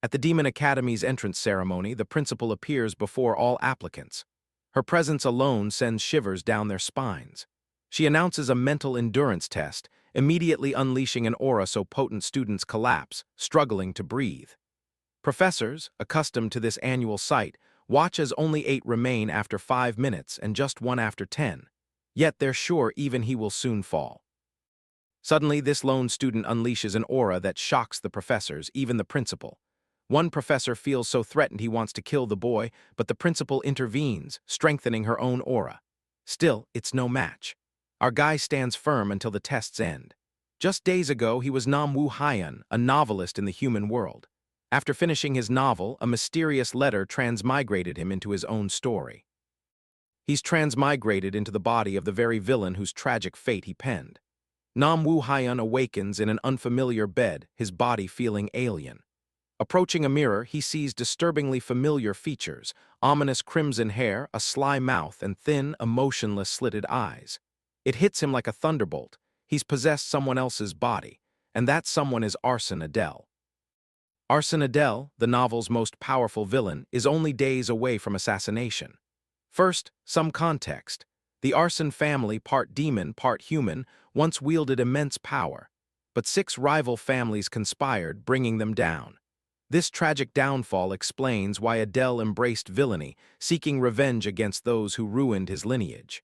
At the Demon Academy's entrance ceremony, the principal appears before all applicants. Her presence alone sends shivers down their spines. She announces a mental endurance test, immediately unleashing an aura so potent students collapse, struggling to breathe. Professors, accustomed to this annual sight, watch as only 8 remain after 5 minutes and just 1 after 10. Yet they're sure even he will soon fall. Suddenly, this lone student unleashes an aura that shocks the professors, even the principal. One professor feels so threatened he wants to kill the boy, but the principal intervenes, strengthening her own aura. Still, it's no match. Our guy stands firm until the tests end. Just days ago, he was Woo Hyun, a novelist in the human world. After finishing his novel, a mysterious letter transmigrated him into his own story. He's transmigrated into the body of the very villain whose tragic fate he penned. Woo Hyun awakens in an unfamiliar bed, his body feeling alien. Approaching a mirror, he sees disturbingly familiar features: ominous crimson hair, a sly mouth, and thin, emotionless slitted eyes. It hits him like a thunderbolt. He's possessed someone else's body, and that someone is Arson Adele. Arson Adele, the novel's most powerful villain, is only days away from assassination. First, some context. The Arson family, part demon, part human, once wielded immense power, but 6 rival families conspired, bringing them down. This tragic downfall explains why Adele embraced villainy, seeking revenge against those who ruined his lineage.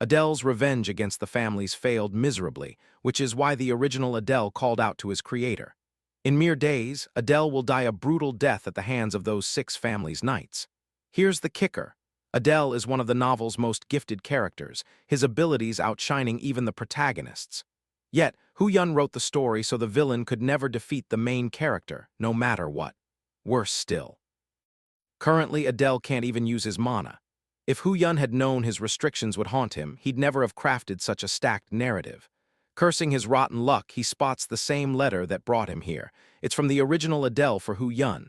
Adele's revenge against the families failed miserably, which is why the original Adele called out to his creator. In mere days, Adele will die a brutal death at the hands of those 6 families' knights. Here's the kicker. Adele is one of the novel's most gifted characters, his abilities outshining even the protagonists. Yet, Woo Hyun wrote the story so the villain could never defeat the main character, no matter what. Worse still. Currently, Adele can't even use his mana. If Woo Hyun had known his restrictions would haunt him, he'd never have crafted such a stacked narrative. Cursing his rotten luck, he spots the same letter that brought him here. It's from the original Adele for Woo Hyun.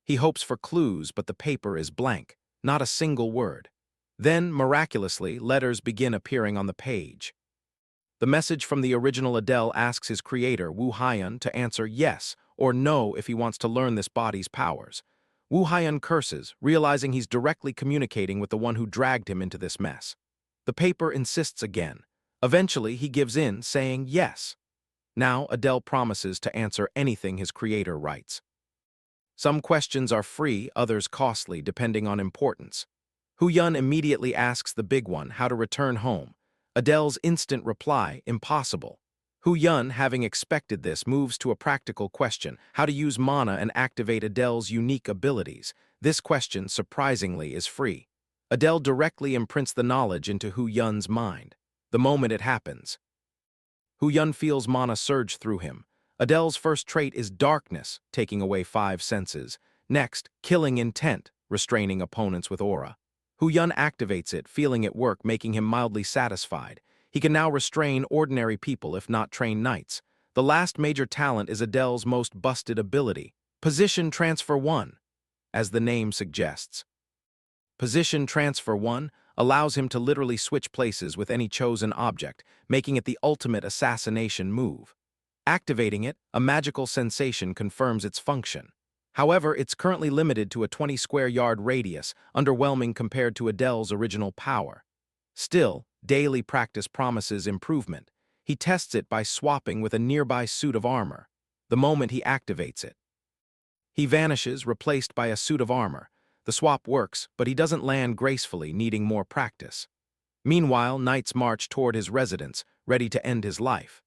He hopes for clues, but the paper is blank, not a single word. Then, miraculously, letters begin appearing on the page. The message from the original Adele asks his creator, Woo Hyun, to answer yes or no if he wants to learn this body's powers. Woo Hyun curses, realizing he's directly communicating with the one who dragged him into this mess. The paper insists again. Eventually, he gives in, saying yes. Now, Adele promises to answer anything his creator writes. Some questions are free, others costly, depending on importance. Woo Hyun immediately asks the big one how to return home. Adele's instant reply, impossible. Woo Hyun, having expected this, moves to a practical question: how to use mana and activate Adele's unique abilities. This question, surprisingly, is free. Adele directly imprints the knowledge into Woo Hyun's mind. The moment it happens, Woo Hyun feels mana surge through him. Adele's first trait is darkness, taking away 5 senses. Next, killing intent, restraining opponents with aura. Woo Hyun activates it, feeling it work, making him mildly satisfied. He can now restrain ordinary people, if not train knights. The last major talent is Adele's most busted ability, Position Transfer 1, as the name suggests. Position Transfer 1 allows him to literally switch places with any chosen object, making it the ultimate assassination move. Activating it, a magical sensation confirms its function. However, it's currently limited to a 20-square-yard radius, underwhelming compared to Adele's original power. Still, daily practice promises improvement. He tests it by swapping with a nearby suit of armor. The moment he activates it, he vanishes, replaced by a suit of armor. The swap works, but he doesn't land gracefully, needing more practice. Meanwhile, knights march toward his residence, ready to end his life.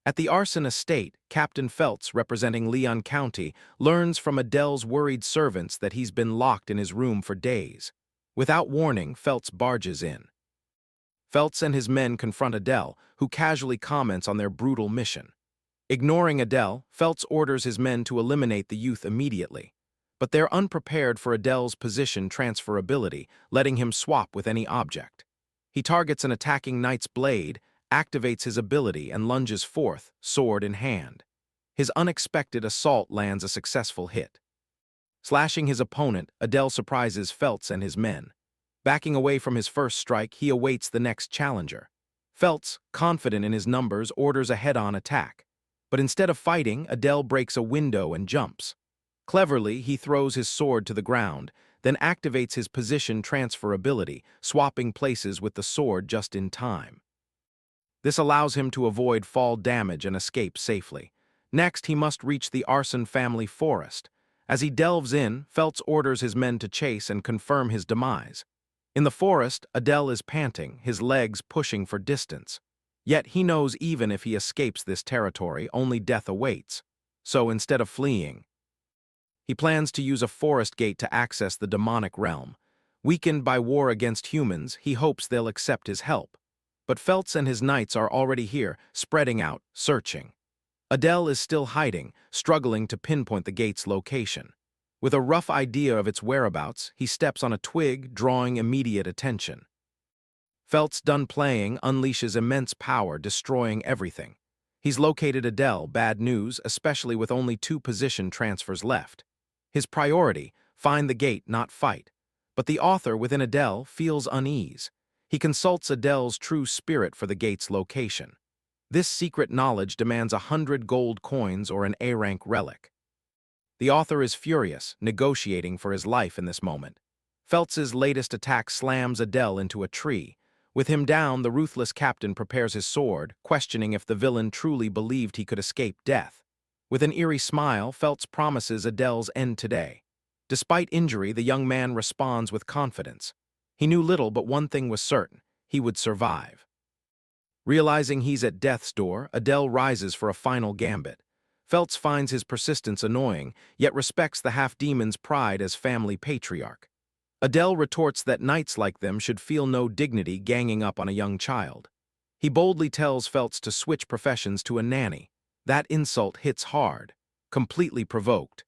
At the Arson estate, Captain Feltz, representing Leon County, learns from Adele's worried servants that he's been locked in his room for days. Without warning, Feltz barges in. Feltz and his men confront Adele, who casually comments on their brutal mission. Ignoring Adele, Feltz orders his men to eliminate the youth immediately. But they're unprepared for Adele's position transferability, letting him swap with any object. He targets an attacking knight's blade, activates his ability, and lunges forth, sword in hand. His unexpected assault lands a successful hit. Slashing his opponent, Adele surprises Feltz and his men. Backing away from his first strike, he awaits the next challenger. Feltz, confident in his numbers, orders a head-on attack. But instead of fighting, Adele breaks a window and jumps. Cleverly, he throws his sword to the ground, then activates his position transfer ability, swapping places with the sword just in time. This allows him to avoid fall damage and escape safely. Next, he must reach the Arson family forest. As he delves in, Feltz orders his men to chase and confirm his demise. In the forest, Adele is panting, his legs pushing for distance. Yet he knows even if he escapes this territory, only death awaits. So instead of fleeing, he plans to use a forest gate to access the demonic realm. Weakened by war against humans, he hopes they'll accept his help. But Feltz and his knights are already here, spreading out, searching. Adele is still hiding, struggling to pinpoint the gate's location. With a rough idea of its whereabouts, he steps on a twig, drawing immediate attention. Feltz, done playing, unleashes immense power, destroying everything. He's located Adele, bad news, especially with only 2 position transfers left. His priority, find the gate, not fight. But the author within Adele feels unease. He consults Adele's true spirit for the gate's location. This secret knowledge demands 100 gold coins or an A-rank relic. The author is furious, negotiating for his life in this moment. Feltz's latest attack slams Adele into a tree. With him down, the ruthless captain prepares his sword, questioning if the villain truly believed he could escape death. With an eerie smile, Feltz promises Adele's end today. Despite injury, the young man responds with confidence. He knew little, but one thing was certain: he would survive. Realizing he's at death's door, Adele rises for a final gambit. Feltz finds his persistence annoying, yet respects the half-demon's pride as family patriarch. Adele retorts that knights like them should feel no dignity ganging up on a young child. He boldly tells Feltz to switch professions to a nanny. That insult hits hard, completely provoked.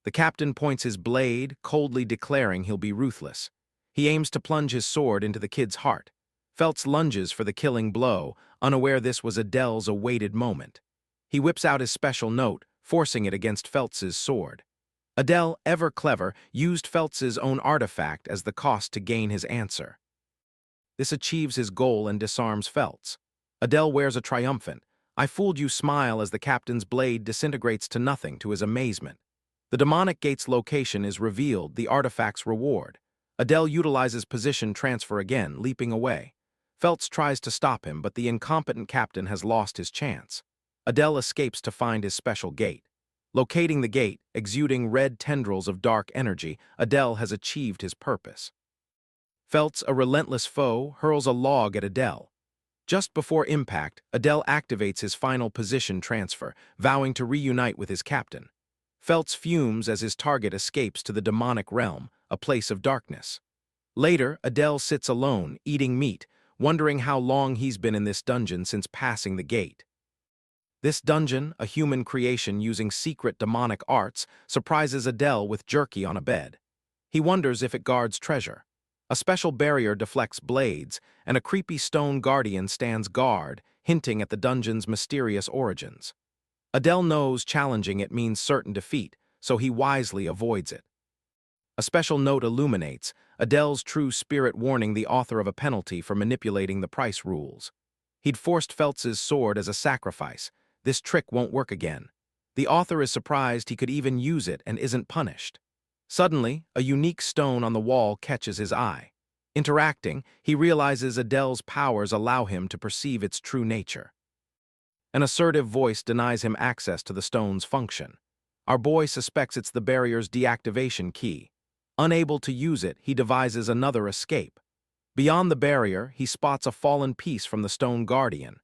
The captain points his blade, coldly declaring he'll be ruthless. He aims to plunge his sword into the kid's heart. Feltz lunges for the killing blow, unaware this was Adele's awaited moment. He whips out his special note, forcing it against Feltz's sword. Adele, ever clever, used Feltz's own artifact as the cost to gain his answer. This achieves his goal and disarms Feltz. Adele wears a triumphant, "I fooled you" smile as the captain's blade disintegrates to nothing to his amazement. The demonic gate's location is revealed, the artifact's reward. Adele utilizes position transfer again, leaping away. Feltz tries to stop him, but the incompetent captain has lost his chance. Adele escapes to find his special gate. Locating the gate, exuding red tendrils of dark energy, Adele has achieved his purpose. Feltz, a relentless foe, hurls a log at Adele. Just before impact, Adele activates his final position transfer, vowing to reunite with his captain. Feltz fumes as his target escapes to the demonic realm, a place of darkness. Later, Adele sits alone, eating meat, wondering how long he's been in this dungeon since passing the gate. This dungeon, a human creation using secret demonic arts, surprises Adele with jerky on a bed. He wonders if it guards treasure. A special barrier deflects blades, and a creepy stone guardian stands guard, hinting at the dungeon's mysterious origins. Adele knows challenging it means certain defeat, so he wisely avoids it. A special note illuminates Adele's true spirit, warning the author of a penalty for manipulating the price rules. He'd forced Feltz's sword as a sacrifice. This trick won't work again. The author is surprised he could even use it and isn't punished. Suddenly, a unique stone on the wall catches his eye. Interacting, he realizes Adele's powers allow him to perceive its true nature. An assertive voice denies him access to the stone's function. Our boy suspects it's the barrier's deactivation key. Unable to use it, he devises another escape. Beyond the barrier, he spots a fallen piece from the stone guardian.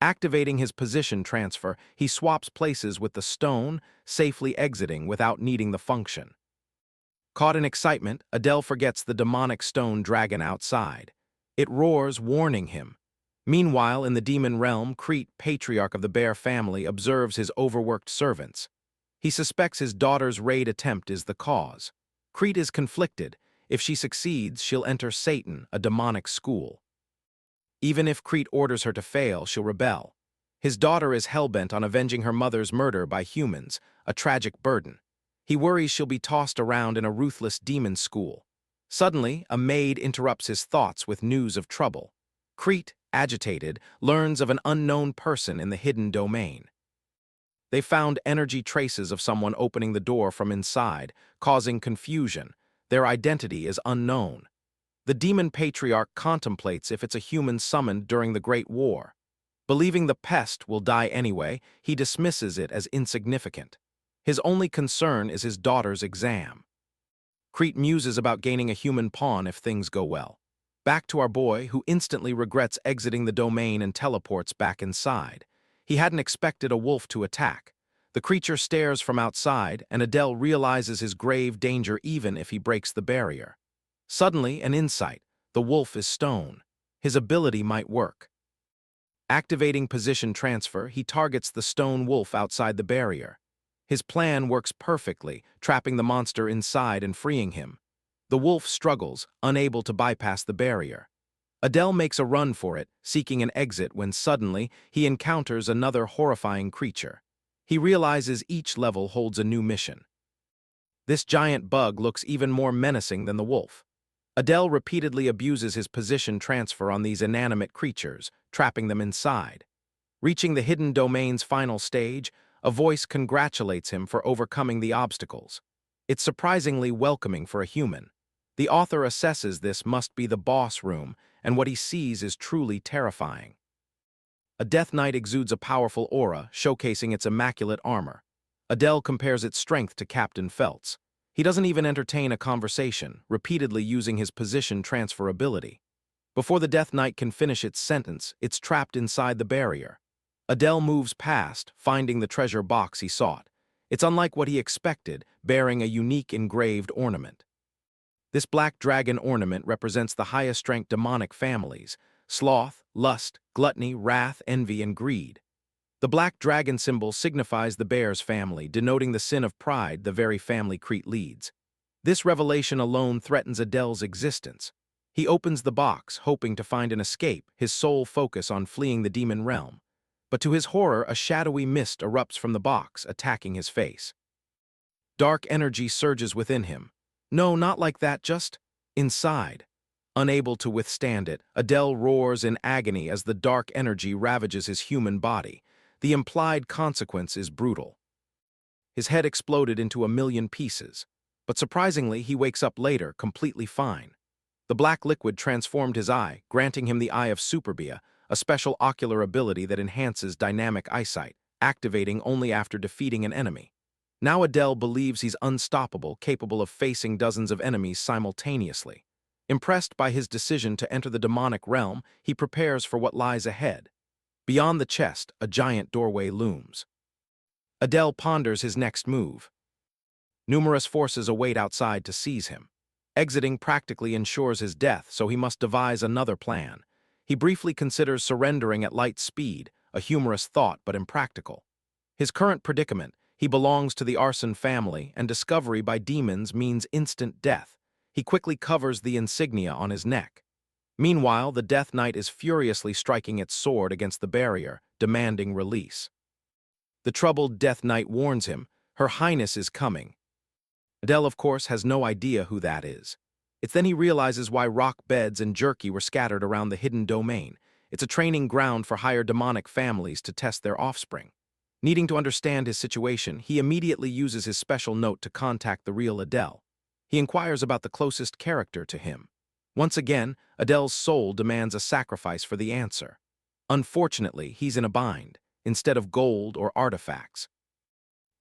Activating his position transfer, he swaps places with the stone, safely exiting without needing the function. Caught in excitement, Adele forgets the demonic stone dragon outside. It roars, warning him. Meanwhile, in the demon realm, Crete, patriarch of the bear family, observes his overworked servants. He suspects his daughter's raid attempt is the cause. Crete is conflicted. If she succeeds, she'll enter Satan, a demonic school. Even if Crete orders her to fail, she'll rebel. His daughter is hell-bent on avenging her mother's murder by humans, a tragic burden. He worries she'll be tossed around in a ruthless demon school. Suddenly, a maid interrupts his thoughts with news of trouble. Crete, agitated, learns of an unknown person in the hidden domain. They found energy traces of someone opening the door from inside, causing confusion. Their identity is unknown. The demon patriarch contemplates if it's a human summoned during the Great War. Believing the pest will die anyway, he dismisses it as insignificant. His only concern is his daughter's exam. Crete muses about gaining a human pawn if things go well. Back to our boy, who instantly regrets exiting the domain and teleports back inside. He hadn't expected a wolf to attack. The creature stares from outside, and Adele realizes his grave danger even if he breaks the barrier. Suddenly, an insight. The wolf is stone. His ability might work. Activating position transfer, he targets the stone wolf outside the barrier. His plan works perfectly, trapping the monster inside and freeing him. The wolf struggles, unable to bypass the barrier. Adele makes a run for it, seeking an exit when suddenly he encounters another horrifying creature. He realizes each level holds a new mission. This giant bug looks even more menacing than the wolf. Adele repeatedly abuses his position transfer on these inanimate creatures, trapping them inside. Reaching the hidden domain's final stage, a voice congratulates him for overcoming the obstacles. It's surprisingly welcoming for a human. The author assesses this must be the boss room, and what he sees is truly terrifying. A Death Knight exudes a powerful aura, showcasing its immaculate armor. Adele compares its strength to Captain Felt's. He doesn't even entertain a conversation, repeatedly using his position transfer ability. Before the Death Knight can finish its sentence, it's trapped inside the barrier. Adele moves past, finding the treasure box he sought. It's unlike what he expected, bearing a unique engraved ornament. This black dragon ornament represents the highest-ranked demonic families: sloth, lust, gluttony, wrath, envy, and greed. The black dragon symbol signifies the bear's family, denoting the sin of pride, the very family Crete leads. This revelation alone threatens Adele's existence. He opens the box, hoping to find an escape, his sole focus on fleeing the demon realm. But to his horror, a shadowy mist erupts from the box, attacking his face. Dark energy surges within him. No, not like that, just inside. Unable to withstand it, Adele roars in agony as the dark energy ravages his human body. The implied consequence is brutal. His head exploded into a million pieces, but surprisingly, he wakes up later, completely fine. The black liquid transformed his eye, granting him the Eye of Superbia, a special ocular ability that enhances dynamic eyesight, activating only after defeating an enemy. Now Adele believes he's unstoppable, capable of facing dozens of enemies simultaneously. Impressed by his decision to enter the demonic realm, he prepares for what lies ahead. Beyond the chest, a giant doorway looms. Adele ponders his next move. Numerous forces await outside to seize him. Exiting practically ensures his death, so he must devise another plan. He briefly considers surrendering at light speed, a humorous thought but impractical. His current predicament: he belongs to the Arson family, and discovery by demons means instant death. He quickly covers the insignia on his neck. Meanwhile, the Death Knight is furiously striking its sword against the barrier, demanding release. The troubled Death Knight warns him, "Her Highness is coming." Adele, of course, has no idea who that is. It's then he realizes why rock beds and jerky were scattered around the hidden domain. It's a training ground for higher demonic families to test their offspring. Needing to understand his situation, he immediately uses his special note to contact the real Adele. He inquires about the closest character to him. Once again, Adele's soul demands a sacrifice for the answer. Unfortunately, he's in a bind. Instead of gold or artifacts,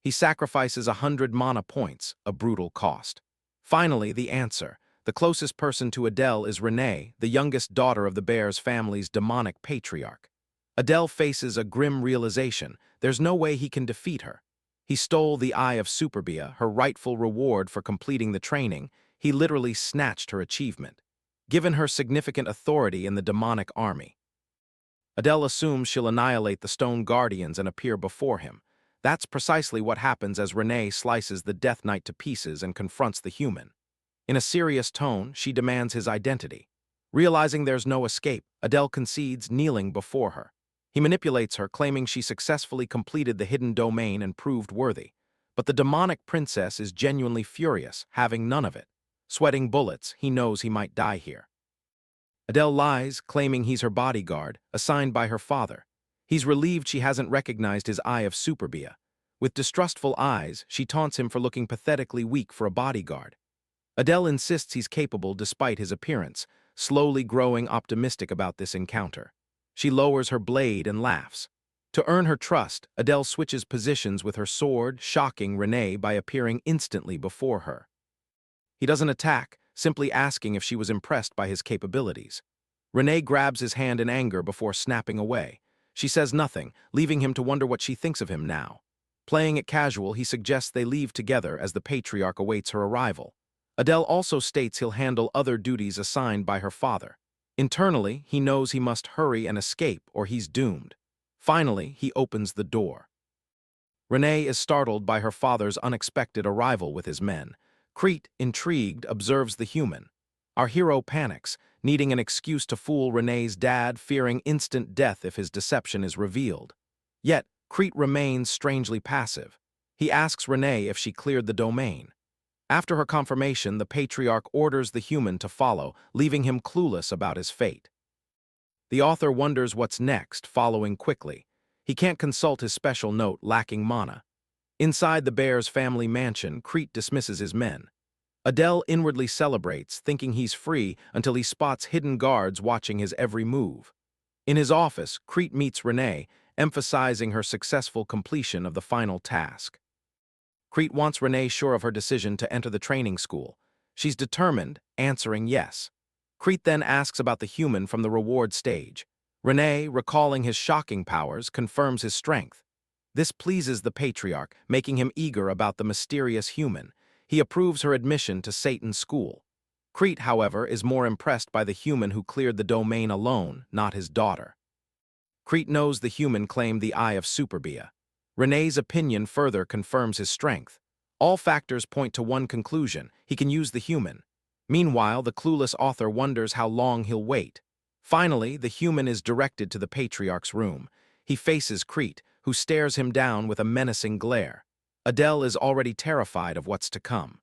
he sacrifices 100 mana points, a brutal cost. Finally, the answer. The closest person to Adele is Renee, the youngest daughter of the bear's family's demonic patriarch. Adele faces a grim realization: there's no way he can defeat her. He stole the Eye of Superbia, her rightful reward for completing the training. He literally snatched her achievement, given her significant authority in the demonic army. Adele assumes she'll annihilate the Stone Guardians and appear before him. That's precisely what happens as Renee slices the Death Knight to pieces and confronts the human. In a serious tone, she demands his identity. Realizing there's no escape, Adele concedes, kneeling before her. He manipulates her, claiming she successfully completed the hidden domain and proved worthy. But the demonic princess is genuinely furious, having none of it. Sweating bullets, he knows he might die here. Adele lies, claiming he's her bodyguard, assigned by her father. He's relieved she hasn't recognized his Eye of Superbia. With distrustful eyes, she taunts him for looking pathetically weak for a bodyguard. Adele insists he's capable despite his appearance, slowly growing optimistic about this encounter. She lowers her blade and laughs. To earn her trust, Adele switches positions with her sword, shocking Renee by appearing instantly before her. He doesn't attack, simply asking if she was impressed by his capabilities. Renee grabs his hand in anger before snapping away. She says nothing, leaving him to wonder what she thinks of him now. Playing it casual, he suggests they leave together as the patriarch awaits her arrival. Adele also states he'll handle other duties assigned by her father. Internally, he knows he must hurry and escape or he's doomed. Finally, he opens the door. Renee is startled by her father's unexpected arrival with his men. Crete, intrigued, observes the human. Our hero panics, needing an excuse to fool Renee's dad, fearing instant death if his deception is revealed. Yet, Crete remains strangely passive. He asks Renee if she cleared the domain. After her confirmation, the patriarch orders the human to follow, leaving him clueless about his fate. The author wonders what's next, following quickly. He can't consult his special note, lacking mana. Inside the bear's family mansion, Crete dismisses his men. Adele inwardly celebrates, thinking he's free until he spots hidden guards watching his every move. In his office, Crete meets Renee, emphasizing her successful completion of the final task. Crete wants Renee sure of her decision to enter the training school. She's determined, answering yes. Crete then asks about the human from the reward stage. Renee, recalling his shocking powers, confirms his strength. This pleases the patriarch, making him eager about the mysterious human. He approves her admission to Satan's school. Crete, however, is more impressed by the human who cleared the domain alone, not his daughter. Crete knows the human claimed the Eye of Superbia. Renee's opinion further confirms his strength. All factors point to one conclusion: he can use the human. Meanwhile, the clueless author wonders how long he'll wait. Finally, the human is directed to the patriarch's room. He faces Crete, who stares him down with a menacing glare. Adele is already terrified of what's to come.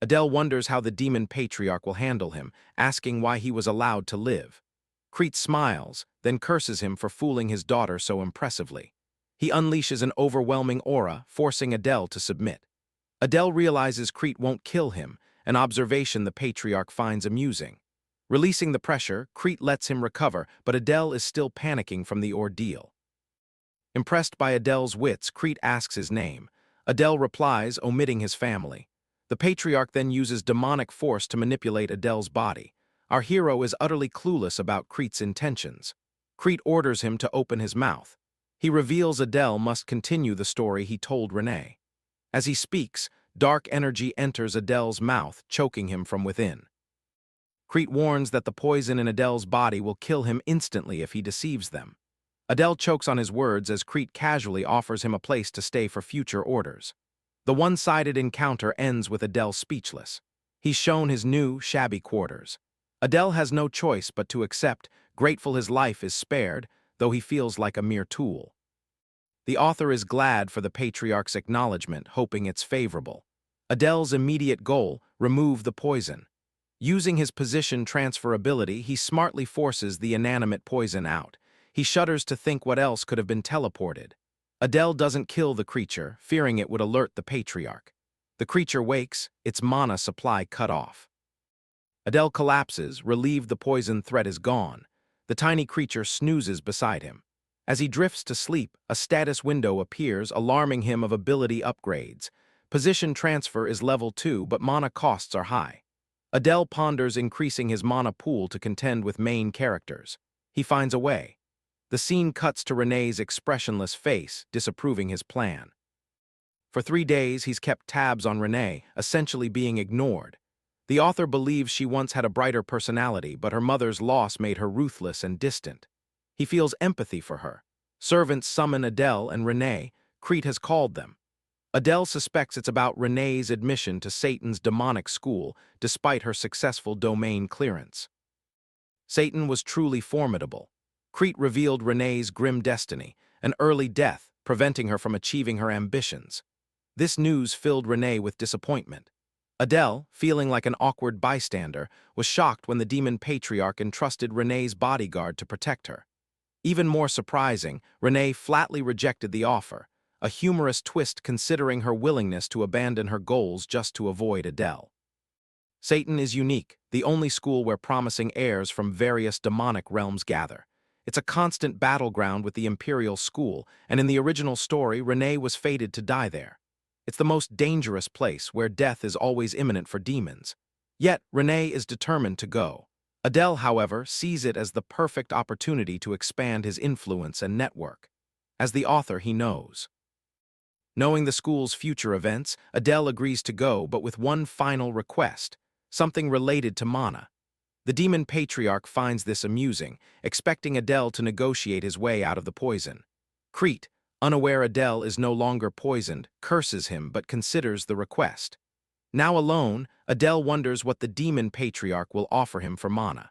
Adele wonders how the demon patriarch will handle him, asking why he was allowed to live. Crete smiles, then curses him for fooling his daughter so impressively. He unleashes an overwhelming aura, forcing Adele to submit. Adele realizes Crete won't kill him, an observation the patriarch finds amusing. Releasing the pressure, Crete lets him recover, but Adele is still panicking from the ordeal. Impressed by Adele's wits, Crete asks his name. Adele replies, omitting his family. The patriarch then uses demonic force to manipulate Adele's body. Our hero is utterly clueless about Crete's intentions. Crete orders him to open his mouth. He reveals Adele must continue the story he told Renee. As he speaks, dark energy enters Adele's mouth, choking him from within. Crete warns that the poison in Adele's body will kill him instantly if he deceives them. Adele chokes on his words as Crete casually offers him a place to stay for future orders. The one-sided encounter ends with Adele speechless. He's shown his new, shabby quarters. Adele has no choice but to accept, grateful his life is spared, though he feels like a mere tool. The author is glad for the patriarch's acknowledgement, hoping it's favorable. Adele's immediate goal: remove the poison. Using his position transferability, he smartly forces the inanimate poison out. He shudders to think what else could have been teleported. Adele doesn't kill the creature, fearing it would alert the patriarch. The creature wakes, its mana supply cut off. Adele collapses, relieved the poison threat is gone. The tiny creature snoozes beside him. As he drifts to sleep, a status window appears, alarming him of ability upgrades. Position transfer is level 2, but mana costs are high. Adele ponders increasing his mana pool to contend with main characters. He finds a way. The scene cuts to Renee's expressionless face, disapproving his plan. For 3 days, he's kept tabs on Renee, essentially being ignored. The author believes she once had a brighter personality, but her mother's loss made her ruthless and distant. He feels empathy for her. Servants summon Adele and Renee. Crete has called them. Adele suspects it's about Renee's admission to Satan's demonic school, despite her successful domain clearance. Satan was truly formidable. Crete revealed Renee's grim destiny, an early death, preventing her from achieving her ambitions. This news filled Renee with disappointment. Adele, feeling like an awkward bystander, was shocked when the demon patriarch entrusted Renee's bodyguard to protect her. Even more surprising, Renee flatly rejected the offer. a humorous twist considering her willingness to abandon her goals just to avoid Adele. Satan is unique, the only school where promising heirs from various demonic realms gather. It's a constant battleground with the Imperial School, and in the original story, Renee was fated to die there. It's the most dangerous place where death is always imminent for demons. Yet, Renee is determined to go. Adele, however, sees it as the perfect opportunity to expand his influence and network. As the author, he knows. Knowing the school's future events, Adele agrees to go, but with one final request, something related to mana. The demon patriarch finds this amusing, expecting Adele to negotiate his way out of the poison. Crete, unaware Adele is no longer poisoned, curses him but considers the request. Now alone, Adele wonders what the demon patriarch will offer him for mana.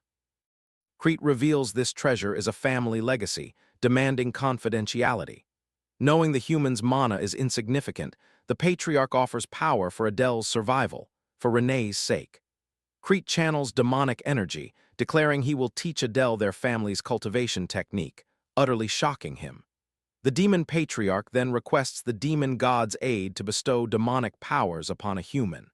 Crete reveals this treasure is a family legacy, demanding confidentiality. Knowing the human's mana is insignificant, the patriarch offers power for Adele's survival, for Renee's sake. Crete channels demonic energy, declaring he will teach Adele their family's cultivation technique, utterly shocking him. The demon patriarch then requests the demon god's aid to bestow demonic powers upon a human.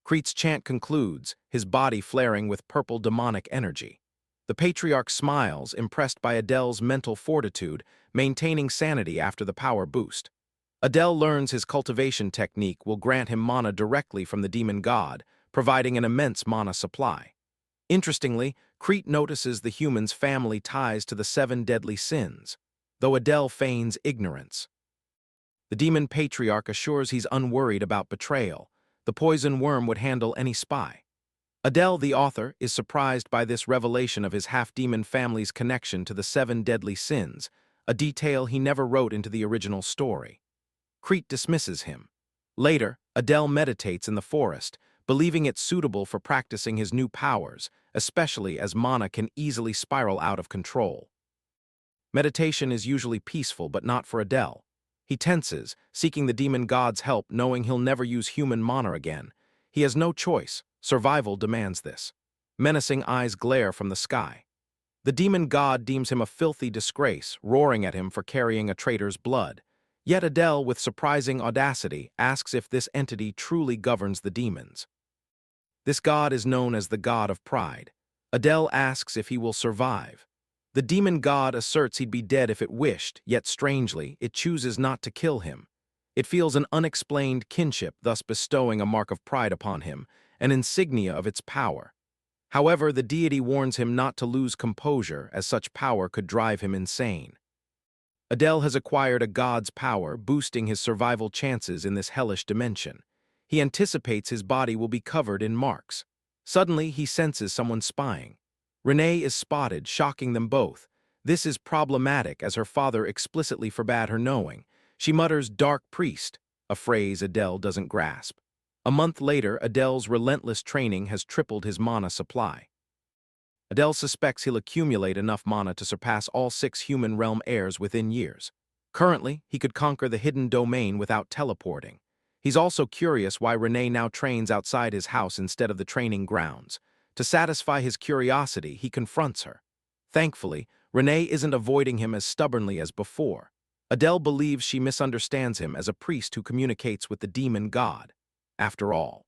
Crete's chant concludes, his body flaring with purple demonic energy. The patriarch smiles, impressed by Adele's mental fortitude, maintaining sanity after the power boost. Adele learns his cultivation technique will grant him mana directly from the demon god, providing an immense mana supply. Interestingly, Crete notices the human's family ties to the 7 deadly sins, though Adele feigns ignorance. The demon patriarch assures he's unworried about betrayal. The poison worm would handle any spy. Adele, the author, is surprised by this revelation of his half-demon family's connection to the 7 deadly sins, a detail he never wrote into the original story. Crete dismisses him. Later, Adele meditates in the forest, believing it suitable for practicing his new powers, especially as mana can easily spiral out of control. Meditation is usually peaceful, but not for Adele. He tenses, seeking the demon god's help, knowing he'll never use human mana again. He has no choice. Survival demands this. Menacing eyes glare from the sky. The demon god deems him a filthy disgrace, roaring at him for carrying a traitor's blood. Yet Adele, with surprising audacity, asks if this entity truly governs the demons. This god is known as the god of pride. Adele asks if he will survive. The demon god asserts he'd be dead if it wished, yet strangely, it chooses not to kill him. It feels an unexplained kinship, thus bestowing a mark of pride upon him, an insignia of its power. However, the deity warns him not to lose composure, as such power could drive him insane. Adele has acquired a god's power, boosting his survival chances in this hellish dimension. He anticipates his body will be covered in marks. Suddenly, he senses someone spying. Renee is spotted, shocking them both. This is problematic, as her father explicitly forbade her knowing. She mutters, "Dark priest," a phrase Adele doesn't grasp. A month later, Adele's relentless training has tripled his mana supply. Adele suspects he'll accumulate enough mana to surpass all 6 human realm heirs within years. Currently, he could conquer the hidden domain without teleporting. He's also curious why Renee now trains outside his house instead of the training grounds. To satisfy his curiosity, he confronts her. Thankfully, Renee isn't avoiding him as stubbornly as before. Adele believes she misunderstands him as a priest who communicates with the demon god. After all,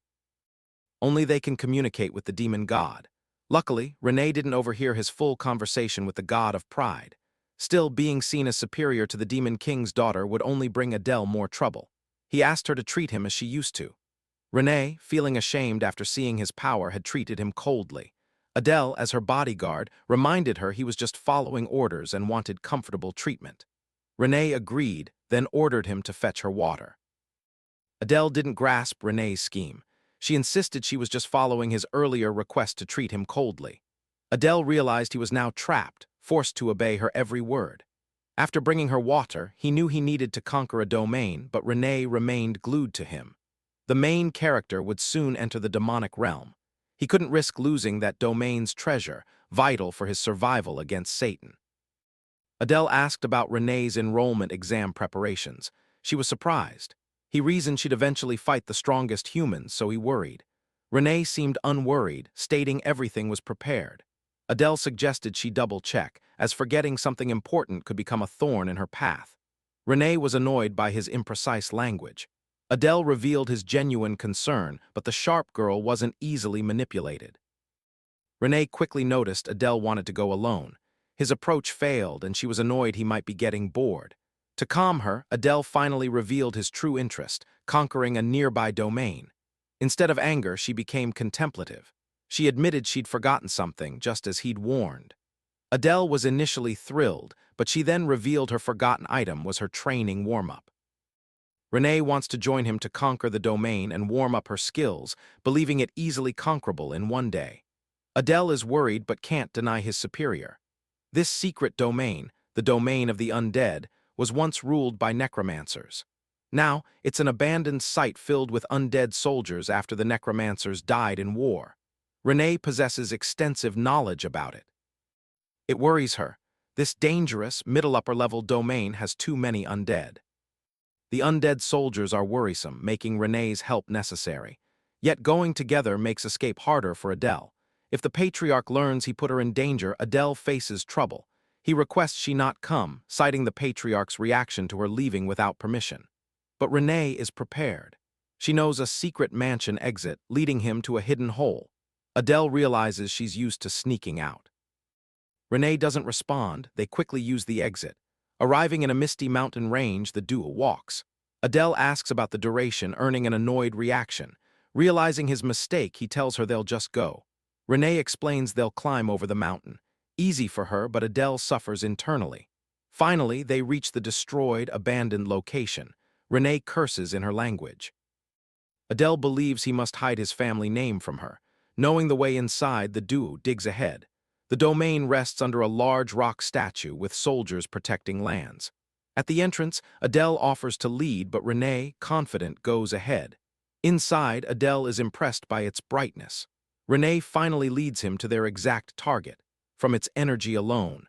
only they can communicate with the demon god. Luckily, Renee didn't overhear his full conversation with the god of pride. Still, being seen as superior to the demon king's daughter would only bring Adele more trouble. He asked her to treat him as she used to. Renee, feeling ashamed after seeing his power, had treated him coldly. Adele, as her bodyguard, reminded her he was just following orders and wanted comfortable treatment. Renee agreed, then ordered him to fetch her water. Adele didn't grasp Renee's scheme. She insisted she was just following his earlier request to treat him coldly. Adele realized he was now trapped, forced to obey her every word. After bringing her water, he knew he needed to conquer a domain, but Renee remained glued to him. The main character would soon enter the demonic realm. He couldn't risk losing that domain's treasure, vital for his survival against Satan. Adele asked about Renee's enrollment exam preparations. She was surprised. He reasoned she'd eventually fight the strongest humans, so he worried. Renee seemed unworried, stating everything was prepared. Adele suggested she double-check, as forgetting something important could become a thorn in her path. Renee was annoyed by his imprecise language. Adele revealed his genuine concern, but the sharp girl wasn't easily manipulated. Renee quickly noticed Adele wanted to go alone. His approach failed, and she was annoyed he might be getting bored. To calm her, Adele finally revealed his true interest, conquering a nearby domain. Instead of anger, she became contemplative. She admitted she'd forgotten something, just as he'd warned. Adele was initially thrilled, but she then revealed her forgotten item was her training warm-up. Renee wants to join him to conquer the domain and warm up her skills, believing it easily conquerable in one day. Adele is worried but can't deny his superior. This secret domain, the domain of the undead, was once ruled by necromancers. Now, it's an abandoned site filled with undead soldiers after the necromancers died in war. Renee possesses extensive knowledge about it. It worries her. This dangerous, middle-upper-level domain has too many undead. The undead soldiers are worrisome, making Renee's help necessary. Yet going together makes escape harder for Adele. If the patriarch learns he put her in danger, Adele faces trouble. He requests she not come, citing the patriarch's reaction to her leaving without permission. But Renee is prepared. She knows a secret mansion exit, leading him to a hidden hole. Adele realizes she's used to sneaking out. Renee doesn't respond. They quickly use the exit. Arriving in a misty mountain range, the duo walks. Adele asks about the duration, earning an annoyed reaction. Realizing his mistake, he tells her they'll just go. Renee explains they'll climb over the mountain. Easy for her, but Adele suffers internally. Finally, they reach the destroyed, abandoned location. Renee curses in her language. Adele believes he must hide his family name from her. Knowing the way inside, the duo digs ahead. The domain rests under a large rock statue with soldiers protecting lands. At the entrance, Adele offers to lead, but Renee, confident, goes ahead. Inside, Adele is impressed by its brightness. Renee finally leads him to their exact target, from its energy alone.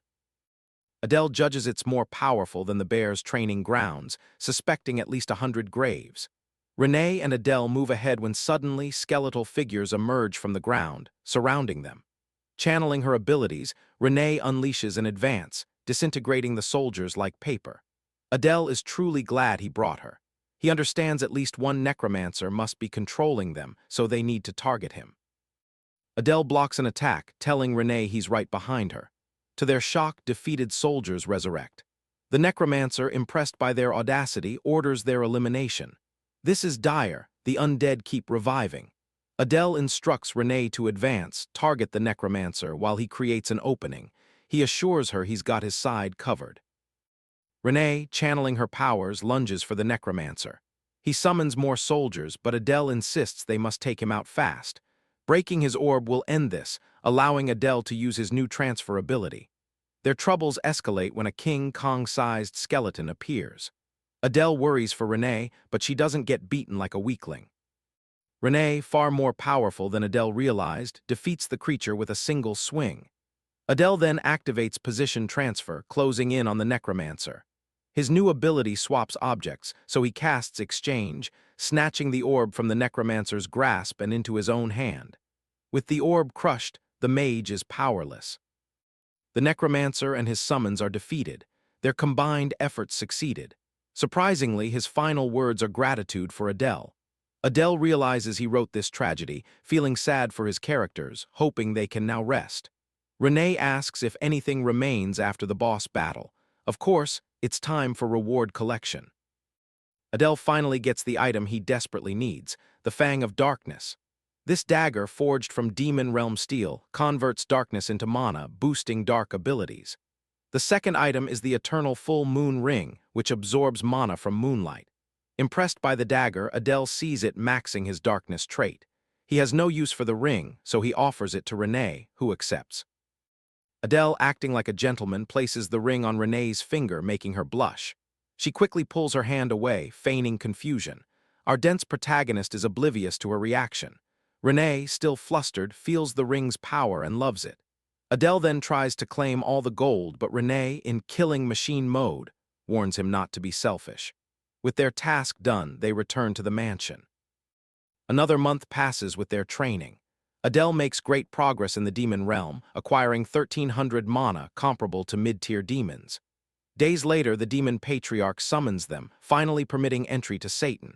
Adele judges it's more powerful than the bear's training grounds, suspecting at least 100 graves. Renee and Adele move ahead when suddenly skeletal figures emerge from the ground, surrounding them. Channeling her abilities, Renee unleashes an advance, disintegrating the soldiers like paper. Adele is truly glad he brought her. He understands at least one necromancer must be controlling them, so they need to target him. Adele blocks an attack, telling Renee he's right behind her. To their shock, defeated soldiers resurrect. The necromancer, impressed by their audacity, orders their elimination. This is dire. The undead keep reviving. Adele instructs Renee to advance, target the necromancer while he creates an opening. He assures her he's got his side covered. Renee, channeling her powers, lunges for the necromancer. He summons more soldiers, but Adele insists they must take him out fast. Breaking his orb will end this, allowing Adele to use his new transfer ability. Their troubles escalate when a King Kong-sized skeleton appears. Adele worries for Renee, but she doesn't get beaten like a weakling. Renee, far more powerful than Adele realized, defeats the creature with a single swing. Adele then activates position transfer, closing in on the necromancer. His new ability swaps objects, so he casts exchange, snatching the orb from the necromancer's grasp and into his own hand. With the orb crushed, the mage is powerless. The necromancer and his summons are defeated. Their combined efforts succeeded. Surprisingly, his final words are gratitude for Adele. Adele realizes he wrote this tragedy, feeling sad for his characters, hoping they can now rest. Renee asks if anything remains after the boss battle. Of course, it's time for reward collection. Adele finally gets the item he desperately needs, the Fang of Darkness. This dagger, forged from demon realm steel, converts darkness into mana, boosting dark abilities. The second item is the Eternal Full Moon Ring, which absorbs mana from moonlight. Impressed by the dagger, Adele sees it maxing his darkness trait. He has no use for the ring, so he offers it to Renee, who accepts. Adele, acting like a gentleman, places the ring on Renee's finger, making her blush. She quickly pulls her hand away, feigning confusion. Our dense protagonist is oblivious to her reaction. Renee, still flustered, feels the ring's power and loves it. Adele then tries to claim all the gold, but Renee, in killing machine mode, warns him not to be selfish. With their task done, they return to the mansion. Another month passes with their training. Adele makes great progress in the demon realm, acquiring 1,300 mana comparable to mid-tier demons. Days later, the demon patriarch summons them, finally permitting entry to Satan.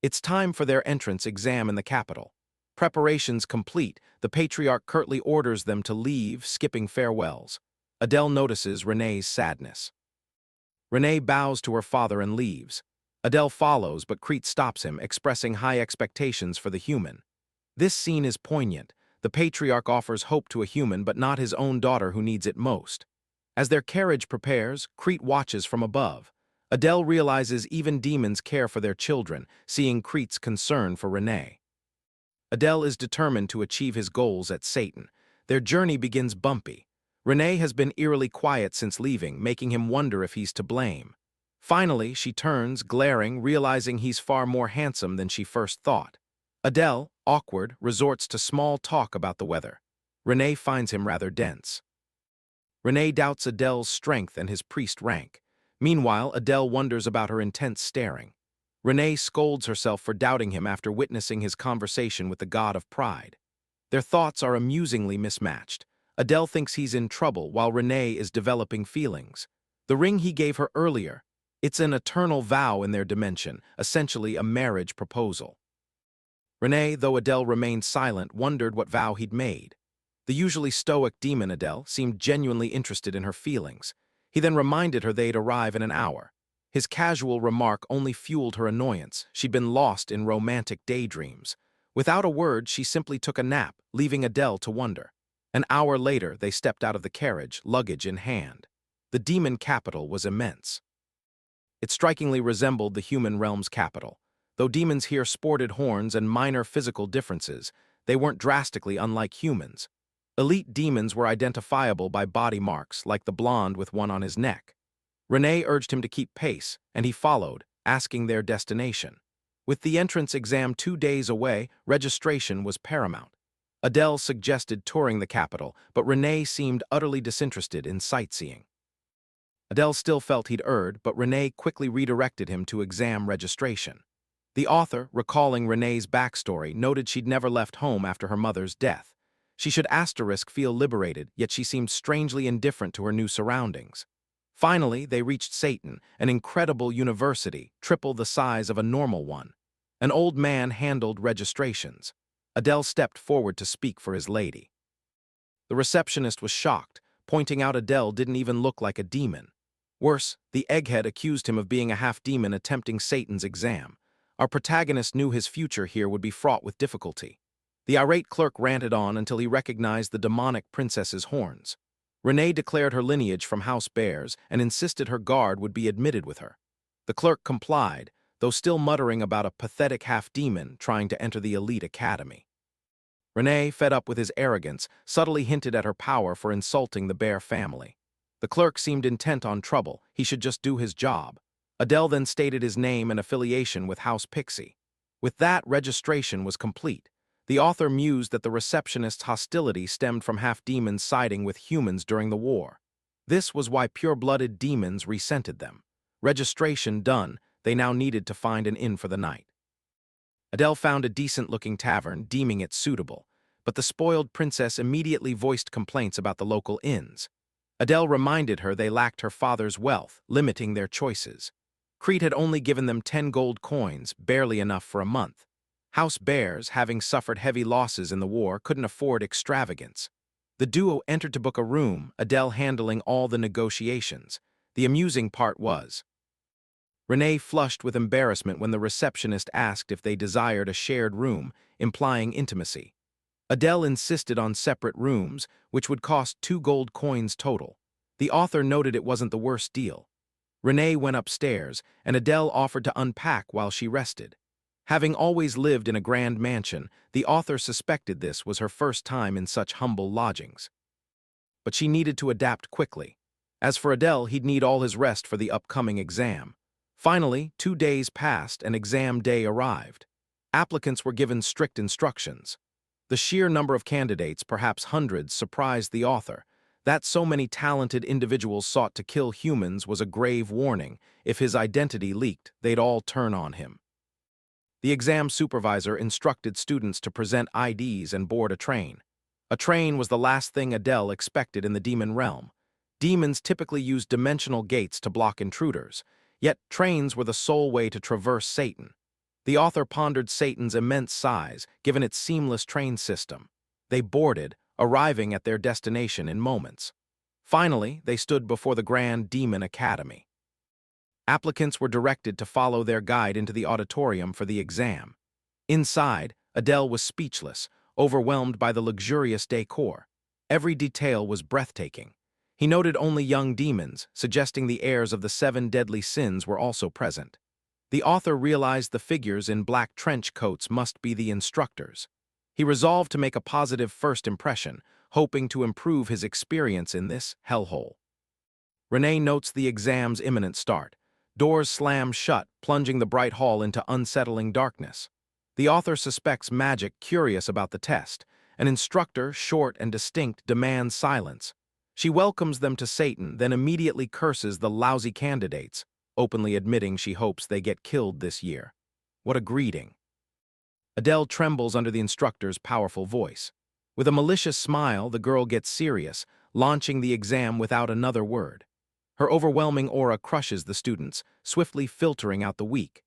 It's time for their entrance exam in the capital. Preparations complete, the patriarch curtly orders them to leave, skipping farewells. Adele notices Renee's sadness. Renee bows to her father and leaves. Adele follows, but Crete stops him, expressing high expectations for the human. This scene is poignant. The patriarch offers hope to a human, but not his own daughter who needs it most. As their carriage prepares, Crete watches from above. Adele realizes even demons care for their children, seeing Crete's concern for Renee. Adele is determined to achieve his goals at Satan. Their journey begins bumpy. Renee has been eerily quiet since leaving, making him wonder if he's to blame. Finally, she turns, glaring, realizing he's far more handsome than she first thought. Adele, awkward, resorts to small talk about the weather. Renee finds him rather dense. Renee doubts Adele's strength and his priest rank. Meanwhile, Adele wonders about her intense staring. Renee scolds herself for doubting him after witnessing his conversation with the god of pride. Their thoughts are amusingly mismatched. Adele thinks he's in trouble while Renee is developing feelings. The ring he gave her earlier, it's an eternal vow in their dimension, essentially a marriage proposal. Renee, though Adele remained silent, wondered what vow he'd made. The usually stoic demon Adele seemed genuinely interested in her feelings. He then reminded her they'd arrive in an hour. His casual remark only fueled her annoyance. She'd been lost in romantic daydreams. Without a word, she simply took a nap, leaving Adele to wonder. An hour later, they stepped out of the carriage, luggage in hand. The demon capital was immense. It strikingly resembled the human realm's capital. Though demons here sported horns and minor physical differences, they weren't drastically unlike humans. Elite demons were identifiable by body marks, like the blonde with one on his neck. Renee urged him to keep pace, and he followed, asking their destination. With the entrance exam 2 days away, registration was paramount. Adele suggested touring the capital, but Renee seemed utterly disinterested in sightseeing. Adele still felt he'd erred, but Renee quickly redirected him to exam registration. The author, recalling Renee's backstory, noted she'd never left home after her mother's death. She should feel liberated, yet she seemed strangely indifferent to her new surroundings. Finally, they reached Satan, an incredible university, triple the size of a normal one. An old man handled registrations. Adele stepped forward to speak for his lady. The receptionist was shocked, pointing out Adele didn't even look like a demon. Worse, the egghead accused him of being a half-demon attempting Satan's exam. Our protagonist knew his future here would be fraught with difficulty. The irate clerk ranted on until he recognized the demonic princess's horns. Renee declared her lineage from House Bears and insisted her guard would be admitted with her. The clerk complied, though still muttering about a pathetic half-demon trying to enter the elite academy. Renee, fed up with his arrogance, subtly hinted at her power for insulting the Bear family. The clerk seemed intent on trouble. He should just do his job. Adele then stated his name and affiliation with House Pixie. With that, registration was complete. The author mused that the receptionist's hostility stemmed from half-demons siding with humans during the war. This was why pure-blooded demons resented them. Registration done, they now needed to find an inn for the night. Adele found a decent-looking tavern, deeming it suitable, but the spoiled princess immediately voiced complaints about the local inns. Adele reminded her they lacked her father's wealth, limiting their choices. Crete had only given them 10 gold coins, barely enough for a month. House Bears, having suffered heavy losses in the war, couldn't afford extravagance. The duo entered to book a room, Adele handling all the negotiations. The amusing part was, Renee flushed with embarrassment when the receptionist asked if they desired a shared room, implying intimacy. Adele insisted on separate rooms, which would cost 2 gold coins total. The author noted it wasn't the worst deal. Renee went upstairs, and Adele offered to unpack while she rested. Having always lived in a grand mansion, the author suspected this was her first time in such humble lodgings. But she needed to adapt quickly. As for Adele, he'd need all his rest for the upcoming exam. Finally, 2 days passed and exam day arrived. Applicants were given strict instructions. The sheer number of candidates, perhaps hundreds, surprised the author. That so many talented individuals sought to kill humans was a grave warning. If his identity leaked, they'd all turn on him. The exam supervisor instructed students to present IDs and board a train. A train was the last thing Adele expected in the demon realm. Demons typically use dimensional gates to block intruders, yet trains were the sole way to traverse Satan. The author pondered Satan's immense size, given its seamless train system. They boarded, arriving at their destination in moments. Finally, they stood before the Grand Demon Academy. Applicants were directed to follow their guide into the auditorium for the exam. Inside, Adele was speechless, overwhelmed by the luxurious decor. Every detail was breathtaking. He noted only young demons, suggesting the heirs of the 7 deadly sins were also present. The author realized the figures in black trench coats must be the instructors. He resolved to make a positive first impression, hoping to improve his experience in this hellhole. Renee notes the exam's imminent start. Doors slam shut, plunging the bright hall into unsettling darkness. The author suspects magic, curious about the test. An instructor, short and distinct, demands silence. She welcomes them to Satan, then immediately curses the lousy candidates, openly admitting she hopes they get killed this year. What a greeting. Adele trembles under the instructor's powerful voice. With a malicious smile, the girl gets serious, launching the exam without another word. Her overwhelming aura crushes the students, swiftly filtering out the weak.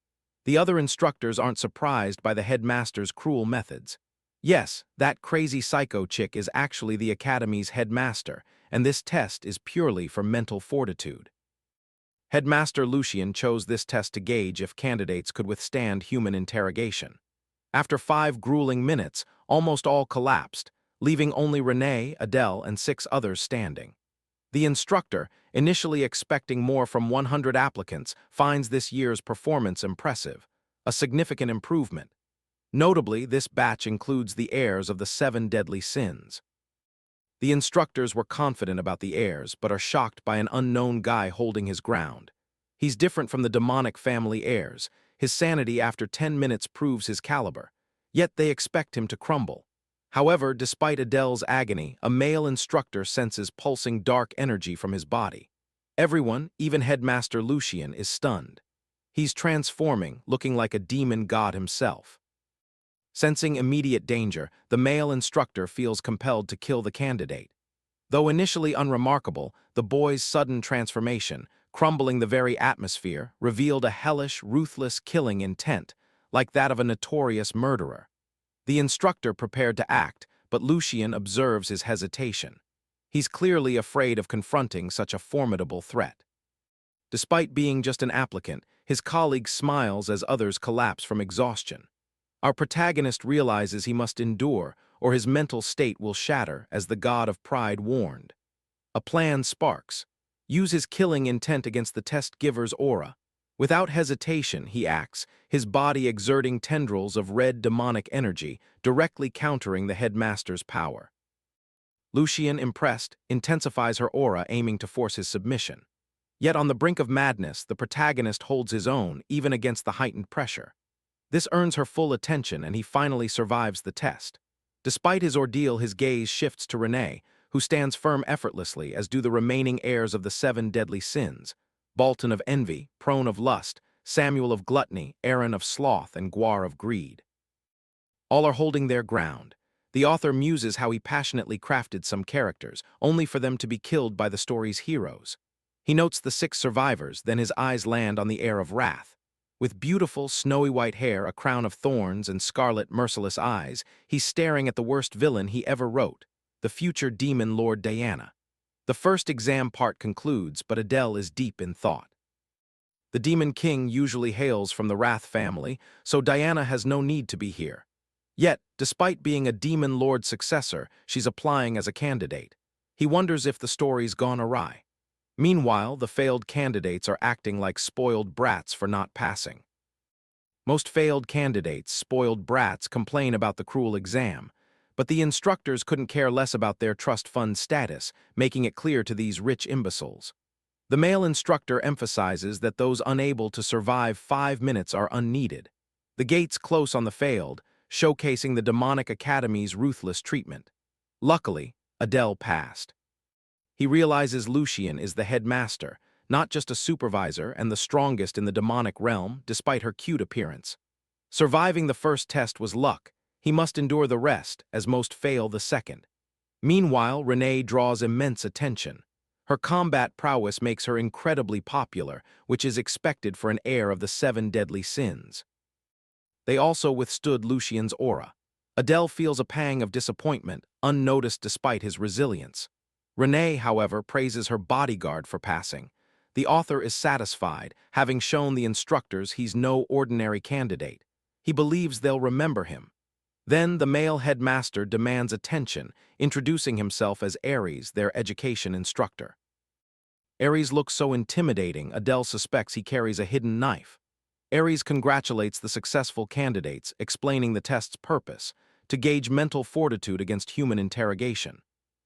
The other instructors aren't surprised by the headmaster's cruel methods. Yes, that crazy psycho chick is actually the academy's headmaster, and this test is purely for mental fortitude. Headmaster Lucien chose this test to gauge if candidates could withstand human interrogation. After 5 grueling minutes, almost all collapsed, leaving only Renee, Adele, and 6 others standing. The instructor, initially expecting more from 100 applicants, finds this year's performance impressive, a significant improvement. Notably, this batch includes the heirs of the 7 deadly sins. The instructors were confident about the heirs, but are shocked by an unknown guy holding his ground. He's different from the demonic family heirs. His sanity after 10 minutes proves his caliber. Yet they expect him to crumble. However, despite Adele's agony, a male instructor senses pulsing dark energy from his body. Everyone, even Headmaster Lucien, is stunned. He's transforming, looking like a demon god himself. Sensing immediate danger, the male instructor feels compelled to kill the candidate. Though initially unremarkable, the boy's sudden transformation, crumbling the very atmosphere, revealed a hellish, ruthless killing intent, like that of a notorious murderer. The instructor prepared to act, but Lucien observes his hesitation. He's clearly afraid of confronting such a formidable threat. Despite being just an applicant, his colleague smiles as others collapse from exhaustion. Our protagonist realizes he must endure, or his mental state will shatter, as the god of pride warned. A plan sparks. Use his killing intent against the test giver's aura. Without hesitation, he acts, his body exerting tendrils of red demonic energy, directly countering the headmaster's power. Lucien, impressed, intensifies her aura, aiming to force his submission. Yet on the brink of madness, the protagonist holds his own, even against the heightened pressure. This earns her full attention, and he finally survives the test. Despite his ordeal, his gaze shifts to Renee, who stands firm effortlessly, as do the remaining heirs of the 7 deadly sins: Bolton of envy, Prone of lust, Samuel of gluttony, Aaron of sloth, and Gwar of greed. All are holding their ground. The author muses how he passionately crafted some characters, only for them to be killed by the story's heroes. He notes the 6 survivors, then his eyes land on the heir of wrath. With beautiful, snowy white hair, a crown of thorns, and scarlet, merciless eyes, he's staring at the worst villain he ever wrote, the future demon Lord Diana. The first exam part concludes, but Adele is deep in thought. The Demon King usually hails from the Wrath family, so Diana has no need to be here. Yet, despite being a Demon Lord successor, she's applying as a candidate. He wonders if the story's gone awry. Meanwhile, the failed candidates are acting like spoiled brats for not passing. Most failed candidates, spoiled brats, complain about the cruel exam, but the instructors couldn't care less about their trust fund status, making it clear to these rich imbeciles. The male instructor emphasizes that those unable to survive 5 minutes are unneeded. The gates close on the failed, showcasing the demonic academy's ruthless treatment. Luckily, Adele passed. He realizes Lucien is the headmaster, not just a supervisor, and the strongest in the demonic realm, despite her cute appearance. Surviving the first test was luck. He must endure the rest, as most fail the second. Meanwhile, Renee draws immense attention. Her combat prowess makes her incredibly popular, which is expected for an heir of the 7 deadly sins. They also withstood Lucian's aura. Adele feels a pang of disappointment, unnoticed despite his resilience. Renee, however, praises her bodyguard for passing. The author is satisfied, having shown the instructors he's no ordinary candidate. He believes they'll remember him. Then the male headmaster demands attention, introducing himself as Ares, their education instructor. Ares looks so intimidating, Adele suspects he carries a hidden knife. Ares congratulates the successful candidates, explaining the test's purpose, to gauge mental fortitude against human interrogation.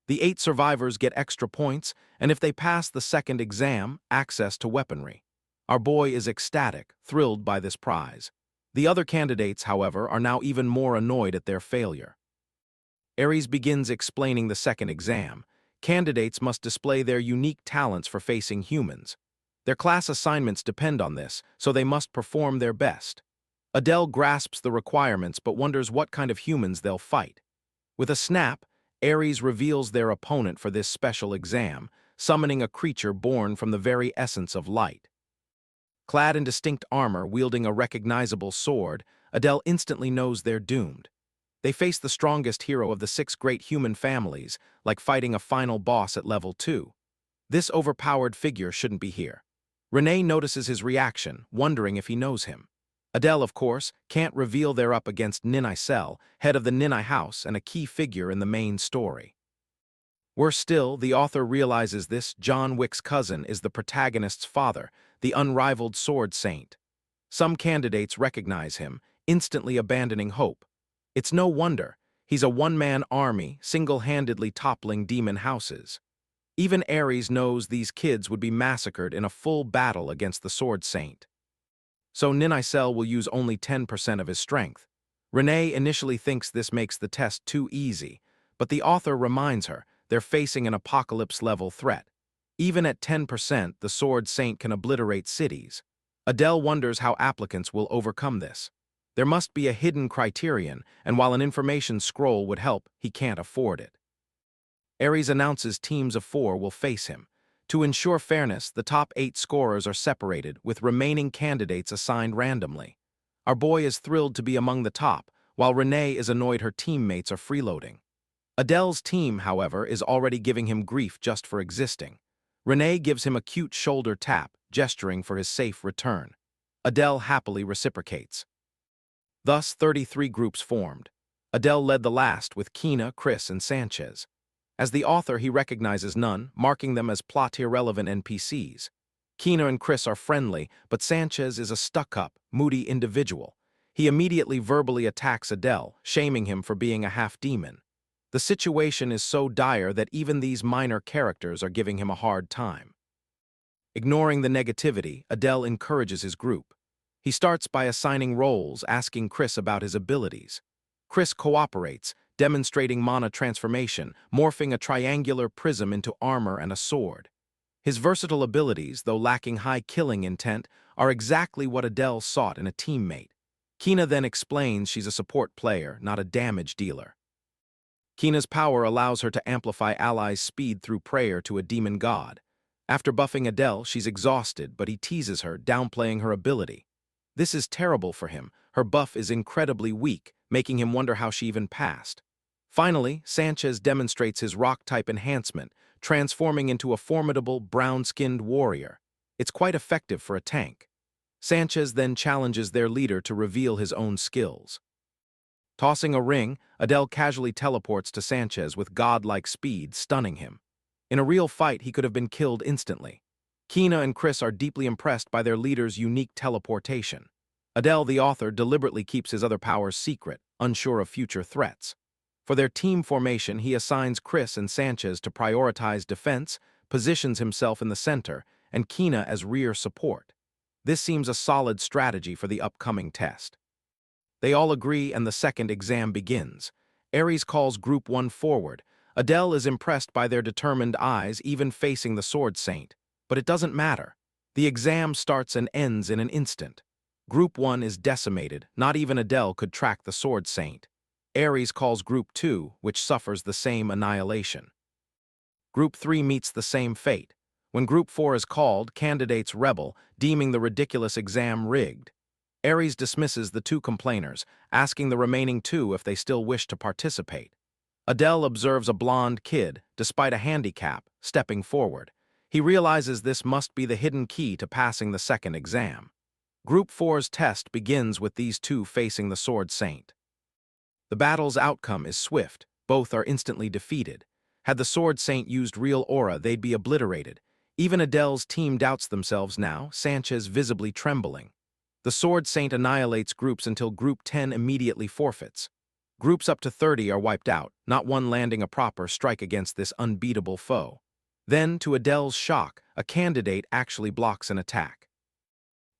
The 8 survivors get extra points, and if they pass the second exam, access to weaponry. Our boy is ecstatic, thrilled by this prize. The other candidates, however, are now even more annoyed at their failure. Ares begins explaining the second exam. Candidates must display their unique talents for facing humans. Their class assignments depend on this, so they must perform their best. Adele grasps the requirements but wonders what kind of humans they'll fight. With a snap, Ares reveals their opponent for this special exam, summoning a creature born from the very essence of light. Clad in distinct armor, wielding a recognizable sword, Adele instantly knows they're doomed. They face the strongest hero of the 6 great human families, like fighting a final boss at level 2. This overpowered figure shouldn't be here. Renee notices his reaction, wondering if he knows him. Adele, of course, can't reveal they're up against Ninai, head of the Ninai house and a key figure in the main story. Worse still, the author realizes this John Wick's cousin is the protagonist's father, the unrivaled sword saint. Some candidates recognize him, instantly abandoning hope. It's no wonder. He's a one-man army, single-handedly toppling demon houses. Even Ares knows these kids would be massacred in a full battle against the sword saint. So Ninai will use only 10% of his strength. Renee initially thinks this makes the test too easy, but the author reminds her they're facing an apocalypse-level threat. Even at 10%, the sword saint can obliterate cities. Adele wonders how applicants will overcome this. There must be a hidden criterion, and while an information scroll would help, he can't afford it. Ares announces teams of 4 will face him. To ensure fairness, the top 8 scorers are separated, with remaining candidates assigned randomly. Our boy is thrilled to be among the top, while Renee is annoyed her teammates are freeloading. Adele's team, however, is already giving him grief just for existing. Renee gives him a cute shoulder tap, gesturing for his safe return. Adele happily reciprocates. Thus, 33 groups formed. Adele led the last with Kina, Chris, and Sanchez. As the author, he recognizes none, marking them as plot-irrelevant NPCs. Kina and Chris are friendly, but Sanchez is a stuck-up, moody individual. He immediately verbally attacks Adele, shaming him for being a half-demon. The situation is so dire that even these minor characters are giving him a hard time. Ignoring the negativity, Adele encourages his group. He starts by assigning roles, asking Chris about his abilities. Chris cooperates, demonstrating mana transformation, morphing a triangular prism into armor and a sword. His versatile abilities, though lacking high killing intent, are exactly what Adele sought in a teammate. Kina then explains she's a support player, not a damage dealer. Kina's power allows her to amplify allies' speed through prayer to a demon god. After buffing Adele, she's exhausted, but he teases her, downplaying her ability. This is terrible for him. Her buff is incredibly weak, making him wonder how she even passed. Finally, Sanchez demonstrates his rock-type enhancement, transforming into a formidable, brown-skinned warrior. It's quite effective for a tank. Sanchez then challenges their leader to reveal his own skills. Tossing a ring, Adele casually teleports to Sanchez with godlike speed, stunning him. In a real fight, he could have been killed instantly. Kina and Chris are deeply impressed by their leader's unique teleportation. Adele, the author, deliberately keeps his other powers secret, unsure of future threats. For their team formation, he assigns Chris and Sanchez to prioritize defense, positions himself in the center, and Kina as rear support. This seems a solid strategy for the upcoming test. They all agree and the second exam begins. Ares calls Group 1 forward. Adele is impressed by their determined eyes, even facing the Sword Saint. But it doesn't matter. The exam starts and ends in an instant. Group 1 is decimated. Not even Adele could track the Sword Saint. Ares calls Group 2, which suffers the same annihilation. Group 3 meets the same fate. When Group 4 is called, candidates rebel, deeming the ridiculous exam rigged. Aries dismisses the two complainers, asking the remaining two if they still wish to participate. Adele observes a blonde kid, despite a handicap, stepping forward. He realizes this must be the hidden key to passing the second exam. Group 4's test begins with these two facing the Sword Saint. The battle's outcome is swift. Both are instantly defeated. Had the Sword Saint used real aura, they'd be obliterated. Even Adele's team doubts themselves now, Sanchez visibly trembling. The Sword Saint annihilates groups until Group 10 immediately forfeits. Groups up to 30 are wiped out, not one landing a proper strike against this unbeatable foe. Then, to Adele's shock, a candidate actually blocks an attack.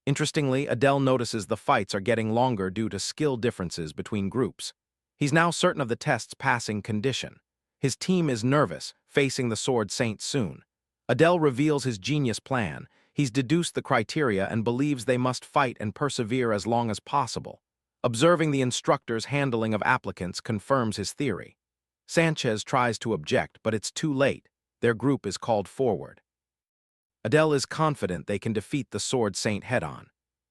Interestingly, Adele notices the fights are getting longer due to skill differences between groups. He's now certain of the test's passing condition. His team is nervous, facing the Sword Saint soon. Adele reveals his genius plan. He's deduced the criteria and believes they must fight and persevere as long as possible. Observing the instructor's handling of applicants confirms his theory. Sanchez tries to object, but it's too late. Their group is called forward. Adele is confident they can defeat the Sword Saint head-on.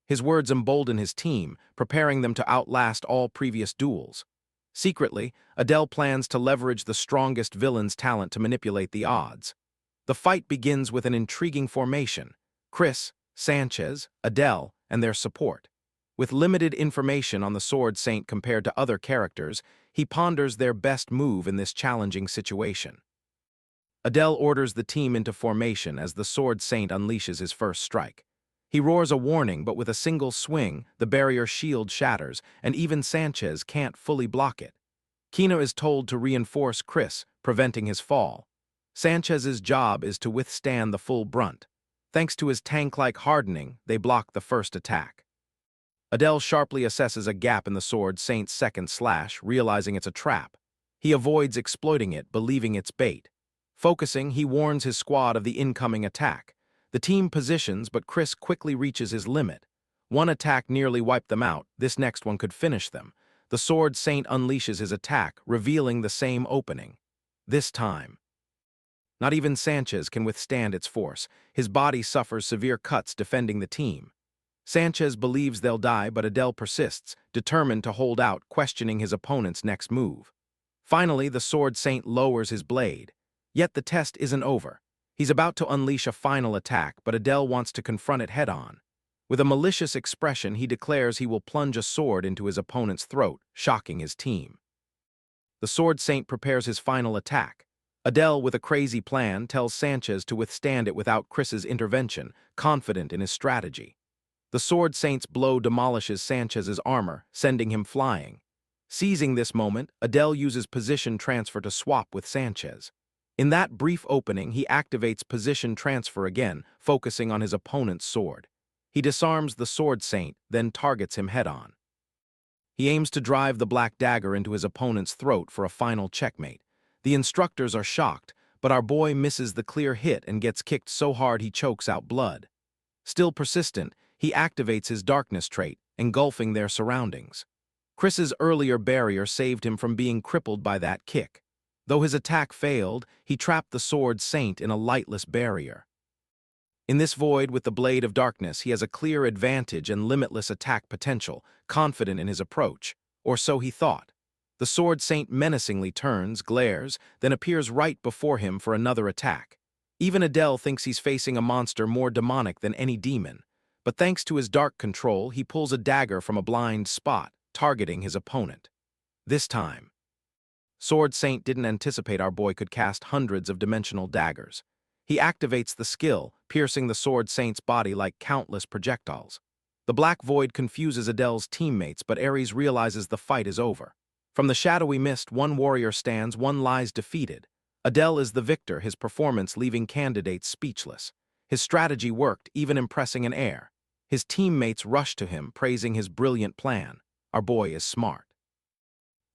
His words embolden his team, preparing them to outlast all previous duels. Secretly, Adele plans to leverage the strongest villain's talent to manipulate the odds. The fight begins with an intriguing formation: Chris, Sanchez, Adele, and their support. With limited information on the Sword Saint compared to other characters, he ponders their best move in this challenging situation. Adele orders the team into formation as the Sword Saint unleashes his first strike. He roars a warning, but with a single swing, the barrier shield shatters, and even Sanchez can't fully block it. Kina is told to reinforce Chris, preventing his fall. Sanchez's job is to withstand the full brunt. Thanks to his tank-like hardening, they block the first attack. Adele sharply assesses a gap in the Sword Saint's second slash, realizing it's a trap. He avoids exploiting it, believing it's bait. Focusing, he warns his squad of the incoming attack. The team positions, but Chris quickly reaches his limit. One attack nearly wiped them out, this next one could finish them. The Sword Saint unleashes his attack, revealing the same opening. This time, not even Sanchez can withstand its force. His body suffers severe cuts defending the team. Sanchez believes they'll die, but Adele persists, determined to hold out, questioning his opponent's next move. Finally, the Sword Saint lowers his blade. Yet the test isn't over. He's about to unleash a final attack, but Adele wants to confront it head-on. With a malicious expression, he declares he will plunge a sword into his opponent's throat, shocking his team. The Sword Saint prepares his final attack. Adele, with a crazy plan, tells Sanchez to withstand it without Chris's intervention, confident in his strategy. The Sword Saint's blow demolishes Sanchez's armor, sending him flying. Seizing this moment, Adele uses position transfer to swap with Sanchez. In that brief opening, he activates position transfer again, focusing on his opponent's sword. He disarms the Sword Saint, then targets him head-on. He aims to drive the black dagger into his opponent's throat for a final checkmate. The instructors are shocked, but our boy misses the clear hit and gets kicked so hard he chokes out blood. Still persistent, he activates his darkness trait, engulfing their surroundings. Chris's earlier barrier saved him from being crippled by that kick. Though his attack failed, he trapped the Sword Saint in a lightless barrier. In this void with the Blade of Darkness, he has a clear advantage and limitless attack potential, confident in his approach. Or so he thought. The Sword Saint menacingly turns, glares, then appears right before him for another attack. Even Adele thinks he's facing a monster more demonic than any demon. But thanks to his dark control, he pulls a dagger from a blind spot, targeting his opponent. This time, Sword Saint didn't anticipate our boy could cast hundreds of dimensional daggers. He activates the skill, piercing the Sword Saint's body like countless projectiles. The black void confuses Adele's teammates, but Ares realizes the fight is over. From the shadowy mist, one warrior stands, one lies defeated. Adele is the victor, his performance leaving candidates speechless. His strategy worked, even impressing an heir. His teammates rush to him, praising his brilliant plan. Our boy is smart.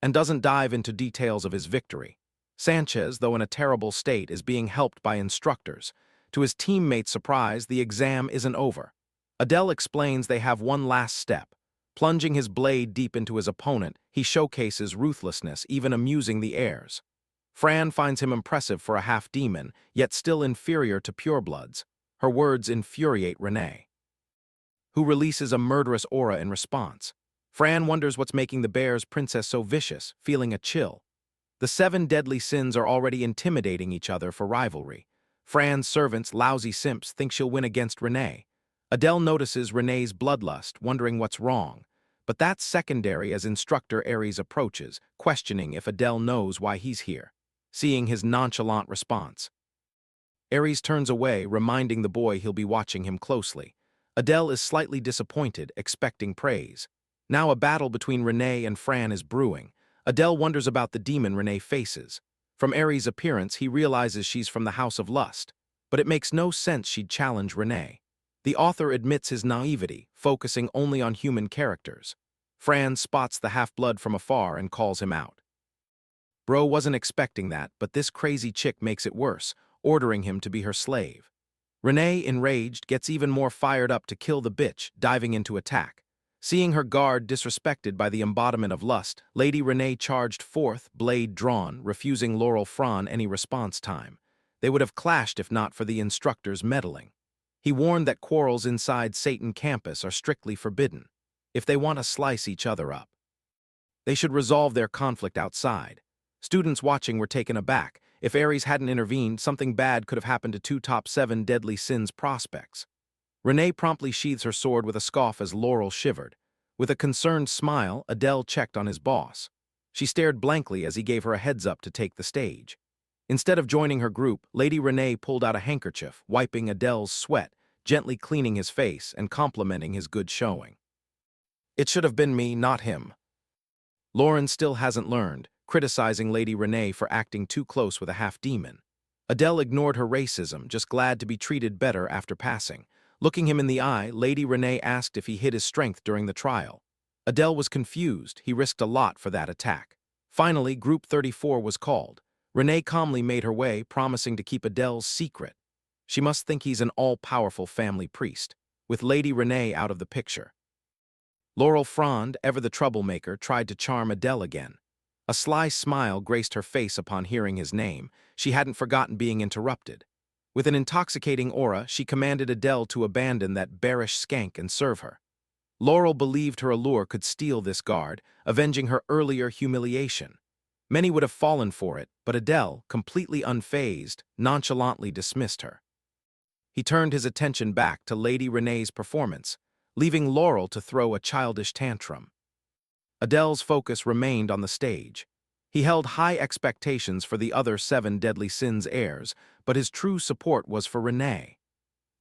And doesn't dive into details of his victory. Sanchez, though in a terrible state, is being helped by instructors. To his teammates' surprise, the exam isn't over. Adele explains they have one last step. Plunging his blade deep into his opponent, he showcases ruthlessness, even amusing the heirs. Fran finds him impressive for a half-demon, yet still inferior to purebloods. Her words infuriate Renee, who releases a murderous aura in response. Fran wonders what's making the bear's princess so vicious, feeling a chill. The 7 deadly sins are already intimidating each other for rivalry. Fran's servants, lousy simps, think she'll win against Renee. Adele notices Renee's bloodlust, wondering what's wrong. But that's secondary as Instructor Ares approaches, questioning if Adele knows why he's here. Seeing his nonchalant response, Ares turns away, reminding the boy he'll be watching him closely. Adele is slightly disappointed, expecting praise. Now a battle between Renee and Fran is brewing. Adele wonders about the demon Renee faces. From Ares' appearance, he realizes she's from the House of Lust. But it makes no sense she'd challenge Renee. The author admits his naivety, focusing only on human characters. Fran spots the half-blood from afar and calls him out. Bro wasn't expecting that, but this crazy chick makes it worse, ordering him to be her slave. Renee, enraged, gets even more fired up to kill the bitch, diving into attack. Seeing her guard disrespected by the embodiment of lust, Lady Renee charged forth, blade drawn, refusing Laurel Fran any response time. They would have clashed if not for the instructor's meddling. He warned that quarrels inside Satan campus are strictly forbidden. If they want to slice each other up, they should resolve their conflict outside. Students watching were taken aback. If Ares hadn't intervened, something bad could have happened to 2 top 7 deadly sins prospects. Renee promptly sheathes her sword with a scoff as Laurel shivered. With a concerned smile, Adele checked on his boss. She stared blankly as he gave her a heads-up to take the stage. Instead of joining her group, Lady Renee pulled out a handkerchief, wiping Adele's sweat, gently cleaning his face and complimenting his good showing. It should have been me, not him. Lauren still hasn't learned, criticizing Lady Renee for acting too close with a half-demon. Adele ignored her racism, just glad to be treated better after passing. Looking him in the eye, Lady Renee asked if he hid his strength during the trial. Adele was confused. He risked a lot for that attack. Finally, Group 34 was called. Renee calmly made her way, promising to keep Adele's secret. She must think he's an all-powerful family priest, with Lady Renee out of the picture. Laurel Fran, ever the troublemaker, tried to charm Adele again. A sly smile graced her face upon hearing his name. She hadn't forgotten being interrupted. With an intoxicating aura, she commanded Adele to abandon that bearish skank and serve her. Laurel believed her allure could steal this guard, avenging her earlier humiliation. Many would have fallen for it, but Adele, completely unfazed, nonchalantly dismissed her. He turned his attention back to Lady Renee's performance, leaving Laurel to throw a childish tantrum. Adele's focus remained on the stage. He held high expectations for the other 7 deadly sins heirs, but his true support was for Renee.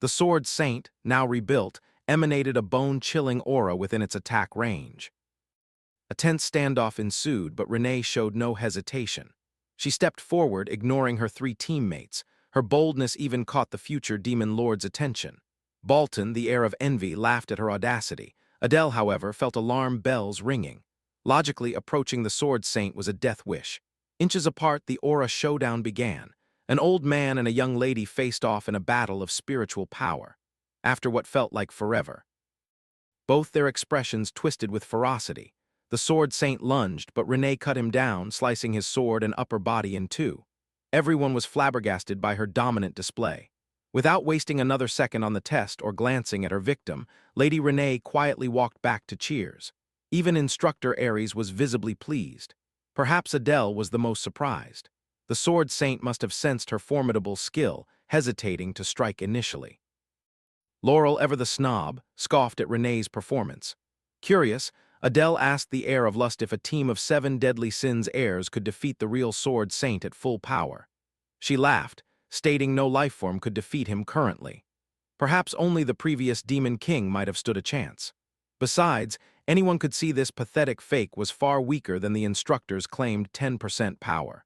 The Sword Saint, now rebuilt, emanated a bone-chilling aura within its attack range. A tense standoff ensued, but Renee showed no hesitation. She stepped forward, ignoring her 3 teammates. Her boldness even caught the future Demon Lord's attention. Bolton, the heir of envy, laughed at her audacity. Adele, however, felt alarm bells ringing. Logically, approaching the Sword Saint was a death wish. Inches apart, the aura showdown began. An old man and a young lady faced off in a battle of spiritual power. After what felt like forever, both their expressions twisted with ferocity. The Sword Saint lunged, but Renee cut him down, slicing his sword and upper body in 2. Everyone was flabbergasted by her dominant display. Without wasting another second on the test or glancing at her victim, Lady Renee quietly walked back to cheers. Even Instructor Ares was visibly pleased. Perhaps Adele was the most surprised. The Sword Saint must have sensed her formidable skill, hesitating to strike initially. Laurel, ever the snob, scoffed at Renee's performance. Curious, Adele asked the heir of lust if a team of 7 deadly sins heirs could defeat the real Sword Saint at full power. She laughed, stating no lifeform could defeat him currently. Perhaps only the previous Demon King might have stood a chance. Besides, anyone could see this pathetic fake was far weaker than the instructor's claimed 10% power.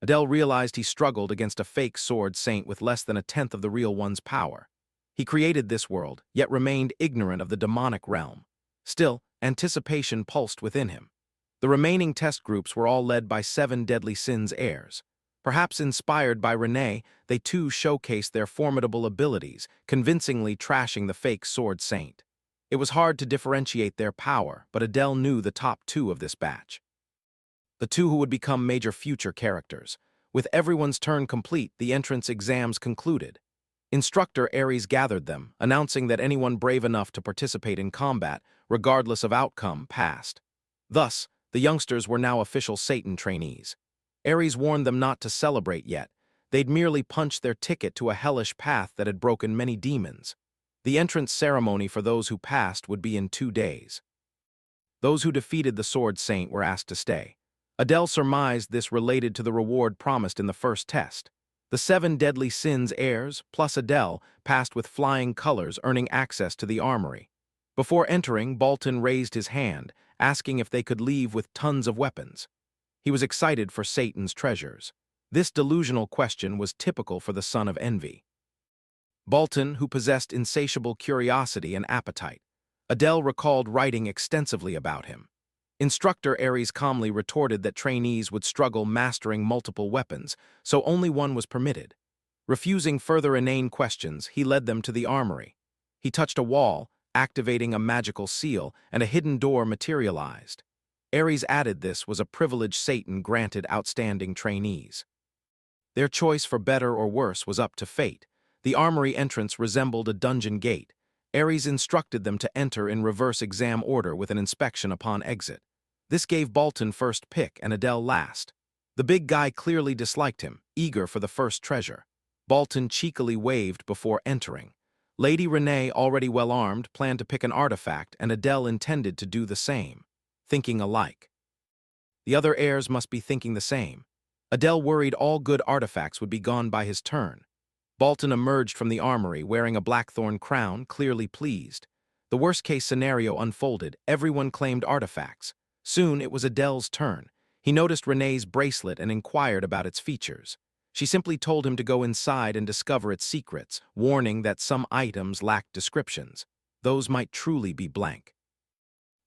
Adele realized he struggled against a fake Sword Saint with less than 1/10 of the real one's power. He created this world, yet remained ignorant of the demonic realm. Still, anticipation pulsed within him. The remaining test groups were all led by 7 deadly sins heirs. Perhaps inspired by Renee, they too showcased their formidable abilities, convincingly trashing the fake Sword Saint. It was hard to differentiate their power, but Adele knew the top 2 of this batch. the two who would become major future characters. With everyone's turn complete, the entrance exams concluded. Instructor Ares gathered them, announcing that anyone brave enough to participate in combat, regardless of outcome, passed. Thus, the youngsters were now official Satan trainees. Ares warned them not to celebrate yet. They'd merely punched their ticket to a hellish path that had broken many demons. The entrance ceremony for those who passed would be in 2 days. Those who defeated the Sword Saint were asked to stay. Adele surmised this related to the reward promised in the first test. The 7 deadly sins heirs, plus Adele, passed with flying colors, earning access to the armory. Before entering, Bolton raised his hand, asking if they could leave with tons of weapons. He was excited for Satan's treasures. This delusional question was typical for the son of envy. Bolton, who possessed insatiable curiosity and appetite. Adele recalled writing extensively about him. Instructor Ares calmly retorted that trainees would struggle mastering multiple weapons, so only one was permitted. Refusing further inane questions, he led them to the armory. He touched a wall, activating a magical seal, and a hidden door materialized. Ares added this was a privilege Satan granted outstanding trainees. Their choice for better or worse was up to fate. The armory entrance resembled a dungeon gate. Ares instructed them to enter in reverse exam order with an inspection upon exit. This gave Bolton first pick and Adele last. The big guy clearly disliked him, eager for the first treasure. Bolton cheekily waved before entering. Lady Renee, already well-armed, planned to pick an artifact, and Adele intended to do the same, thinking alike. The other heirs must be thinking the same. Adele worried all good artifacts would be gone by his turn. Bolton emerged from the armory wearing a blackthorn crown, clearly pleased. The worst-case scenario unfolded. Everyone claimed artifacts. Soon it was Adele's turn. He noticed Renee's bracelet and inquired about its features. She simply told him to go inside and discover its secrets, warning that some items lacked descriptions. Those might truly be blank.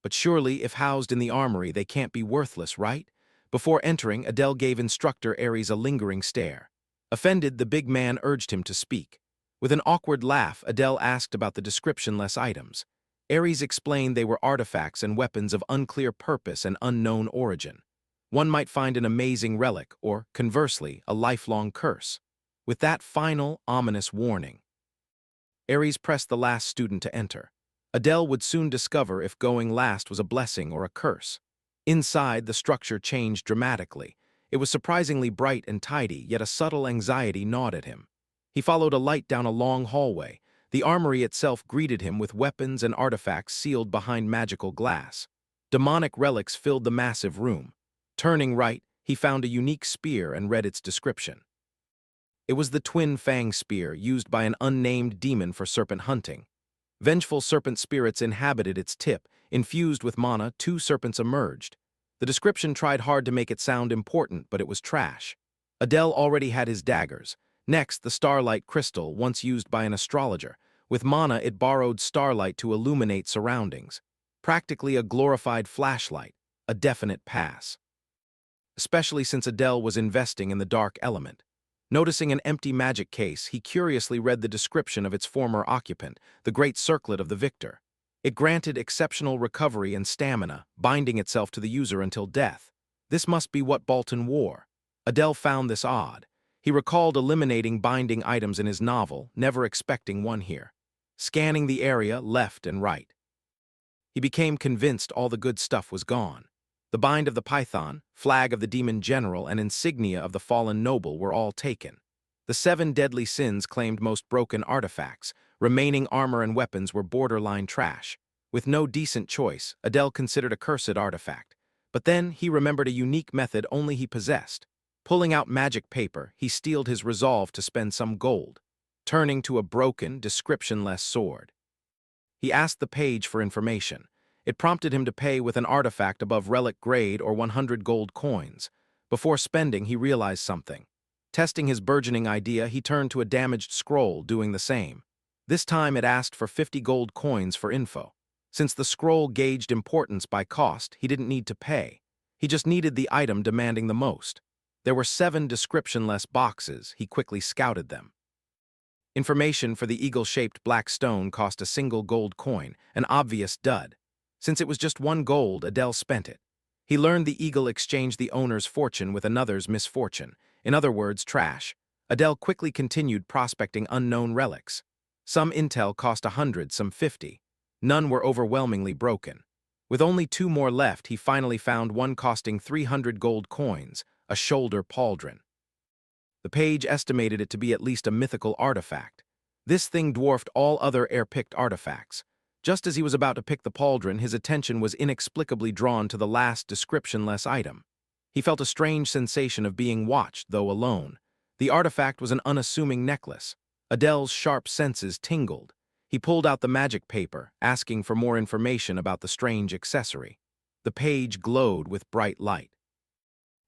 But surely, if housed in the armory, they can't be worthless, right? Before entering, Adele gave Instructor Ares a lingering stare. Offended, the big man urged him to speak. With an awkward laugh, Adele asked about the description-less items. Ares explained they were artifacts and weapons of unclear purpose and unknown origin. One might find an amazing relic, or, conversely, a lifelong curse. With that final, ominous warning, Ares pressed the last student to enter. Adele would soon discover if going last was a blessing or a curse. Inside, the structure changed dramatically. It was surprisingly bright and tidy, yet a subtle anxiety gnawed at him. He followed a light down a long hallway. The armory itself greeted him with weapons and artifacts sealed behind magical glass. Demonic relics filled the massive room. Turning right, he found a unique spear and read its description. It was the Twin Fang Spear, used by an unnamed demon for serpent hunting. Vengeful serpent spirits inhabited its tip. Infused with mana, 2 serpents emerged. The description tried hard to make it sound important, but it was trash. Adele already had his daggers. Next, the starlight crystal, once used by an astrologer. With mana, it borrowed starlight to illuminate surroundings. Practically a glorified flashlight, a definite pass. Especially since Adele was investing in the dark element. Noticing an empty magic case, he curiously read the description of its former occupant, the great circlet of the victor. It granted exceptional recovery and stamina, binding itself to the user until death. This must be what Bolton wore. Adele found this odd. He recalled eliminating binding items in his novel, never expecting one here. Scanning the area left and right, he became convinced all the good stuff was gone. The bind of the python, flag of the demon general, and insignia of the fallen noble were all taken. The 7 deadly sins claimed most broken artifacts. Remaining armor and weapons were borderline trash. With no decent choice, Adele considered a cursed artifact. But then he remembered a unique method only he possessed. Pulling out magic paper, he steeled his resolve to spend some gold, turning to a broken, description-less sword. He asked the page for information. It prompted him to pay with an artifact above relic grade or 100 gold coins. Before spending, he realized something. Testing his burgeoning idea, he turned to a damaged scroll, doing the same. This time it asked for 50 gold coins for info. Since the scroll gauged importance by cost, he didn't need to pay. He just needed the item demanding the most. There were 7 description-less boxes. He quickly scouted them. Information for the eagle-shaped black stone cost a single gold coin, an obvious dud. Since it was just 1 gold, Adele spent it. He learned the eagle exchanged the owner's fortune with another's misfortune, in other words, trash. Adele quickly continued prospecting unknown relics. Some intel cost 100, some 50. None were overwhelmingly broken. With only 2 more left, he finally found one costing 300 gold coins, a shoulder pauldron. The page estimated it to be at least a mythical artifact. This thing dwarfed all other air-picked artifacts. Just as he was about to pick the pauldron, his attention was inexplicably drawn to the last description-less item. He felt a strange sensation of being watched, though alone. The artifact was an unassuming necklace. Adele's sharp senses tingled. He pulled out the magic paper, asking for more information about the strange accessory. The page glowed with bright light,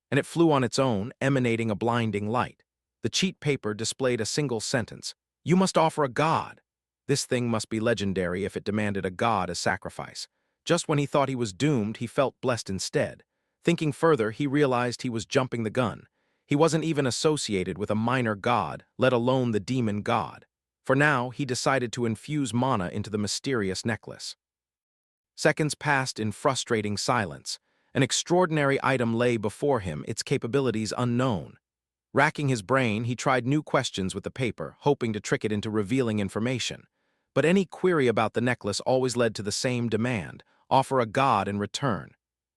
and it flew on its own, emanating a blinding light. The cheat paper displayed a single sentence: "You must offer a god." This thing must be legendary if it demanded a god as sacrifice. Just when he thought he was doomed, he felt blessed instead. Thinking further, he realized he was jumping the gun. He wasn't even associated with a minor god, let alone the demon god. For now, he decided to infuse mana into the mysterious necklace. Seconds passed in frustrating silence. An extraordinary item lay before him, its capabilities unknown. Racking his brain, he tried new questions with the paper, hoping to trick it into revealing information. But any query about the necklace always led to the same demand: offer a god in return.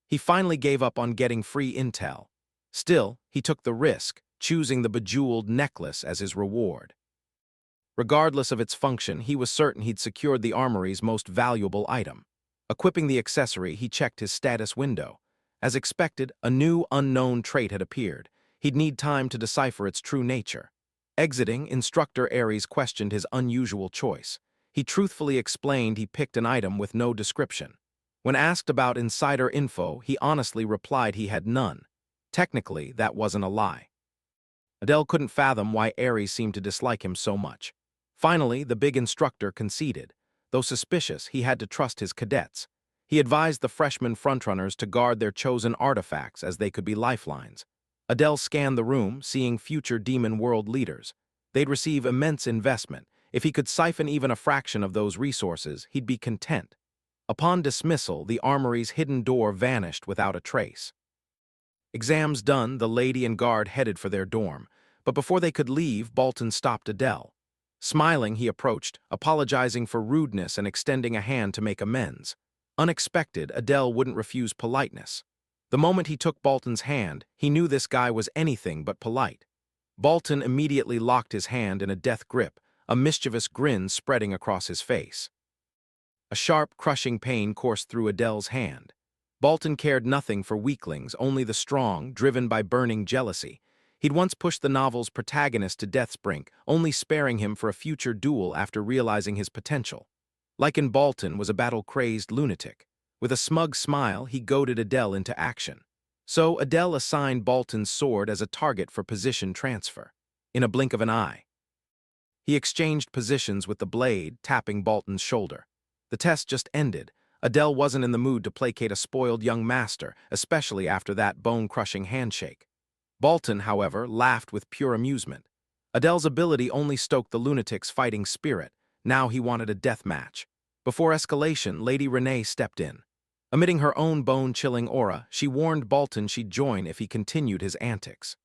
He finally gave up on getting free intel. Still, he took the risk, choosing the bejeweled necklace as his reward. Regardless of its function, he was certain he'd secured the armory's most valuable item. Equipping the accessory, he checked his status window. As expected, a new, unknown trait had appeared. He'd need time to decipher its true nature. Exiting, Instructor Ares questioned his unusual choice. He truthfully explained he picked an item with no description. When asked about insider info, he honestly replied he had none. Technically, that wasn't a lie. Adele couldn't fathom why Ares seemed to dislike him so much. Finally, the big instructor conceded. Though suspicious, he had to trust his cadets. He advised the freshman frontrunners to guard their chosen artifacts, as they could be lifelines. Adele scanned the room, seeing future demon world leaders. They'd receive immense investment. If he could siphon even a fraction of those resources, he'd be content. Upon dismissal, the armory's hidden door vanished without a trace. Exams done, the lady and guard headed for their dorm. But before they could leave, Bolton stopped Adele. Smiling, he approached, apologizing for rudeness and extending a hand to make amends. Unexpected, Adele wouldn't refuse politeness. The moment he took Bolton's hand, he knew this guy was anything but polite. Bolton immediately locked his hand in a death grip, a mischievous grin spreading across his face. A sharp, crushing pain coursed through Adele's hand. Bolton cared nothing for weaklings, only the strong, driven by burning jealousy. He'd once pushed the novel's protagonist to death's brink, only sparing him for a future duel after realizing his potential. Lycan Bolton was a battle-crazed lunatic. With a smug smile, he goaded Adele into action. So Adele assigned Bolton's sword as a target for position transfer. In a blink of an eye, he exchanged positions with the blade, tapping Bolton's shoulder. The test just ended. Adele wasn't in the mood to placate a spoiled young master, especially after that bone-crushing handshake. Bolton, however, laughed with pure amusement. Adele's ability only stoked the lunatic's fighting spirit. Now he wanted a death match. Before escalation, Lady Renee stepped in. Emitting her own bone-chilling aura, she warned Bolton she'd join if he continued his antics.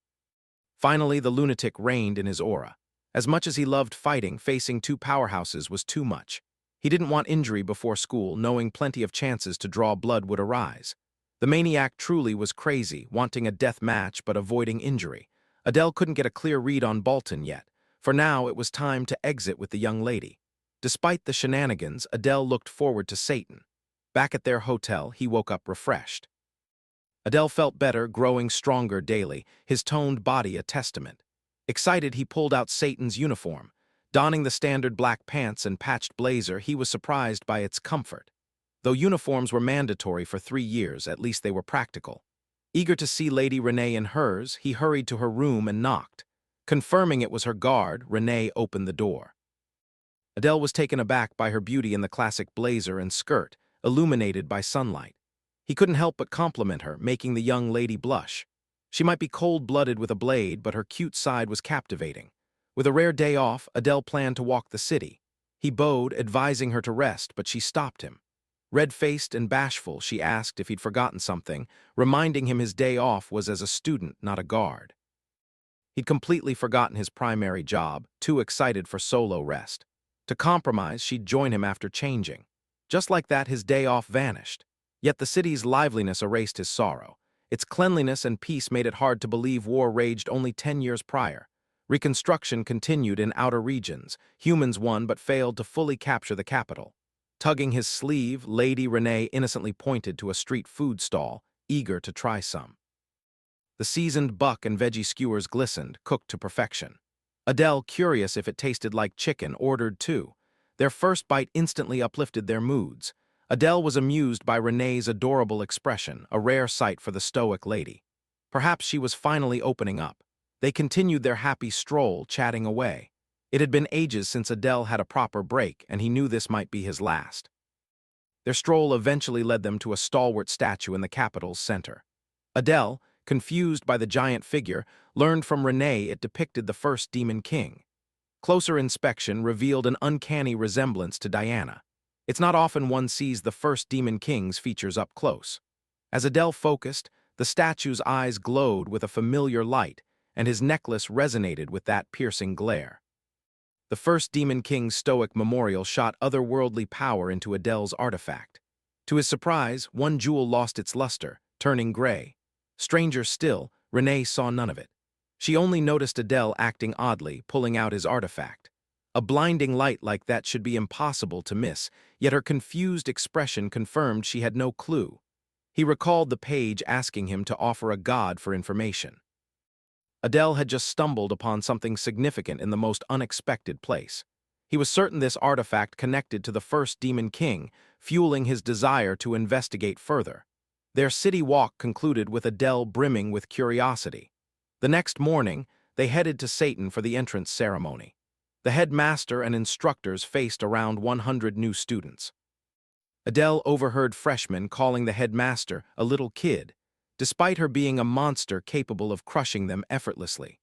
Finally, the lunatic reigned in his aura. As much as he loved fighting, facing 2 powerhouses was too much. He didn't want injury before school, knowing plenty of chances to draw blood would arise. The maniac truly was crazy, wanting a death match but avoiding injury. Adele couldn't get a clear read on Bolton yet. For now, it was time to exit with the young lady. Despite the shenanigans, Adele looked forward to Satan. Back at their hotel, he woke up refreshed. Adele felt better, growing stronger daily, his toned body a testament. Excited, he pulled out Satan's uniform. Donning the standard black pants and patched blazer, he was surprised by its comfort. Though uniforms were mandatory for 3 years, at least they were practical. Eager to see Lady Renee in hers, he hurried to her room and knocked. Confirming it was her guard, Renee opened the door. Adele was taken aback by her beauty in the classic blazer and skirt, illuminated by sunlight. He couldn't help but compliment her, making the young lady blush. She might be cold-blooded with a blade, but her cute side was captivating. With a rare day off, Adele planned to walk the city. He bowed, advising her to rest, but she stopped him. Red-faced and bashful, she asked if he'd forgotten something, reminding him his day off was as a student, not a guard. He'd completely forgotten his primary job, too excited for solo rest. To compromise, she'd join him after changing. Just like that, his day off vanished. Yet the city's liveliness erased his sorrow. Its cleanliness and peace made it hard to believe war raged only 10 years prior. Reconstruction continued in outer regions. Humans won but failed to fully capture the capital. Tugging his sleeve, Lady Renee innocently pointed to a street food stall, eager to try some. The seasoned buck and veggie skewers glistened, cooked to perfection. Adele, curious if it tasted like chicken, ordered too. Their first bite instantly uplifted their moods. Adele was amused by Renee's adorable expression, a rare sight for the stoic lady. Perhaps she was finally opening up. They continued their happy stroll, chatting away. It had been ages since Adele had a proper break, and he knew this might be his last. Their stroll eventually led them to a stalwart statue in the capital's center. Adele, confused by the giant figure, learned from Renee it depicted the first Demon King. Closer inspection revealed an uncanny resemblance to Diana. It's not often one sees the first Demon King's features up close. As Adele focused, the statue's eyes glowed with a familiar light, and his necklace resonated with that piercing glare. The first Demon King's stoic memorial shot otherworldly power into Adele's artifact. To his surprise, one jewel lost its luster, turning gray. Stranger still, Renee saw none of it. She only noticed Adele acting oddly, pulling out his artifact. A blinding light like that should be impossible to miss, yet her confused expression confirmed she had no clue. He recalled the page asking him to offer a god for information. Adele had just stumbled upon something significant in the most unexpected place. He was certain this artifact connected to the first Demon King, fueling his desire to investigate further. Their city walk concluded with Adele brimming with curiosity. The next morning, they headed to Satan for the entrance ceremony. The headmaster and instructors faced around 100 new students. Adele overheard freshmen calling the headmaster a little kid, despite her being a monster capable of crushing them effortlessly.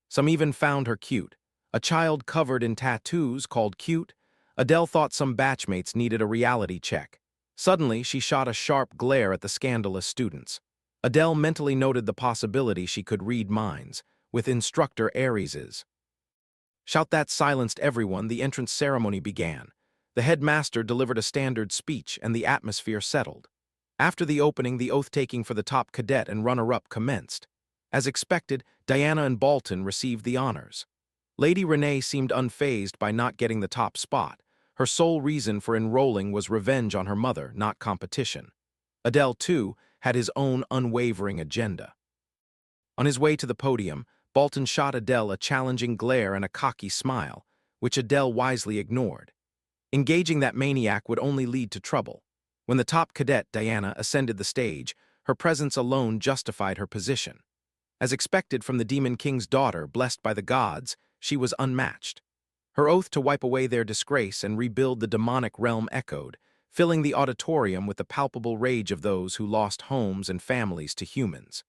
Some even found her cute. A child covered in tattoos called cute. Adele thought some batchmates needed a reality check. Suddenly, she shot a sharp glare at the scandalous students. Adele mentally noted the possibility she could read minds, with instructor Ares's. Shout that silenced everyone. The entrance ceremony began. The headmaster delivered a standard speech, and the atmosphere settled. After the opening, the oath-taking for the top cadet and runner-up commenced. As expected, Diana and Bolton received the honors. Lady Renee seemed unfazed by not getting the top spot. Her sole reason for enrolling was revenge on her mother, not competition. Adele, too, had his own unwavering agenda. On his way to the podium, Bolton shot Adele a challenging glare and a cocky smile, which Adele wisely ignored. Engaging that maniac would only lead to trouble. When the top cadet, Diana, ascended the stage, her presence alone justified her position. As expected from the Demon King's daughter, blessed by the gods, she was unmatched. Her oath to wipe away their disgrace and rebuild the demonic realm echoed, filling the auditorium with the palpable rage of those who lost homes and families to humans.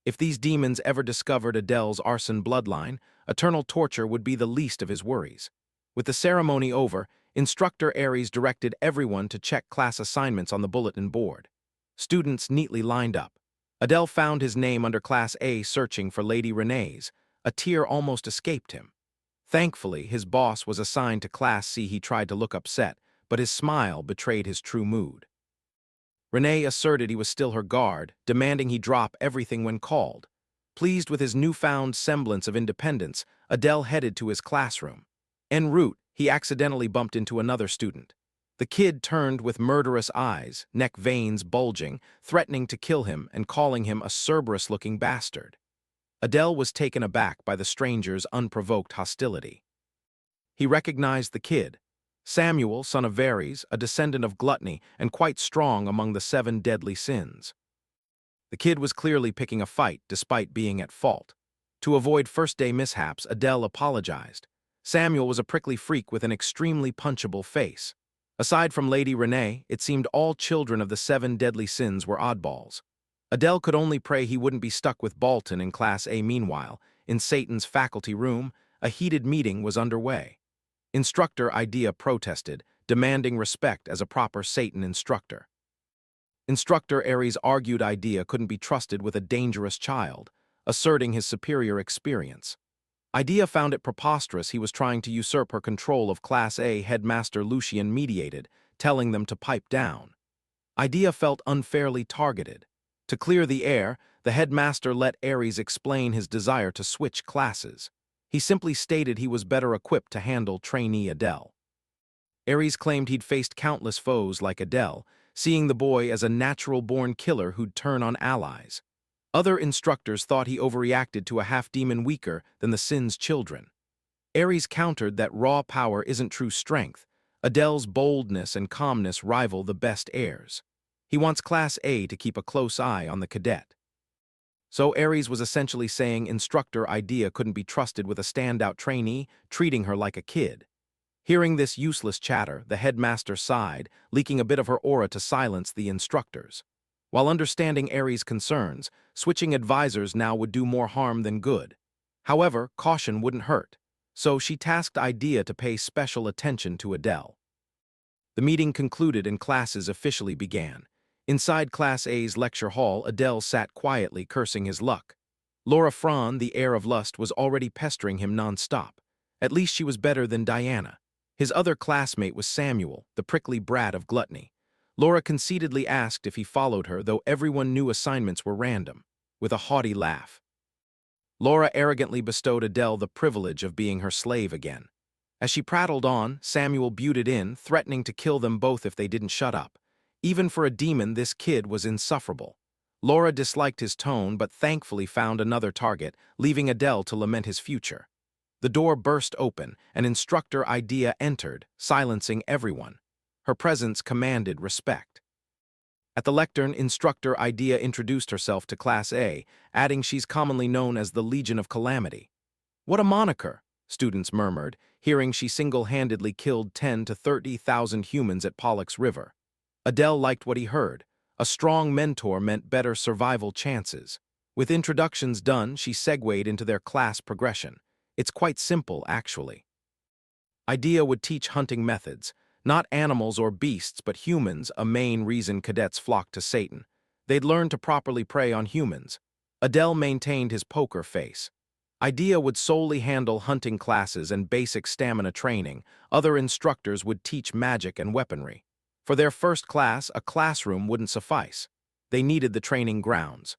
If these demons ever discovered Adele's arson bloodline, eternal torture would be the least of his worries. With the ceremony over, Instructor Ares directed everyone to check class assignments on the bulletin board. Students neatly lined up. Adele found his name under Class A searching for Lady Renee's. A tear almost escaped him. Thankfully, his boss was assigned to Class C. He tried to look upset, but his smile betrayed his true mood. Renee asserted he was still her guard, demanding he drop everything when called. Pleased with his newfound semblance of independence, Adele headed to his classroom. En route, he accidentally bumped into another student. The kid turned with murderous eyes, neck veins bulging, threatening to kill him and calling him a Cerberus-looking bastard. Adele was taken aback by the stranger's unprovoked hostility. He recognized the kid, Samuel, son of Veres, a descendant of gluttony and quite strong among the 7 deadly sins. The kid was clearly picking a fight despite being at fault. To avoid first-day mishaps, Adele apologized. Samuel was a prickly freak with an extremely punchable face. Aside from Lady Renee, it seemed all children of the 7 deadly sins were oddballs. Adele could only pray he wouldn't be stuck with Bolton in Class A. Meanwhile, in Satan's faculty room, a heated meeting was underway. Instructor Idea protested, demanding respect as a proper Satan instructor. Instructor Ares argued Idea couldn't be trusted with a dangerous child, asserting his superior experience. Idea found it preposterous he was trying to usurp her control of Class A headmaster Lucian mediated, telling them to pipe down. Idea felt unfairly targeted. To clear the air, the headmaster let Ares explain his desire to switch classes. He simply stated he was better equipped to handle trainee Adele. Ares claimed he'd faced countless foes like Adele, seeing the boy as a natural-born killer who'd turn on allies. Other instructors thought he overreacted to a half-demon weaker than the Sin's children. Ares countered that raw power isn't true strength. Adele's boldness and calmness rival the best heirs. He wants Class A to keep a close eye on the cadet. So Ares was essentially saying instructor Idea couldn't be trusted with a standout trainee, treating her like a kid. Hearing this useless chatter, the headmaster sighed, leaking a bit of her aura to silence the instructors. While understanding Ares' concerns, switching advisors now would do more harm than good. However, caution wouldn't hurt, so she tasked Idea to pay special attention to Adele. The meeting concluded and classes officially began. Inside Class A's lecture hall, Adele sat quietly, cursing his luck. Laura Fran, the heir of lust, was already pestering him non-stop. At least she was better than Diana. His other classmate was Samuel, the prickly brat of gluttony. Laura conceitedly asked if he followed her, though everyone knew assignments were random, with a haughty laugh. Laura arrogantly bestowed Adele the privilege of being her slave again. As she prattled on, Samuel butted in, threatening to kill them both if they didn't shut up. Even for a demon, this kid was insufferable. Laura disliked his tone, but thankfully found another target, leaving Adele to lament his future. The door burst open, and instructor Idea entered, silencing everyone. Her presence commanded respect. At the lectern, instructor Idea introduced herself to Class A, adding she's commonly known as the Legion of Calamity. "What a moniker," students murmured, hearing she single-handedly killed 10 to 30,000 humans at Pollux River. Adele liked what he heard. A strong mentor meant better survival chances. With introductions done, she segued into their class progression. It's quite simple, actually. Idea would teach hunting methods. Not animals or beasts, but humans, a main reason cadets flocked to Satan. They'd learn to properly prey on humans. Adele maintained his poker face. Idea would solely handle hunting classes and basic stamina training. Other instructors would teach magic and weaponry. For their first class, a classroom wouldn't suffice. They needed the training grounds.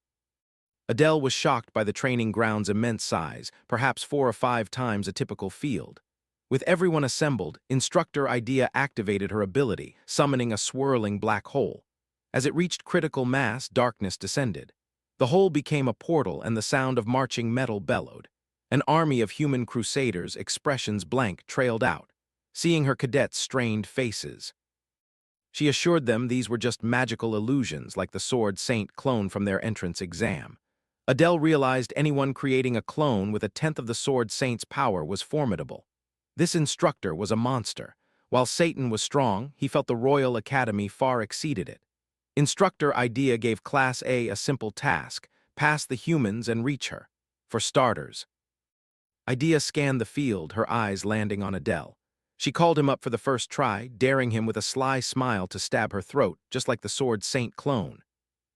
Adele was shocked by the training grounds' immense size, perhaps 4 or 5 times a typical field. With everyone assembled, instructor Idea activated her ability, summoning a swirling black hole. As it reached critical mass, darkness descended. The hole became a portal and the sound of marching metal bellowed. An army of human crusaders, expressions blank, trailed out, seeing her cadets' strained faces. She assured them these were just magical illusions like the Sword Saint clone from their entrance exam. Adele realized anyone creating a clone with 1/10 of the Sword Saint's power was formidable. This instructor was a monster. While Satan was strong, he felt the Royal Academy far exceeded it. Instructor Idea gave Class A a simple task: pass the humans and reach her. For starters. Idea scanned the field, her eyes landing on Adele. She called him up for the first try, daring him with a sly smile to stab her throat, just like the Sword Saint clone.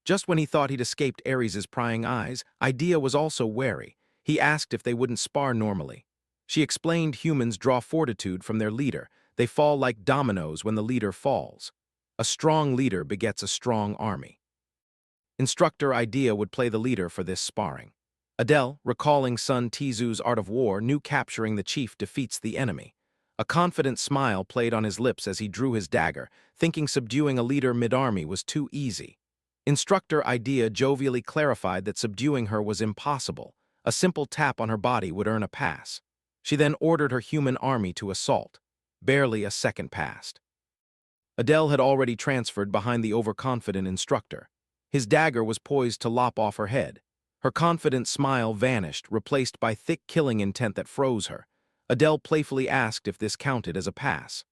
Just when he thought he'd escaped Ares' prying eyes, Idea was also wary. He asked if they wouldn't spar normally. She explained humans draw fortitude from their leader. They fall like dominoes when the leader falls. A strong leader begets a strong army. Instructor Idea would play the leader for this sparring. Adele, recalling Sun Tzu's Art of War, knew capturing the chief defeats the enemy. A confident smile played on his lips as he drew his dagger, thinking subduing a leader mid-army was too easy. Instructor Idea jovially clarified that subduing her was impossible. A simple tap on her body would earn a pass. She then ordered her human army to assault. Barely a second passed. Adele had already transferred behind the overconfident instructor. His dagger was poised to lop off her head. Her confident smile vanished, replaced by thick killing intent that froze her. Adele playfully asked if this counted as a pass.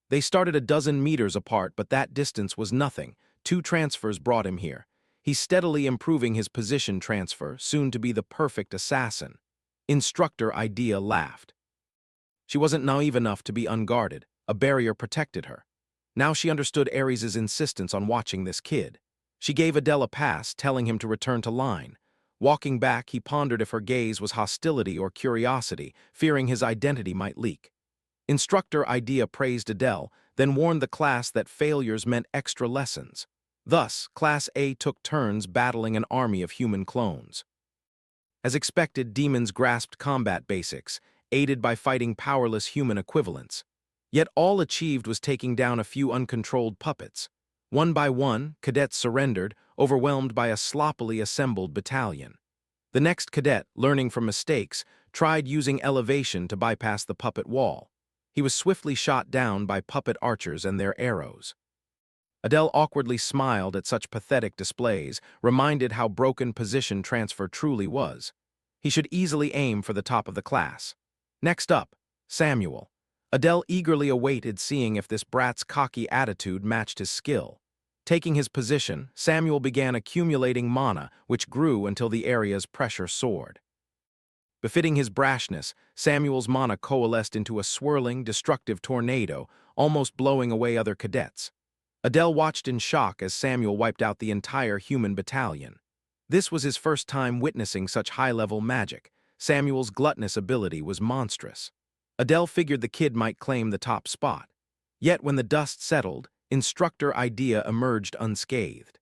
They started a dozen meters apart, but that distance was nothing. 2 transfers brought him here. He's steadily improving his position transfer, soon to be the perfect assassin. Instructor Idea laughed. She wasn't naive enough to be unguarded. A barrier protected her. Now she understood Ares's insistence on watching this kid. She gave Adele a pass, telling him to return to line. Walking back, he pondered if her gaze was hostility or curiosity, fearing his identity might leak. Instructor Idea praised Adele, then warned the class that failures meant extra lessons. Thus, Class A took turns battling an army of human clones. As expected, demons grasped combat basics, aided by fighting powerless human equivalents. Yet all achieved was taking down a few uncontrolled puppets. One by one, cadets surrendered, overwhelmed by a sloppily assembled battalion. The next cadet, learning from mistakes, tried using elevation to bypass the puppet wall. He was swiftly shot down by puppet archers and their arrows. Adele awkwardly smiled at such pathetic displays, reminded how broken position transfer truly was. He should easily aim for the top of the class. Next up, Samuel. Adele eagerly awaited seeing if this brat's cocky attitude matched his skill. Taking his position, Samuel began accumulating mana, which grew until the area's pressure soared. Befitting his brashness, Samuel's mana coalesced into a swirling, destructive tornado, almost blowing away other cadets. Adele watched in shock as Samuel wiped out the entire human battalion. This was his first time witnessing such high-level magic. Samuel's gluttonous ability was monstrous. Adele figured the kid might claim the top spot. Yet when the dust settled, Instructor Idea emerged unscathed.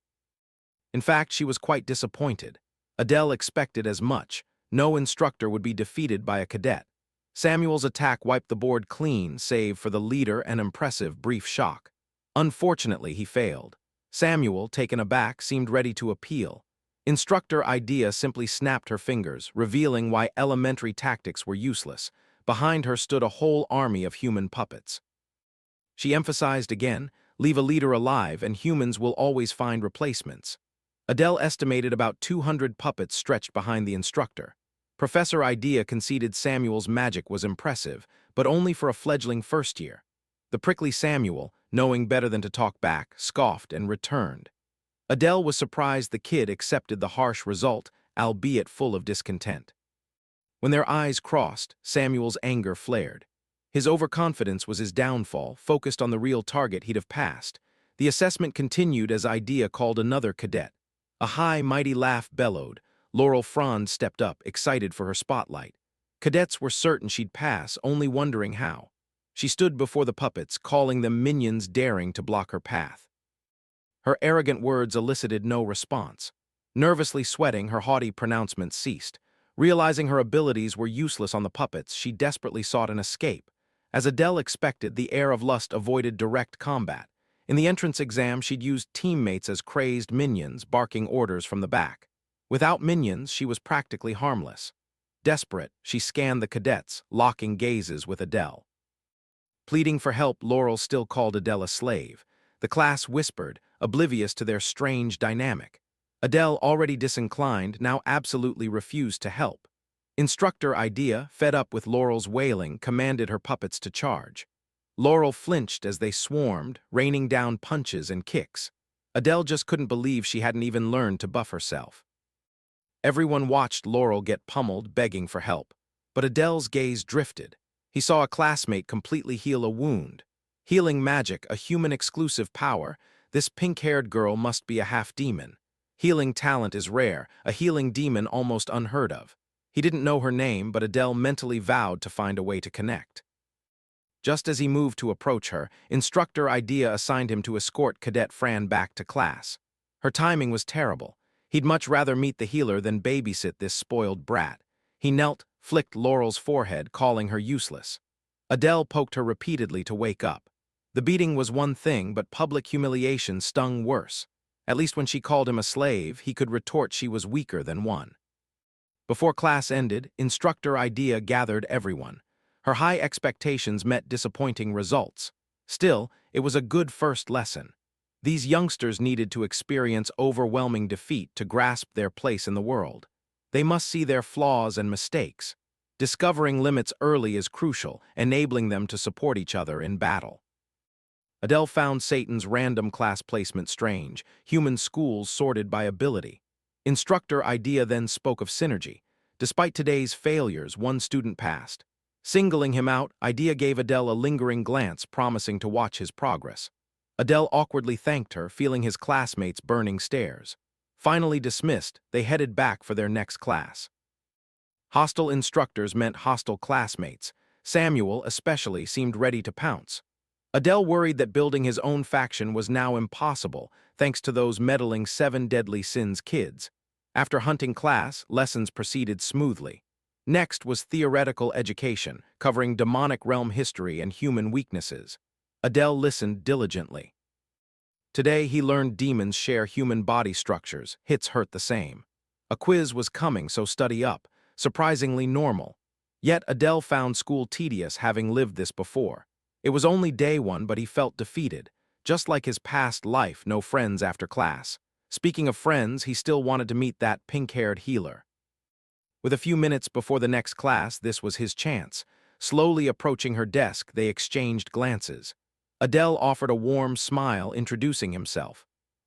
In fact, she was quite disappointed. Adele expected as much. No instructor would be defeated by a cadet. Samuel's attack wiped the board clean, save for the leader and impressive brief shock. Unfortunately, he failed. Samuel, taken aback, seemed ready to appeal. Instructor Idea simply snapped her fingers, revealing why elementary tactics were useless. Behind her stood a whole army of human puppets. She emphasized again, leave a leader alive and humans will always find replacements. Adele estimated about 200 puppets stretched behind the instructor. Professor Idea conceded Samuel's magic was impressive, but only for a fledgling first year. The prickly Samuel, knowing better than to talk back, scoffed and returned. Adele was surprised the kid accepted the harsh result, albeit full of discontent. When their eyes crossed, Samuel's anger flared. His overconfidence was his downfall, focused on the real target he'd have passed. The assessment continued as Idea called another cadet. A high, mighty laugh bellowed. Laurel Franz stepped up, excited for her spotlight. Cadets were certain she'd pass, only wondering how. She stood before the puppets, calling them minions daring to block her path. Her arrogant words elicited no response. Nervously sweating, her haughty pronouncements ceased. Realizing her abilities were useless on the puppets, she desperately sought an escape. As Adele expected, the heir of lust avoided direct combat. In the entrance exam, she'd used teammates as crazed minions, barking orders from the back. Without minions, she was practically harmless. Desperate, she scanned the cadets, locking gazes with Adele. Pleading for help, Laurel still called Adele a slave. The class whispered, oblivious to their strange dynamic. Adele, already disinclined, now absolutely refused to help. Instructor Idea, fed up with Laurel's wailing, commanded her puppets to charge. Laurel flinched as they swarmed, raining down punches and kicks. Adele just couldn't believe she hadn't even learned to buff herself. Everyone watched Laurel get pummeled, begging for help. But Adele's gaze drifted. He saw a classmate completely heal a wound. Healing magic, a human-exclusive power, this pink-haired girl must be a half-demon. Healing talent is rare, a healing demon almost unheard of. He didn't know her name, but Adele mentally vowed to find a way to connect. Just as he moved to approach her, Instructor Idea assigned him to escort Cadet Fran back to class. Her timing was terrible. He'd much rather meet the healer than babysit this spoiled brat. He knelt, flicked Laurel's forehead, calling her useless. Adele poked her repeatedly to wake up. The beating was one thing, but public humiliation stung worse. At least when she called him a slave, he could retort she was weaker than one. Before class ended, Instructor Idea gathered everyone. Her high expectations met disappointing results. Still, it was a good first lesson. These youngsters needed to experience overwhelming defeat to grasp their place in the world. They must see their flaws and mistakes. Discovering limits early is crucial, enabling them to support each other in battle. Adele found Satan's random class placement strange, human schools sorted by ability. Instructor Idea then spoke of synergy. Despite today's failures, one student passed. Singling him out, Idea gave Adele a lingering glance, promising to watch his progress. Adele awkwardly thanked her, feeling his classmates' burning stares. Finally dismissed, they headed back for their next class. Hostile instructors meant hostile classmates. Samuel, especially, seemed ready to pounce. Adele worried that building his own faction was now impossible, thanks to those meddling Seven Deadly Sins kids. After hunting class, lessons proceeded smoothly. Next was theoretical education, covering demonic realm history and human weaknesses. Adele listened diligently. Today he learned demons share human body structures, hits hurt the same. A quiz was coming, so study up, surprisingly normal. Yet Adele found school tedious, having lived this before. It was only day one, but he felt defeated. Just like his past life, no friends after class. Speaking of friends, he still wanted to meet that pink-haired healer. With a few minutes before the next class, this was his chance. Slowly approaching her desk, they exchanged glances. Adele offered a warm smile, introducing himself.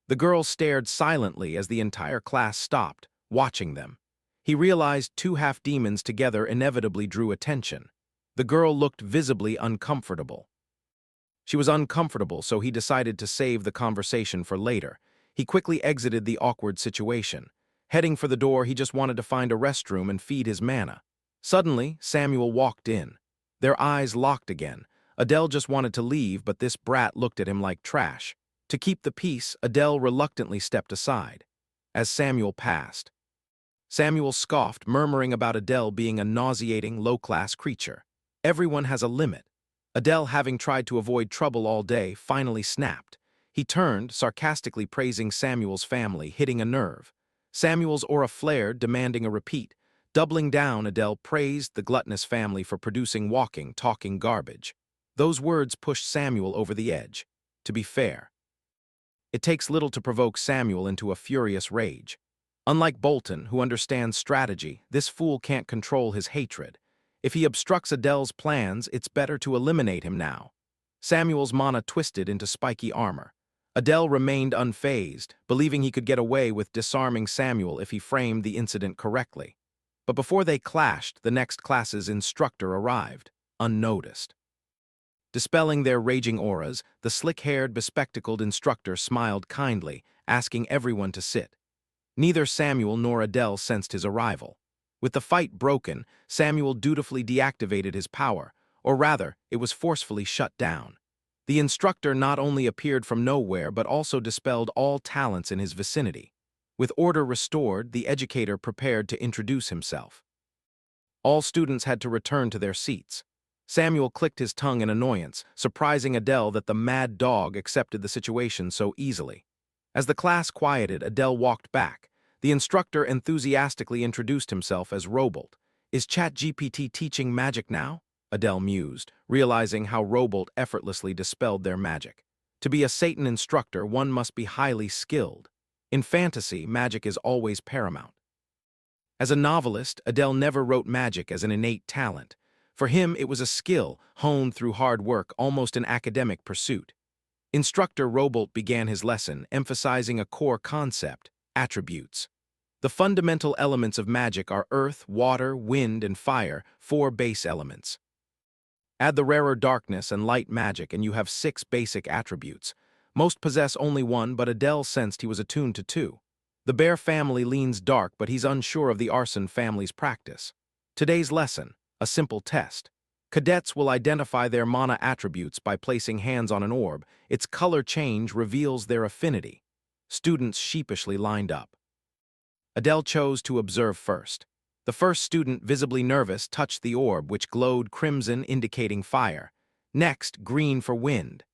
The girl stared silently as the entire class stopped, watching them. He realized two half-demons together inevitably drew attention. The girl looked visibly uncomfortable. She was uncomfortable, so he decided to save the conversation for later. He quickly exited the awkward situation. Heading for the door, he just wanted to find a restroom and feed his mana. Suddenly, Samuel walked in. Their eyes locked again. Adele just wanted to leave, but this brat looked at him like trash. To keep the peace, Adele reluctantly stepped aside. As Samuel passed, Samuel scoffed, murmuring about Adele being a nauseating, low-class creature. Everyone has a limit. Adele, having tried to avoid trouble all day, finally snapped. He turned, sarcastically praising Samuel's family, hitting a nerve. Samuel's aura flared, demanding a repeat. Doubling down, Adele praised the gluttonous family for producing walking, talking garbage. Those words pushed Samuel over the edge. To be fair, it takes little to provoke Samuel into a furious rage. Unlike Bolton, who understands strategy, this fool can't control his hatred. If he obstructs Adele's plans, it's better to eliminate him now. Samuel's mana twisted into spiky armor. Adele remained unfazed, believing he could get away with disarming Samuel if he framed the incident correctly. But before they clashed, the next class's instructor arrived, unnoticed. Dispelling their raging auras, the slick-haired, bespectacled instructor smiled kindly, asking everyone to sit. Neither Samuel nor Adele sensed his arrival. With the fight broken, Samuel dutifully deactivated his power, or rather, it was forcefully shut down. The instructor not only appeared from nowhere but also dispelled all talents in his vicinity. With order restored, the educator prepared to introduce himself. All students had to return to their seats. Samuel clicked his tongue in annoyance, surprising Adele that the mad dog accepted the situation so easily. As the class quieted, Adele walked back. The instructor enthusiastically introduced himself as Robolt. "Is ChatGPT teaching magic now?" Adele mused, realizing how Robolt effortlessly dispelled their magic. To be a Satan instructor, one must be highly skilled. In fantasy, magic is always paramount. As a novelist, Adele never wrote magic as an innate talent. For him, it was a skill, honed through hard work, almost an academic pursuit. Instructor Robolt began his lesson, emphasizing a core concept: attributes. The fundamental elements of magic are earth, water, wind, and fire, 4 base elements. Add the rarer darkness and light magic and you have 6 basic attributes. Most possess only one, but Adele sensed he was attuned to 2. The Bear family leans dark, but he's unsure of the Arson family's practice. Today's lesson: a simple test. Cadets will identify their mana attributes by placing hands on an orb. Its color change reveals their affinity. Students sheepishly lined up. Adele chose to observe first. The first student, visibly nervous, touched the orb, which glowed crimson, indicating fire. Next, green for wind.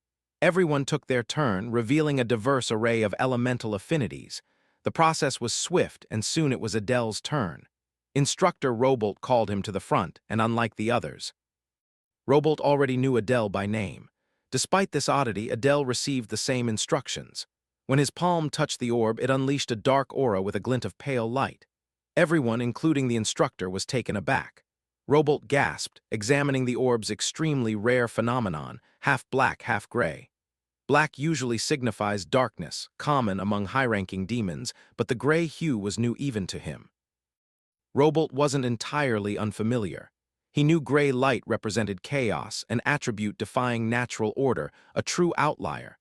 Everyone took their turn, revealing a diverse array of elemental affinities. The process was swift, and soon it was Adele's turn. Instructor Robolt called him to the front, and unlike the others, Robolt already knew Adele by name. Despite this oddity, Adele received the same instructions. When his palm touched the orb, it unleashed a dark aura with a glint of pale light. Everyone, including the instructor, was taken aback. Robolt gasped, examining the orb's extremely rare phenomenon, half black, half gray. Black usually signifies darkness, common among high-ranking demons, but the gray hue was new even to him. Robolt wasn't entirely unfamiliar. He knew gray light represented chaos, an attribute defying natural order, a true outlier.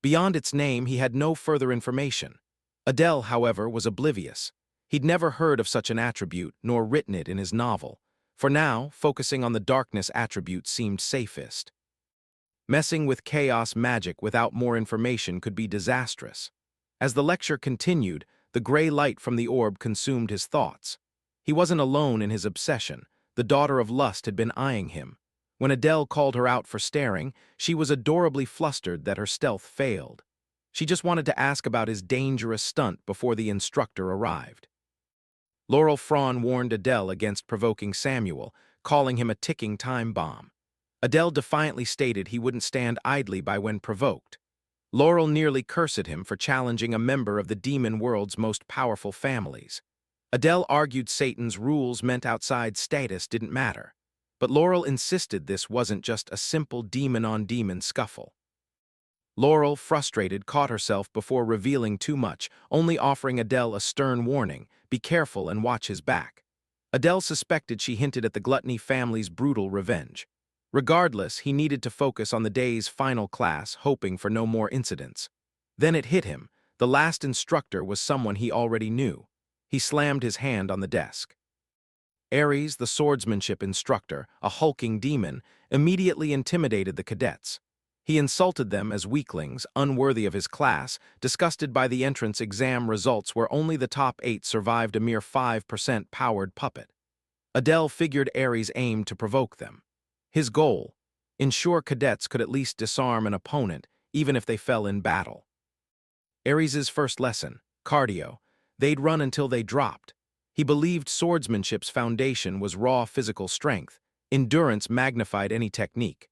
Beyond its name, he had no further information. Adele, however, was oblivious. He'd never heard of such an attribute, nor written it in his novel. For now, focusing on the darkness attribute seemed safest. Messing with chaos magic without more information could be disastrous. As the lecture continued, the gray light from the orb consumed his thoughts. He wasn't alone in his obsession. The daughter of lust had been eyeing him. When Adele called her out for staring, she was adorably flustered that her stealth failed. She just wanted to ask about his dangerous stunt before the instructor arrived. Laurel Fraun warned Adele against provoking Samuel, calling him a ticking time bomb. Adele defiantly stated he wouldn't stand idly by when provoked. Laurel nearly cursed him for challenging a member of the demon world's most powerful families. Adele argued Satan's rules meant outside status didn't matter. But Laurel insisted this wasn't just a simple demon-on-demon scuffle. Laurel, frustrated, caught herself before revealing too much, only offering Adele a stern warning, be careful and watch his back. Adele suspected she hinted at the Gluttony family's brutal revenge. Regardless, he needed to focus on the day's final class, hoping for no more incidents. Then it hit him. The last instructor was someone he already knew. He slammed his hand on the desk. Ares, the swordsmanship instructor, a hulking demon, immediately intimidated the cadets. He insulted them as weaklings, unworthy of his class, disgusted by the entrance exam results where only the top 8 survived a mere 5% powered puppet. Adele figured Ares aimed to provoke them. His goal: ensure cadets could at least disarm an opponent, even if they fell in battle. Ares's first lesson, cardio. They'd run until they dropped. He believed swordsmanship's foundation was raw physical strength. Endurance magnified any technique.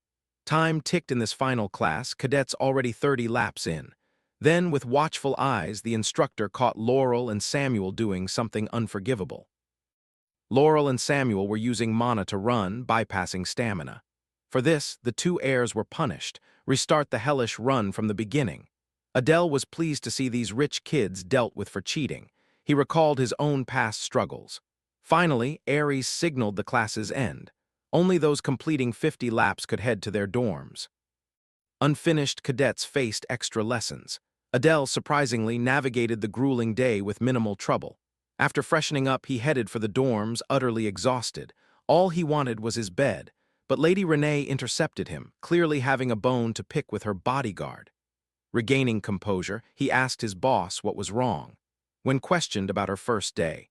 Time ticked in this final class, cadets already 30 laps in. Then, with watchful eyes, the instructor caught Laurel and Samuel doing something unforgivable. Laurel and Samuel were using mana to run, bypassing stamina. For this, the two heirs were punished. Restart the hellish run from the beginning. Adele was pleased to see these rich kids dealt with for cheating. He recalled his own past struggles. Finally, Ares signaled the class's end. Only those completing 50 laps could head to their dorms. Unfinished cadets faced extra lessons. Adele surprisingly navigated the grueling day with minimal trouble. After freshening up, he headed for the dorms, utterly exhausted. All he wanted was his bed, but Lady Renee intercepted him, clearly having a bone to pick with her bodyguard. Regaining composure, he asked his boss what was wrong. When questioned about her first day,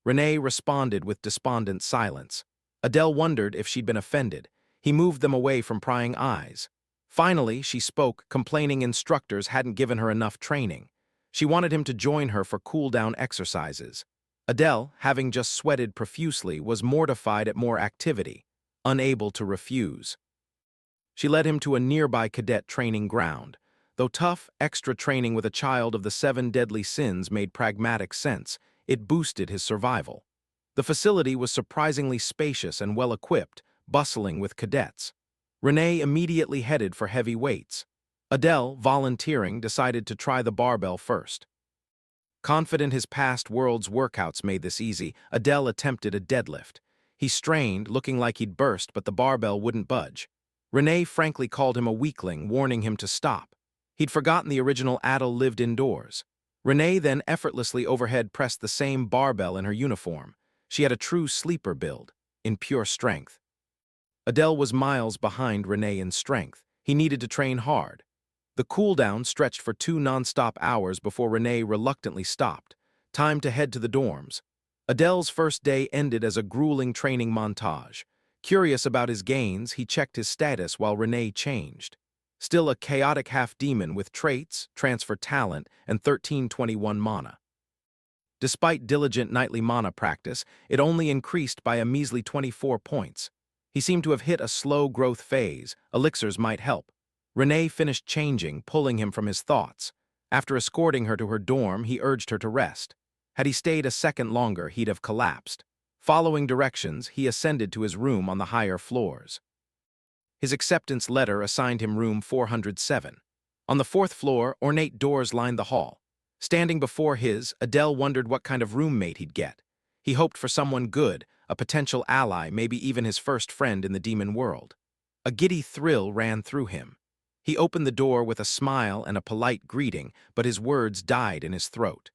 Renee responded with despondent silence. Adele wondered if she'd been offended. He moved them away from prying eyes. Finally, she spoke, complaining instructors hadn't given her enough training. She wanted him to join her for cool-down exercises. Adele, having just sweated profusely, was mortified at more activity, unable to refuse. She led him to a nearby cadet training ground. Though tough, extra training with a child of the 7 deadly sins made pragmatic sense, it boosted his survival. The facility was surprisingly spacious and well-equipped, bustling with cadets. Renee immediately headed for heavy weights. Adele, volunteering, decided to try the barbell first. Confident his past world's workouts made this easy, Adele attempted a deadlift. He strained, looking like he'd burst, but the barbell wouldn't budge. Renee frankly called him a weakling, warning him to stop. He'd forgotten the original Adele lived indoors. Renee then effortlessly overhead pressed the same barbell in her uniform. She had a true sleeper build, in pure strength. Adele was miles behind Renee in strength. He needed to train hard. The cool-down stretched for 2 non-stop hours before Renee reluctantly stopped. Time to head to the dorms. Adele's first day ended as a grueling training montage. Curious about his gains, he checked his status while Renee changed. Still a chaotic half-demon with traits, transfer talent, and 1321 mana. Despite diligent nightly mana practice, it only increased by a measly 24 points. He seemed to have hit a slow growth phase. Elixirs might help. Renee finished changing, pulling him from his thoughts. After escorting her to her dorm, he urged her to rest. Had he stayed a second longer, he'd have collapsed. Following directions, he ascended to his room on the higher floors. His acceptance letter assigned him room 407. On the 4th floor, ornate doors lined the hall. Standing before his, Adele wondered what kind of roommate he'd get. He hoped for someone good, a potential ally, maybe even his first friend in the demon world. A giddy thrill ran through him. He opened the door with a smile and a polite greeting, but his words died in his throat.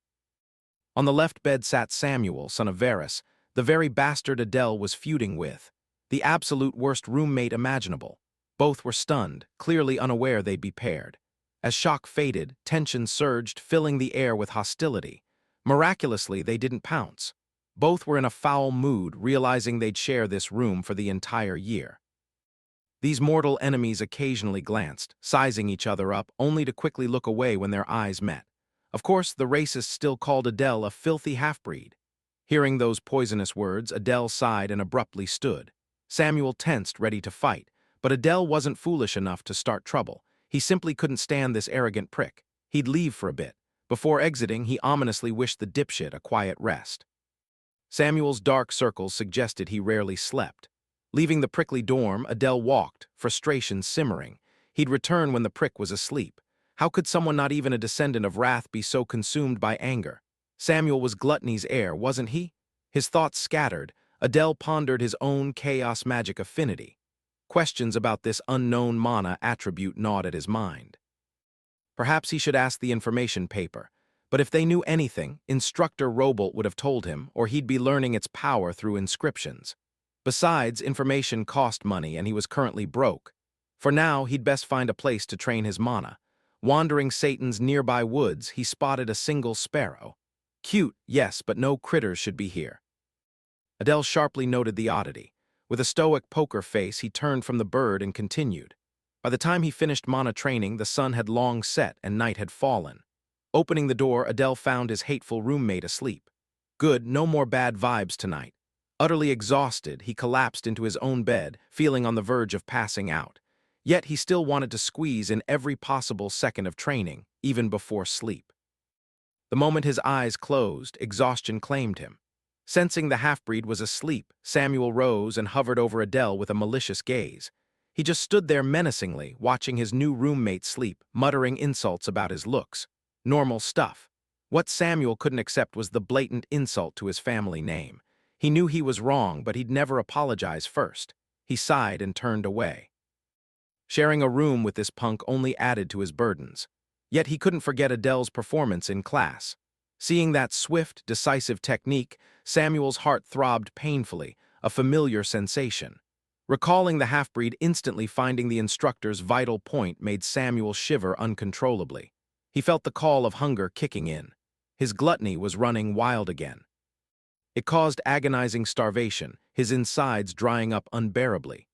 On the left bed sat Samuel, son of Varus, the very bastard Adele was feuding with, the absolute worst roommate imaginable. Both were stunned, clearly unaware they'd be paired. As shock faded, tension surged, filling the air with hostility. Miraculously, they didn't pounce. Both were in a foul mood, realizing they'd share this room for the entire year. These mortal enemies occasionally glanced, sizing each other up, only to quickly look away when their eyes met. Of course, the racists still called Adele a filthy half-breed. Hearing those poisonous words, Adele sighed and abruptly stood. Samuel tensed, ready to fight, but Adele wasn't foolish enough to start trouble. He simply couldn't stand this arrogant prick. He'd leave for a bit. Before exiting, he ominously wished the dipshit a quiet rest. Samuel's dark circles suggested he rarely slept. Leaving the prickly dorm, Adele walked, frustration simmering. He'd return when the prick was asleep. How could someone not even a descendant of wrath be so consumed by anger? Samuel was gluttony's heir, wasn't he? His thoughts scattered, Adele pondered his own chaos magic affinity. Questions about this unknown mana attribute gnawed at his mind. Perhaps he should ask the information paper, but if they knew anything, Instructor Robolt would have told him, or he'd be learning its power through inscriptions. Besides, information cost money and he was currently broke. For now, he'd best find a place to train his mana. Wandering Satan's nearby woods, he spotted a single sparrow. Cute, yes, but no critters should be here. Adele sharply noted the oddity. With a stoic poker face, he turned from the bird and continued. By the time he finished mana training, the sun had long set and night had fallen. Opening the door, Adele found his hateful roommate asleep. Good, no more bad vibes tonight. Utterly exhausted, he collapsed into his own bed, feeling on the verge of passing out. Yet he still wanted to squeeze in every possible second of training, even before sleep. The moment his eyes closed, exhaustion claimed him. Sensing the half-breed was asleep, Samuel rose and hovered over Adele with a malicious gaze. He just stood there menacingly, watching his new roommate sleep, muttering insults about his looks. Normal stuff. What Samuel couldn't accept was the blatant insult to his family name. He knew he was wrong, but he'd never apologize first. He sighed and turned away. Sharing a room with this punk only added to his burdens. Yet he couldn't forget Adele's performance in class. Seeing that swift, decisive technique, Samuel's heart throbbed painfully, a familiar sensation. Recalling the half-breed instantly finding the instructor's vital point made Samuel shiver uncontrollably. He felt the call of hunger kicking in. His gluttony was running wild again. It caused agonizing starvation, his insides drying up unbearably.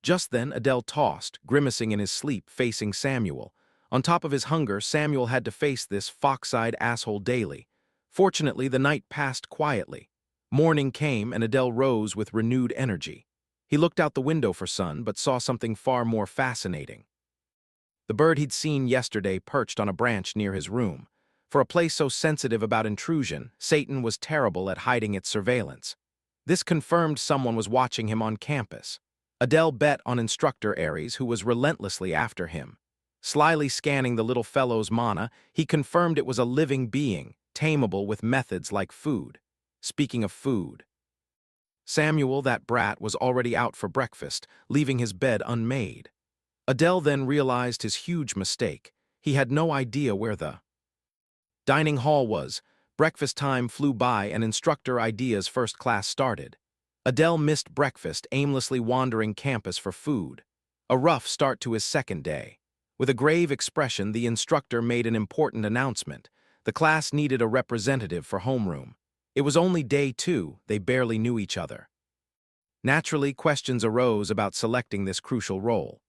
Just then, Adele tossed, grimacing in his sleep, facing Samuel. On top of his hunger, Samuel had to face this fox-eyed asshole daily. Fortunately, the night passed quietly. Morning came, and Adele rose with renewed energy. He looked out the window for sun, but saw something far more fascinating. The bird he'd seen yesterday perched on a branch near his room. For a place so sensitive about intrusion, Satan was terrible at hiding its surveillance. This confirmed someone was watching him on campus. Adele bet on Instructor Ares, who was relentlessly after him. Slyly scanning the little fellow's mana, he confirmed it was a living being, tameable with methods like food. Speaking of food, Samuel, that brat, was already out for breakfast, leaving his bed unmade. Adele then realized his huge mistake. He had no idea where the dining hall was. Breakfast time flew by and Instructor Idea's first class started. Adele missed breakfast, aimlessly wandering campus for food. A rough start to his second day. With a grave expression, the instructor made an important announcement. The class needed a representative for homeroom. It was only day 2, they barely knew each other. Naturally, questions arose about selecting this crucial role.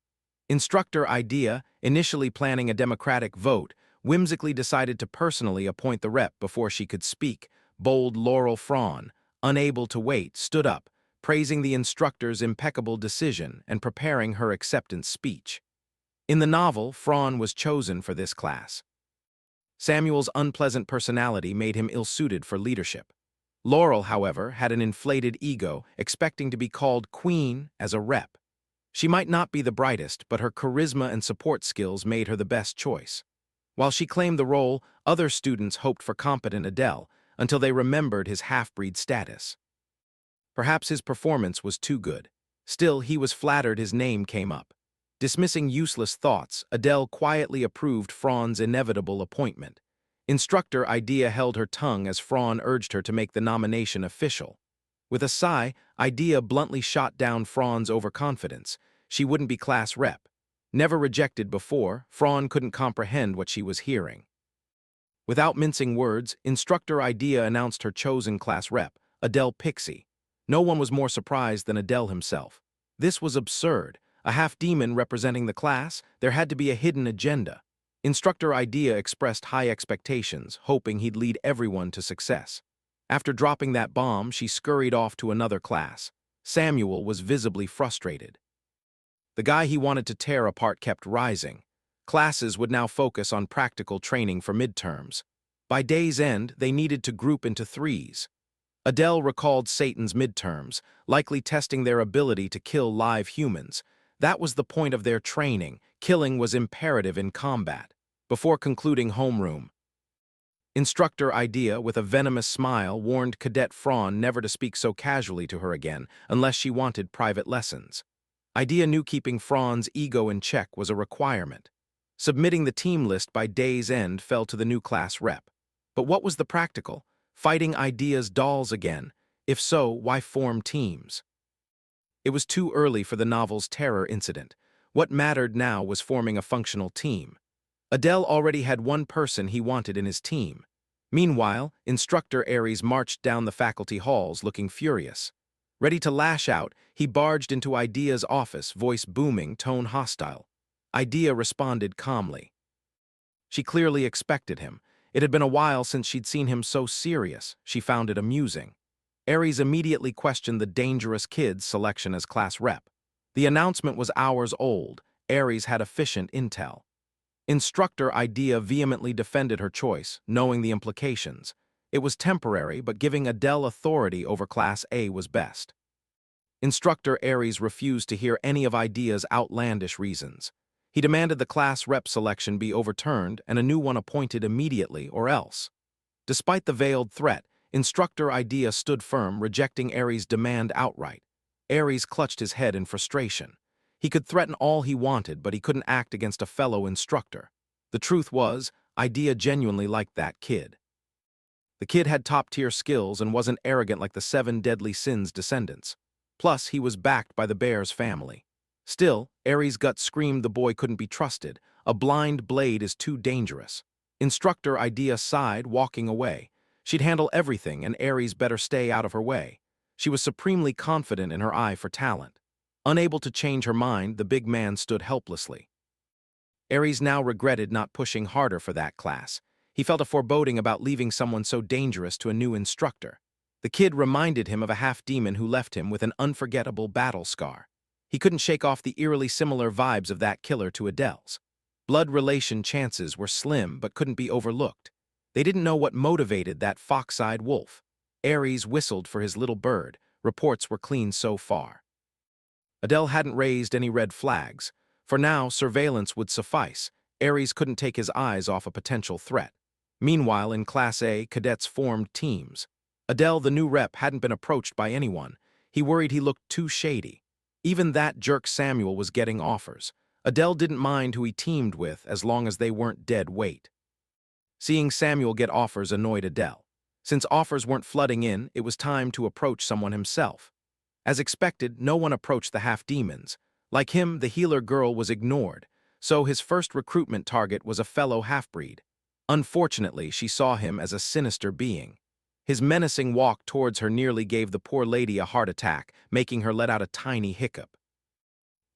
Instructor Idea, initially planning a democratic vote, whimsically decided to personally appoint the rep before she could speak. Bold Laurel Fraun, unable to wait, stood up, praising the instructor's impeccable decision and preparing her acceptance speech. In the novel, Fraun was chosen for this class. Samuel's unpleasant personality made him ill-suited for leadership. Laurel, however, had an inflated ego, expecting to be called queen as a rep. She might not be the brightest, but her charisma and support skills made her the best choice. While she claimed the role, other students hoped for competent Adele, until they remembered his half-breed status. Perhaps his performance was too good. Still, he was flattered his name came up. Dismissing useless thoughts, Adele quietly approved Fran's inevitable appointment. Instructor Idea held her tongue as Fran urged her to make the nomination official. With a sigh, Idea bluntly shot down Fran's overconfidence. She wouldn't be class rep. Never rejected before, Fran couldn't comprehend what she was hearing. Without mincing words, Instructor Idea announced her chosen class rep, Adele Pixie. No one was more surprised than Adele himself. This was absurd. A half-demon representing the class? There had to be a hidden agenda. Instructor Idea expressed high expectations, hoping he'd lead everyone to success. After dropping that bomb, she scurried off to another class. Samuel was visibly frustrated. The guy he wanted to tear apart kept rising. Classes would now focus on practical training for midterms. By day's end, they needed to group into threes. Adele recalled Satan's midterms, likely testing their ability to kill live humans. That was the point of their training. Killing was imperative in combat. Before concluding homeroom, Instructor Idea, with a venomous smile, warned Cadet Fran never to speak so casually to her again unless she wanted private lessons. Idea knew keeping Fran's ego in check was a requirement. Submitting the team list by day's end fell to the new class rep. But what was the practical? Fighting Idea's dolls again? If so, why form teams? It was too early for the novel's terror incident. What mattered now was forming a functional team. Adele already had one person he wanted in his team. Meanwhile, Instructor Aries marched down the faculty halls looking furious. Ready to lash out, he barged into Idea's office, voice booming, tone hostile. Idea responded calmly. She clearly expected him. It had been a while since she'd seen him so serious. She found it amusing. Aries immediately questioned the dangerous kid's selection as class rep. The announcement was hours old. Aries had efficient intel. Instructor Idea vehemently defended her choice, knowing the implications. It was temporary, but giving Adele authority over Class A was best. Instructor Aries refused to hear any of Idea's outlandish reasons. He demanded the class rep selection be overturned and a new one appointed immediately or else. Despite the veiled threat, Instructor Idea stood firm, rejecting Aries' demand outright. Aries clutched his head in frustration. He could threaten all he wanted, but he couldn't act against a fellow instructor. The truth was, Idea genuinely liked that kid. The kid had top-tier skills and wasn't arrogant like the 7 deadly sins descendants. Plus, he was backed by the Bear's family. Still, Aries' gut screamed the boy couldn't be trusted. A blind blade is too dangerous. Instructor Idea sighed, walking away. She'd handle everything, and Aries better stay out of her way. She was supremely confident in her eye for talent. Unable to change her mind, the big man stood helplessly. Aries now regretted not pushing harder for that class. He felt a foreboding about leaving someone so dangerous to a new instructor. The kid reminded him of a half-demon who left him with an unforgettable battle scar. He couldn't shake off the eerily similar vibes of that killer to Adele's. Blood relation chances were slim but couldn't be overlooked. They didn't know what motivated that fox-eyed wolf. Aries whistled for his little bird. Reports were clean so far. Adele hadn't raised any red flags. For now, surveillance would suffice. Aries couldn't take his eyes off a potential threat. Meanwhile, in Class A, cadets formed teams. Adele, the new rep, hadn't been approached by anyone. He worried he looked too shady. Even that jerk Samuel was getting offers. Adele didn't mind who he teamed with as long as they weren't dead weight. Seeing Samuel get offers annoyed Adele. Since offers weren't flooding in, it was time to approach someone himself. As expected, no one approached the half-demons. Like him, the healer girl was ignored, so his first recruitment target was a fellow half-breed. Unfortunately, she saw him as a sinister being. His menacing walk towards her nearly gave the poor lady a heart attack, making her let out a tiny hiccup.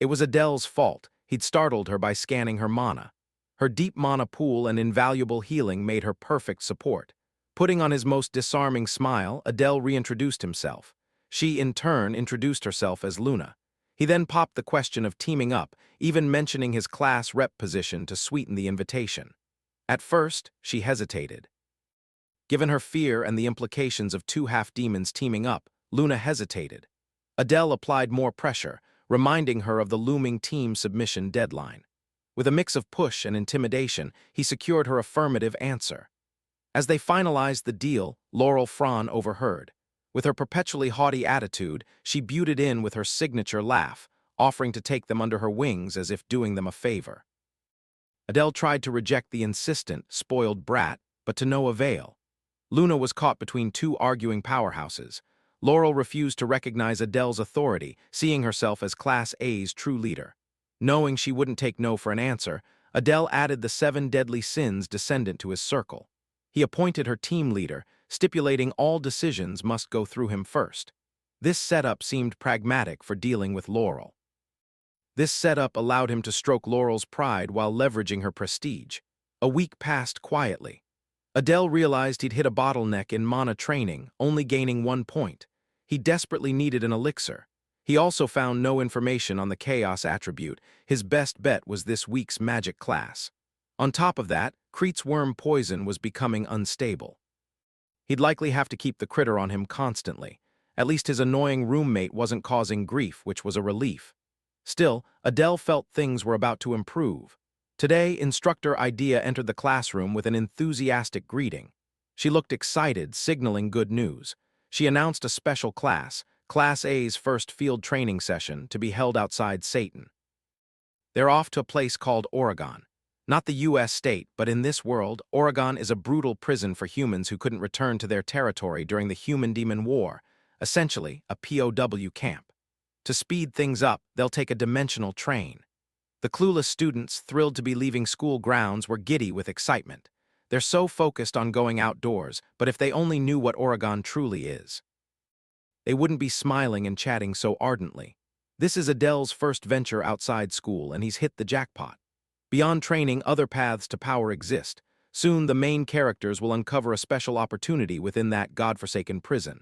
It was Adele's fault. He'd startled her by scanning her mana. Her deep mana pool and invaluable healing made her perfect support. Putting on his most disarming smile, Adele reintroduced himself. She, in turn, introduced herself as Luna. He then popped the question of teaming up, even mentioning his class rep position to sweeten the invitation. At first, she hesitated. Given her fear and the implications of 2 half-demons teaming up, Luna hesitated. Adele applied more pressure, reminding her of the looming team submission deadline. With a mix of push and intimidation, he secured her affirmative answer. As they finalized the deal, Laurel Fran overheard. With her perpetually haughty attitude, she buted in with her signature laugh. offering to take them under her wings as if doing them a favor. Adele tried to reject the insistent, spoiled brat, but to no avail. Luna was caught between two arguing powerhouses. Laurel refused to recognize Adele's authority, seeing herself as Class A's true leader. Knowing she wouldn't take no for an answer, Adele added the 7 deadly sins descendant to his circle. He appointed her team leader, stipulating all decisions must go through him first. This setup seemed pragmatic for dealing with Laurel. This setup allowed him to stroke Laurel's pride while leveraging her prestige. A week passed quietly. Adele realized he'd hit a bottleneck in mana training, only gaining 1 point. He desperately needed an elixir. He also found no information on the chaos attribute. His best bet was this week's magic class. On top of that, Crete's worm poison was becoming unstable. He'd likely have to keep the critter on him constantly. At least his annoying roommate wasn't causing grief, which was a relief. Still, Adele felt things were about to improve. Today, Instructor Idea entered the classroom with an enthusiastic greeting. She looked excited, signaling good news. She announced a special class, Class A's first field training session, to be held outside Satan. They're off to a place called Oregon. Not the U.S. state, but in this world, Oregon is a brutal prison for humans who couldn't return to their territory during the Human-Demon War, essentially a POW camp. To speed things up, they'll take a dimensional train. The clueless students, thrilled to be leaving school grounds, were giddy with excitement. They're so focused on going outdoors, but if they only knew what Oregon truly is, they wouldn't be smiling and chatting so ardently. This is Adele's first venture outside school, and he's hit the jackpot. Beyond training, other paths to power exist. Soon, the main characters will uncover a special opportunity within that godforsaken prison.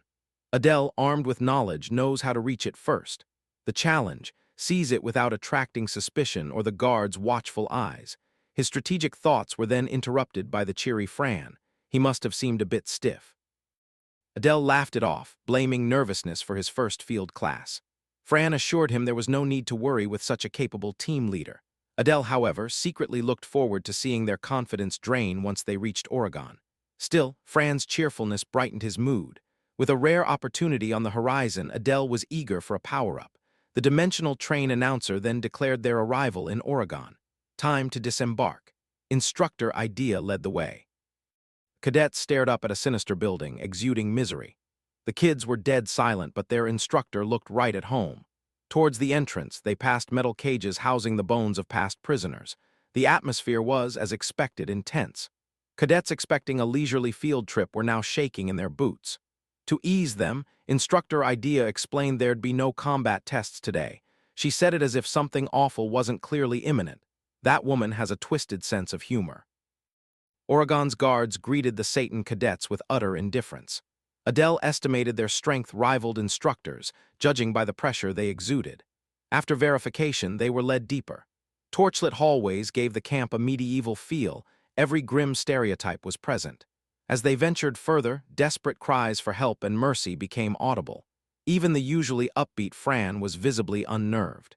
Adele, armed with knowledge, knows how to reach it first. The challenge: seize it without attracting suspicion or the guard's watchful eyes. His strategic thoughts were then interrupted by the cheery Fran. He must have seemed a bit stiff. Adele laughed it off, blaming nervousness for his first field class. Fran assured him there was no need to worry with such a capable team leader. Adele, however, secretly looked forward to seeing their confidence drain once they reached Oregon. Still, Fran's cheerfulness brightened his mood. With a rare opportunity on the horizon, Adele was eager for a power-up. The dimensional train announcer then declared their arrival in Oregon. Time to disembark. Instructor Idea led the way. Cadets stared up at a sinister building, exuding misery. The kids were dead silent, but their instructor looked right at home. Towards the entrance, they passed metal cages housing the bones of past prisoners. The atmosphere was, as expected, intense. Cadets expecting a leisurely field trip were now shaking in their boots. To ease them, Instructor Idea explained there'd be no combat tests today. She said it as if something awful wasn't clearly imminent. That woman has a twisted sense of humor. Oregon's guards greeted the Satan cadets with utter indifference. Adele estimated their strength rivaled instructors, judging by the pressure they exuded. After verification, they were led deeper. Torchlit hallways gave the camp a medieval feel. Every grim stereotype was present. As they ventured further, desperate cries for help and mercy became audible. Even the usually upbeat Fran was visibly unnerved.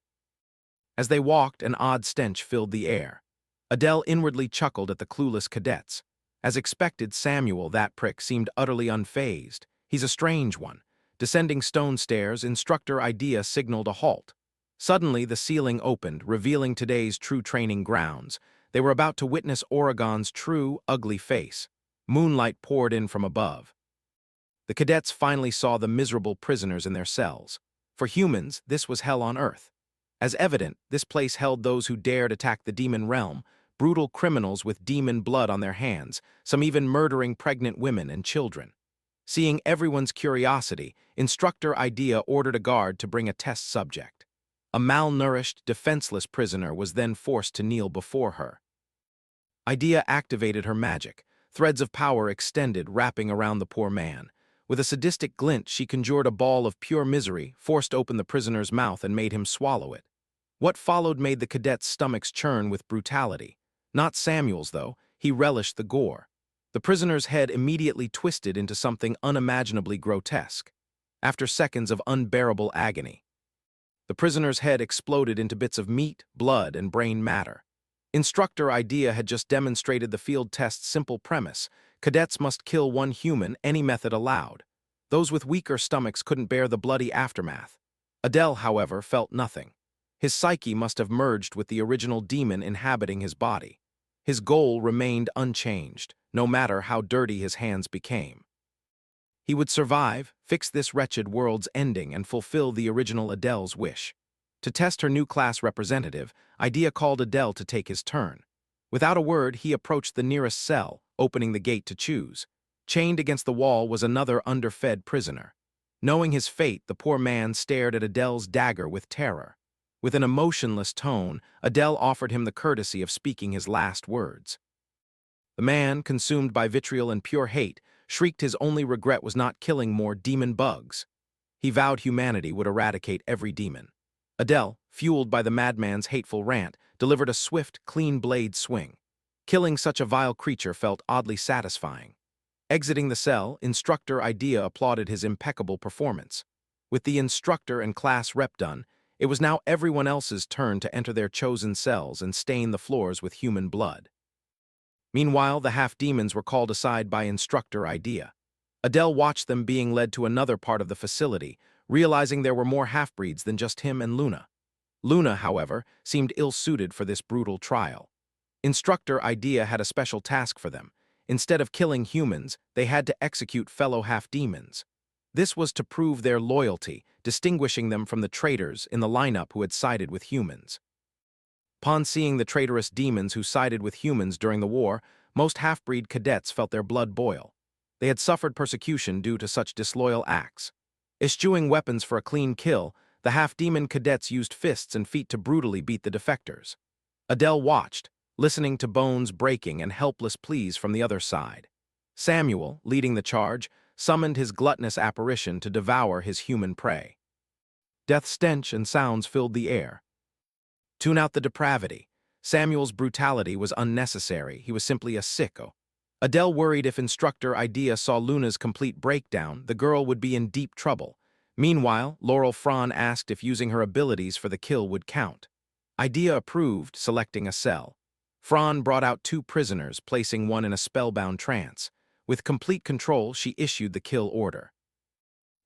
As they walked, an odd stench filled the air. Adele inwardly chuckled at the clueless cadets. As expected, Samuel, that prick, seemed utterly unfazed. He's a strange one. Descending stone stairs, Instructor Idea signaled a halt. Suddenly, the ceiling opened, revealing today's true training grounds. They were about to witness Oregon's true, ugly face. Moonlight poured in from above. The cadets finally saw the miserable prisoners in their cells. For humans, this was hell on earth. As evident, this place held those who dared attack the demon realm, brutal criminals with demon blood on their hands, some even murdering pregnant women and children. Seeing everyone's curiosity, Instructor Idea ordered a guard to bring a test subject. A malnourished, defenseless prisoner was then forced to kneel before her. Idea activated her magic. Threads of power extended, wrapping around the poor man. With a sadistic glint, she conjured a ball of pure misery, forced open the prisoner's mouth, and made him swallow it. What followed made the cadets' stomachs churn with brutality. Not Samuel's, though. He relished the gore. The prisoner's head immediately twisted into something unimaginably grotesque. After seconds of unbearable agony, the prisoner's head exploded into bits of meat, blood, and brain matter. Instructor Idea had just demonstrated the field test's simple premise. Cadets must kill one human, any method allowed. Those with weaker stomachs couldn't bear the bloody aftermath. Adele, however, felt nothing. His psyche must have merged with the original demon inhabiting his body. His goal remained unchanged, no matter how dirty his hands became. He would survive, fix this wretched world's ending, and fulfill the original Adele's wish. To test her new class representative, Idea called Adele to take his turn. Without a word, he approached the nearest cell, opening the gate to choose. Chained against the wall was another underfed prisoner. Knowing his fate, the poor man stared at Adele's dagger with terror. With an emotionless tone, Adele offered him the courtesy of speaking his last words. The man, consumed by vitriol and pure hate, shrieked his only regret was not killing more demon bugs. He vowed humanity would eradicate every demon. Adele, fueled by the madman's hateful rant, delivered a swift, clean blade swing. Killing such a vile creature felt oddly satisfying. Exiting the cell, Instructor Idea applauded his impeccable performance. With the instructor and class rep done, it was now everyone else's turn to enter their chosen cells and stain the floors with human blood. Meanwhile, the half-demons were called aside by Instructor Idea. Adele watched them being led to another part of the facility, realizing there were more half-breeds than just him and Luna. Luna, however, seemed ill-suited for this brutal trial. Instructor Idea had a special task for them. Instead of killing humans, they had to execute fellow half-demons. This was to prove their loyalty, distinguishing them from the traitors in the lineup who had sided with humans. Upon seeing the traitorous demons who sided with humans during the war, most half-breed cadets felt their blood boil. They had suffered persecution due to such disloyal acts. Eschewing weapons for a clean kill, the half-demon cadets used fists and feet to brutally beat the defectors. Adele watched, listening to bones breaking and helpless pleas from the other side. Samuel, leading the charge, summoned his gluttonous apparition to devour his human prey. Death stench and sounds filled the air. Tune out the depravity. Samuel's brutality was unnecessary. He was simply a sicko. Adele worried if Instructor Idea saw Luna's complete breakdown, the girl would be in deep trouble. Meanwhile, Laurel Fran asked if using her abilities for the kill would count. Idea approved, selecting a cell. Fran brought out 2 prisoners, placing one in a spellbound trance. With complete control, she issued the kill order.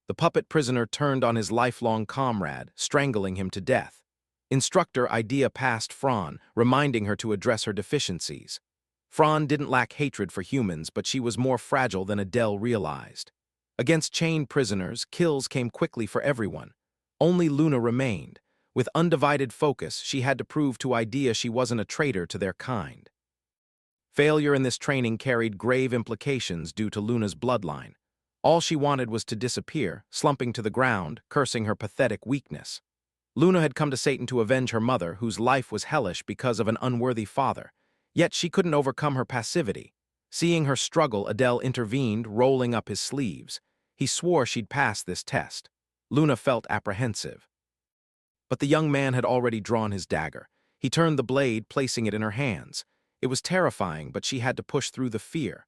The puppet prisoner turned on his lifelong comrade, strangling him to death. Instructor Idea passed Fran, reminding her to address her deficiencies. Fran didn't lack hatred for humans, but she was more fragile than Adele realized. Against chained prisoners, kills came quickly for everyone. Only Luna remained. With undivided focus, she had to prove to Idea she wasn't a traitor to their kind. Failure in this training carried grave implications due to Luna's bloodline. All she wanted was to disappear, slumping to the ground, cursing her pathetic weakness. Luna had come to Satan to avenge her mother, whose life was hellish because of an unworthy father. Yet she couldn't overcome her passivity. Seeing her struggle, Adele intervened, rolling up his sleeves. He swore she'd pass this test. Luna felt apprehensive. But the young man had already drawn his dagger. He turned the blade, placing it in her hands. It was terrifying, but she had to push through the fear.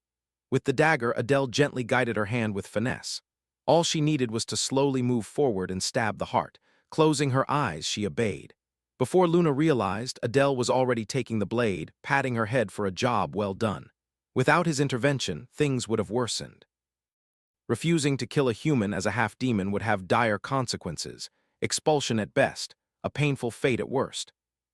With the dagger, Adele gently guided her hand with finesse. All she needed was to slowly move forward and stab the heart. Closing her eyes, she obeyed. Before Luna realized, Adele was already taking the blade, patting her head for a job well done. Without his intervention, things would have worsened. Refusing to kill a human as a half-demon would have dire consequences. Expulsion at best, a painful fate at worst.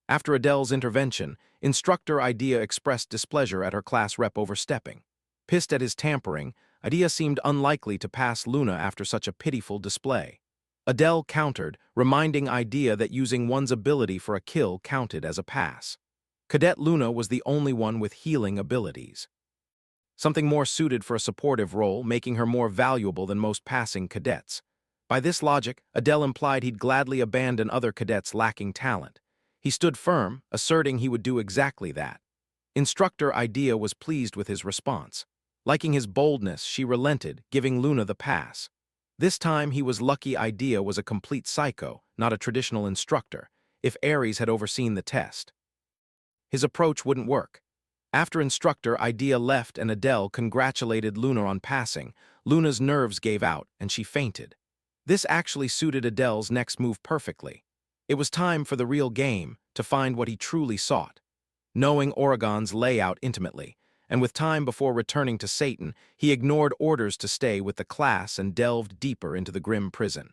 After Adele's intervention, Instructor Idea expressed displeasure at her class rep overstepping. Pissed at his tampering, Idea seemed unlikely to pass Luna after such a pitiful display. Adele countered, reminding Idea that using one's ability for a kill counted as a pass. Cadet Luna was the only one with healing abilities. Something more suited for a supportive role, making her more valuable than most passing cadets. By this logic, Adele implied he'd gladly abandon other cadets lacking talent. He stood firm, asserting he would do exactly that. Instructor Idea was pleased with his response. Liking his boldness, she relented, giving Luna the pass. This time he was lucky Idea was a complete psycho, not a traditional instructor, if Ares had overseen the test. His approach wouldn't work. After Instructor Idea left and Adele congratulated Luna on passing, Luna's nerves gave out and she fainted. This actually suited Adele's next move perfectly. It was time for the real game, to find what he truly sought. Knowing Oregon's layout intimately, and with time before returning to Satan, he ignored orders to stay with the class and delved deeper into the grim prison.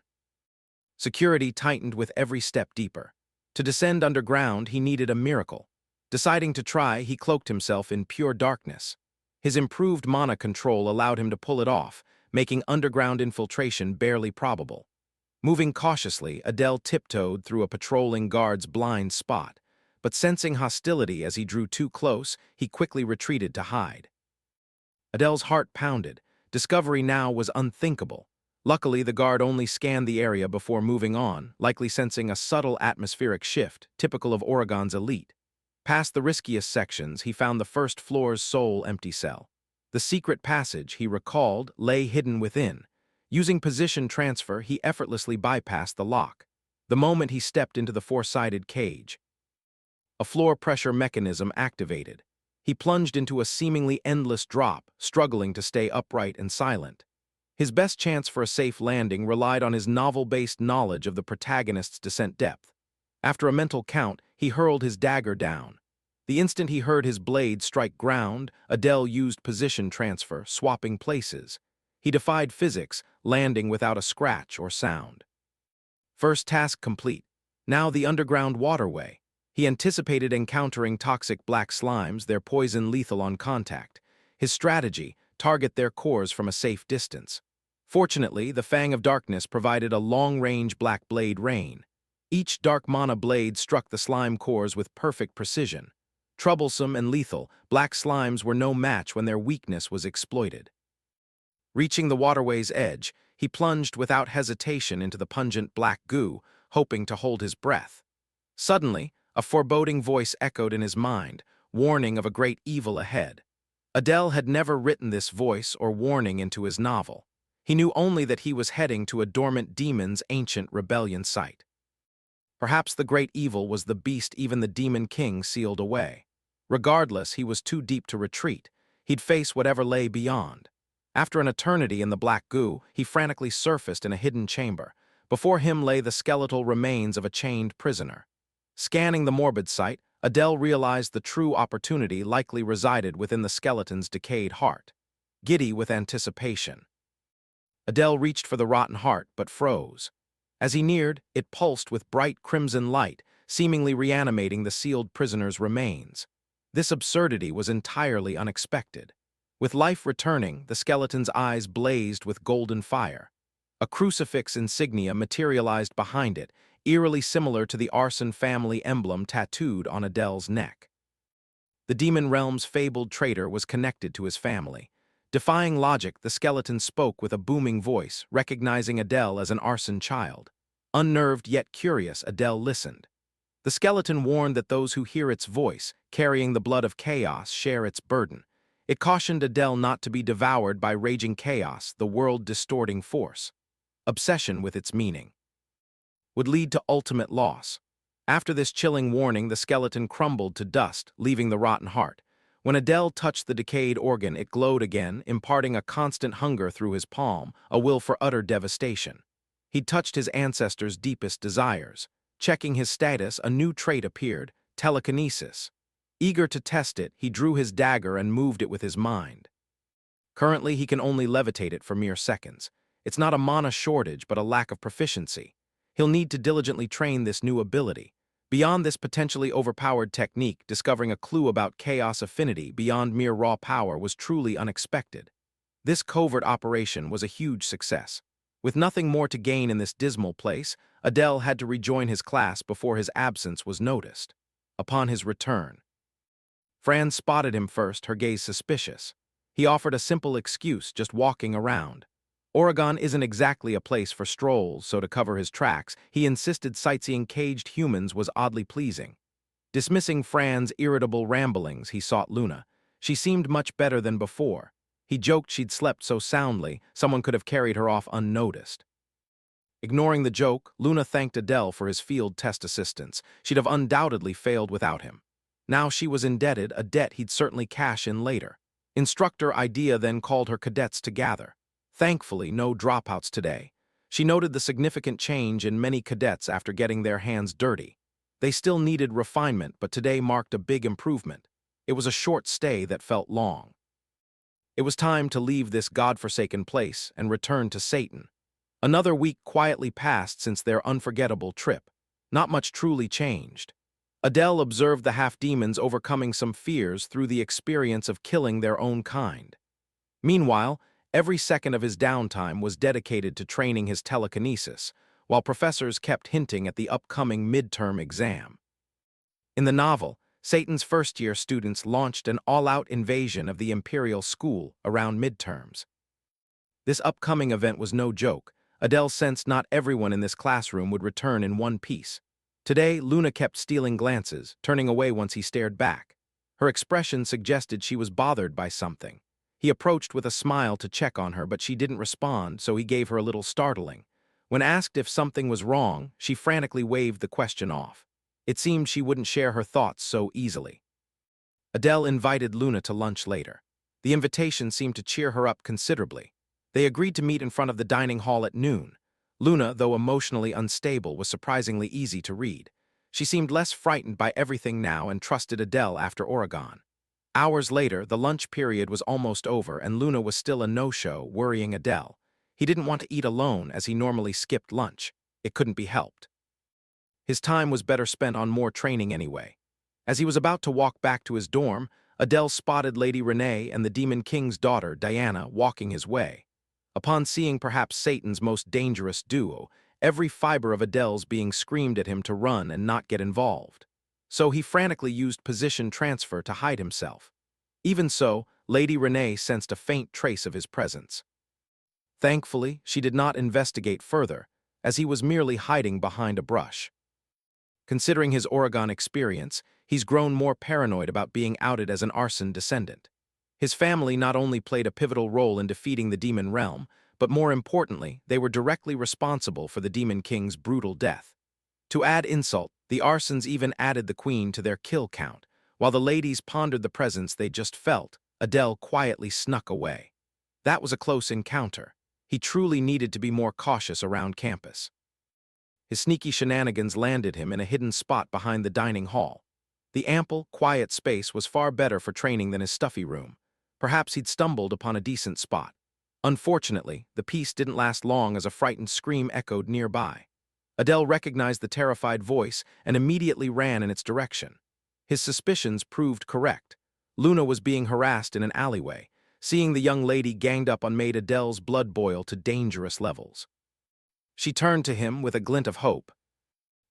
Security tightened with every step deeper. To descend underground, he needed a miracle. Deciding to try, he cloaked himself in pure darkness. His improved mana control allowed him to pull it off, making underground infiltration barely probable. Moving cautiously, Adele tiptoed through a patrolling guard's blind spot, but sensing hostility as he drew too close, he quickly retreated to hide. Adele's heart pounded. Discovery now was unthinkable. Luckily, the guard only scanned the area before moving on, likely sensing a subtle atmospheric shift, typical of Oregon's elite. Past the riskiest sections, he found the first floor's sole empty cell. The secret passage, he recalled, lay hidden within. Using position transfer, he effortlessly bypassed the lock. The moment he stepped into the four-sided cage, a floor pressure mechanism activated. He plunged into a seemingly endless drop, struggling to stay upright and silent. His best chance for a safe landing relied on his novel-based knowledge of the protagonist's descent depth. After a mental count, he hurled his dagger down. The instant he heard his blade strike ground, Adele used position transfer, swapping places. He defied physics, landing without a scratch or sound. First task complete. Now the underground waterway. He anticipated encountering toxic black slimes, their poison lethal on contact. His strategy, target their cores from a safe distance. Fortunately, the Fang of Darkness provided a long-range black blade rain. Each dark mana blade struck the slime cores with perfect precision. Troublesome and lethal, black slimes were no match when their weakness was exploited. Reaching the waterway's edge, he plunged without hesitation into the pungent black goo, hoping to hold his breath. Suddenly, a foreboding voice echoed in his mind, warning of a great evil ahead. Adele had never written this voice or warning into his novel. He knew only that he was heading to a dormant demon's ancient rebellion site. Perhaps the great evil was the beast even the Demon King sealed away. Regardless, he was too deep to retreat. He'd face whatever lay beyond. After an eternity in the black goo, he frantically surfaced in a hidden chamber. Before him lay the skeletal remains of a chained prisoner. Scanning the morbid site, Adele realized the true opportunity likely resided within the skeleton's decayed heart. Giddy with anticipation, Adele reached for the rotten heart but froze. As he neared, it pulsed with bright crimson light, seemingly reanimating the sealed prisoner's remains. This absurdity was entirely unexpected. With life returning, the skeleton's eyes blazed with golden fire. A crucifix insignia materialized behind it, eerily similar to the Arson family emblem tattooed on Adele's neck. The demon realm's fabled traitor was connected to his family. Defying logic, the skeleton spoke with a booming voice, recognizing Adele as an Arson child. Unnerved yet curious, Adele listened. The skeleton warned that those who hear its voice, carrying the blood of chaos, share its burden. It cautioned Adele not to be devoured by raging chaos, the world-distorting force. Obsession with its meaning would lead to ultimate loss. After this chilling warning, the skeleton crumbled to dust, leaving the rotten heart. When Adele touched the decayed organ, it glowed again, imparting a constant hunger through his palm, a will for utter devastation. He'd touched his ancestors' deepest desires. Checking his status, a new trait appeared, telekinesis. Eager to test it, he drew his dagger and moved it with his mind. Currently, he can only levitate it for mere seconds. It's not a mana shortage, but a lack of proficiency. He'll need to diligently train this new ability. Beyond this potentially overpowered technique, discovering a clue about chaos affinity beyond mere raw power was truly unexpected. This covert operation was a huge success. With nothing more to gain in this dismal place, Adele had to rejoin his class before his absence was noticed. Upon his return, Fran spotted him first, her gaze suspicious. He offered a simple excuse, just walking around. Oregon isn't exactly a place for strolls, so to cover his tracks, he insisted sightseeing caged humans was oddly pleasing. Dismissing Fran's irritable ramblings, he sought Luna. She seemed much better than before. He joked she'd slept so soundly, someone could have carried her off unnoticed. Ignoring the joke, Luna thanked Adele for his field test assistance. She'd have undoubtedly failed without him. Now she was indebted, a debt he'd certainly cash in later. Instructor Idea then called her cadets to gather. Thankfully, no dropouts today. She noted the significant change in many cadets after getting their hands dirty. They still needed refinement, but today marked a big improvement. It was a short stay that felt long. It was time to leave this godforsaken place and return to Satan. Another week quietly passed since their unforgettable trip. Not much truly changed. Adele observed the half-demons overcoming some fears through the experience of killing their own kind. Meanwhile, every second of his downtime was dedicated to training his telekinesis, while professors kept hinting at the upcoming midterm exam. In the novel, Satan's first-year students launched an all-out invasion of the Imperial School around midterms. This upcoming event was no joke. Adele sensed not everyone in this classroom would return in one piece. Today, Luna kept stealing glances, turning away once he stared back. Her expression suggested she was bothered by something. He approached with a smile to check on her, but she didn't respond, so he gave her a little startling. When asked if something was wrong, she frantically waved the question off. It seemed she wouldn't share her thoughts so easily. Adele invited Luna to lunch later. The invitation seemed to cheer her up considerably. They agreed to meet in front of the dining hall at noon. Luna, though emotionally unstable, was surprisingly easy to read. She seemed less frightened by everything now and trusted Adele after Oregon. Hours later, the lunch period was almost over and Luna was still a no-show, worrying Adele. He didn't want to eat alone as he normally skipped lunch. It couldn't be helped. His time was better spent on more training anyway. As he was about to walk back to his dorm, Adele spotted Lady Renee and the Demon King's daughter, Diana, walking his way. Upon seeing perhaps Satan's most dangerous duo, every fiber of Adele's being screamed at him to run and not get involved. So he frantically used position transfer to hide himself. Even so, Lady Renee sensed a faint trace of his presence. Thankfully, she did not investigate further, as he was merely hiding behind a brush. Considering his Oregon experience, he's grown more paranoid about being outed as an Arson descendant. His family not only played a pivotal role in defeating the demon realm, but more importantly, they were directly responsible for the Demon King's brutal death. To add insult, the Arsons even added the Queen to their kill count. While the ladies pondered the presence they just felt, Adele quietly snuck away. That was a close encounter. He truly needed to be more cautious around campus. His sneaky shenanigans landed him in a hidden spot behind the dining hall. The ample, quiet space was far better for training than his stuffy room. Perhaps he'd stumbled upon a decent spot. Unfortunately, the peace didn't last long as a frightened scream echoed nearby. Adele recognized the terrified voice and immediately ran in its direction. His suspicions proved correct. Luna was being harassed in an alleyway. Seeing the young lady ganged up on made Adele's blood boil to dangerous levels. She turned to him with a glint of hope.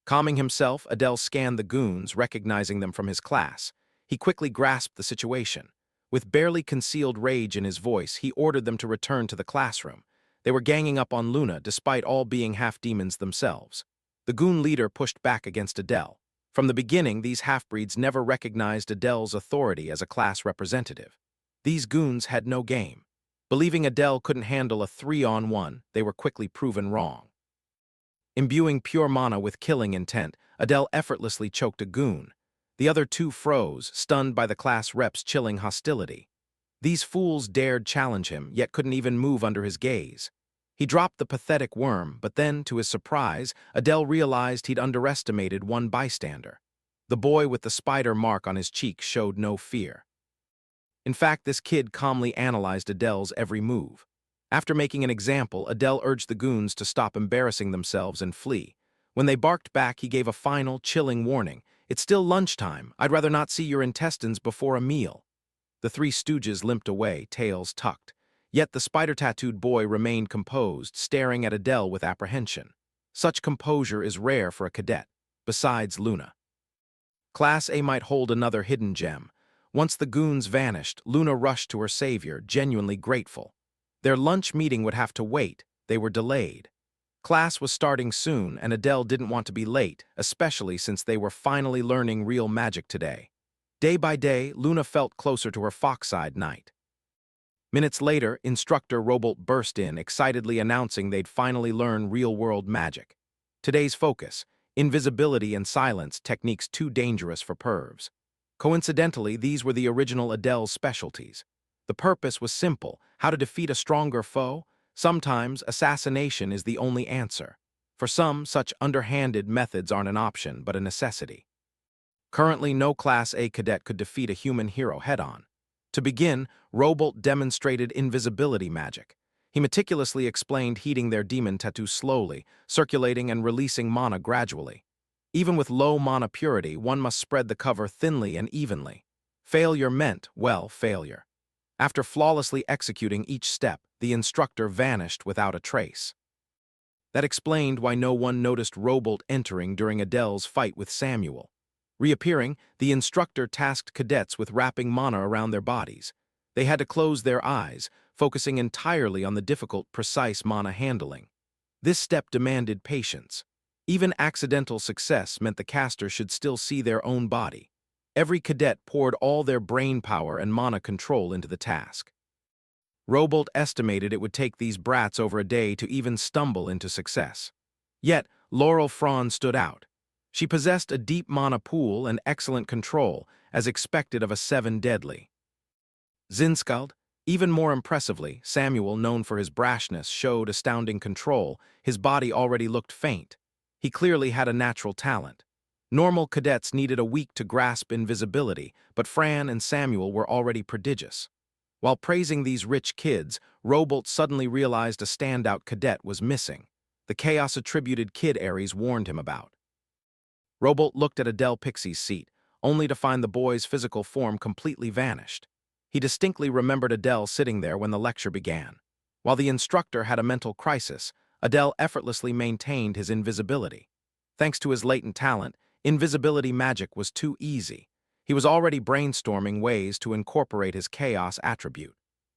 Calming himself, Adele scanned the goons, recognizing them from his class. He quickly grasped the situation. With barely concealed rage in his voice, he ordered them to return to the classroom. They were ganging up on Luna, despite all being half-demons themselves. The goon leader pushed back against Adele. From the beginning, these half-breeds never recognized Adele's authority as a class representative. These goons had no game. Believing Adele couldn't handle a 3-on-1, they were quickly proven wrong. Imbuing pure mana with killing intent, Adele effortlessly choked a goon. The other two froze, stunned by the class rep's chilling hostility. These fools dared challenge him, yet couldn't even move under his gaze. He dropped the pathetic worm, but then, to his surprise, Adele realized he'd underestimated one bystander. The boy with the spider mark on his cheek showed no fear. In fact, this kid calmly analyzed Adele's every move. After making an example, Adele urged the goons to stop embarrassing themselves and flee. When they barked back, he gave a final, chilling warning. "It's still lunchtime. I'd rather not see your intestines before a meal." The three stooges limped away, tails tucked. Yet the spider-tattooed boy remained composed, staring at Adele with apprehension. Such composure is rare for a cadet, besides Luna. Class A might hold another hidden gem. Once the goons vanished, Luna rushed to her savior, genuinely grateful. Their lunch meeting would have to wait. They were delayed. Class was starting soon, and Adele didn't want to be late, especially since they were finally learning real magic today. Day by day, Luna felt closer to her fox-eyed knight. Minutes later, Instructor Robolt burst in, excitedly announcing they'd finally learn real-world magic. Today's focus: invisibility and silence, techniques too dangerous for pervs. Coincidentally, these were the original Adele's specialties. The purpose was simple: how to defeat a stronger foe. Sometimes, assassination is the only answer. For some, such underhanded methods aren't an option, but a necessity. Currently, no Class A cadet could defeat a human hero head-on. To begin, Robolt demonstrated invisibility magic. He meticulously explained heating their demon tattoo slowly, circulating and releasing mana gradually. Even with low mana purity, one must spread the cover thinly and evenly. Failure meant, well, failure. After flawlessly executing each step, the instructor vanished without a trace. That explained why no one noticed Robolt entering during Adele's fight with Samuel. Reappearing, the instructor tasked cadets with wrapping mana around their bodies. They had to close their eyes, focusing entirely on the difficult, precise mana handling. This step demanded patience. Even accidental success meant the caster should still see their own body. Every cadet poured all their brain power and mana control into the task. Robolt estimated it would take these brats over a day to even stumble into success. Yet, Laurel Franz stood out. She possessed a deep mana pool and excellent control, as expected of a 7 deadly. Zinskald, even more impressively, Samuel, known for his brashness, showed astounding control. His body already looked faint. He clearly had a natural talent. Normal cadets needed a week to grasp invisibility, but Fran and Samuel were already prodigious. While praising these rich kids, Robolt suddenly realized a standout cadet was missing. The chaos-attributed Kid Ares warned him about. Robolt looked at Adele Pixie's seat, only to find the boy's physical form completely vanished. He distinctly remembered Adele sitting there when the lecture began. While the instructor had a mental crisis, Adele effortlessly maintained his invisibility. Thanks to his latent talent, invisibility magic was too easy. He was already brainstorming ways to incorporate his chaos attribute.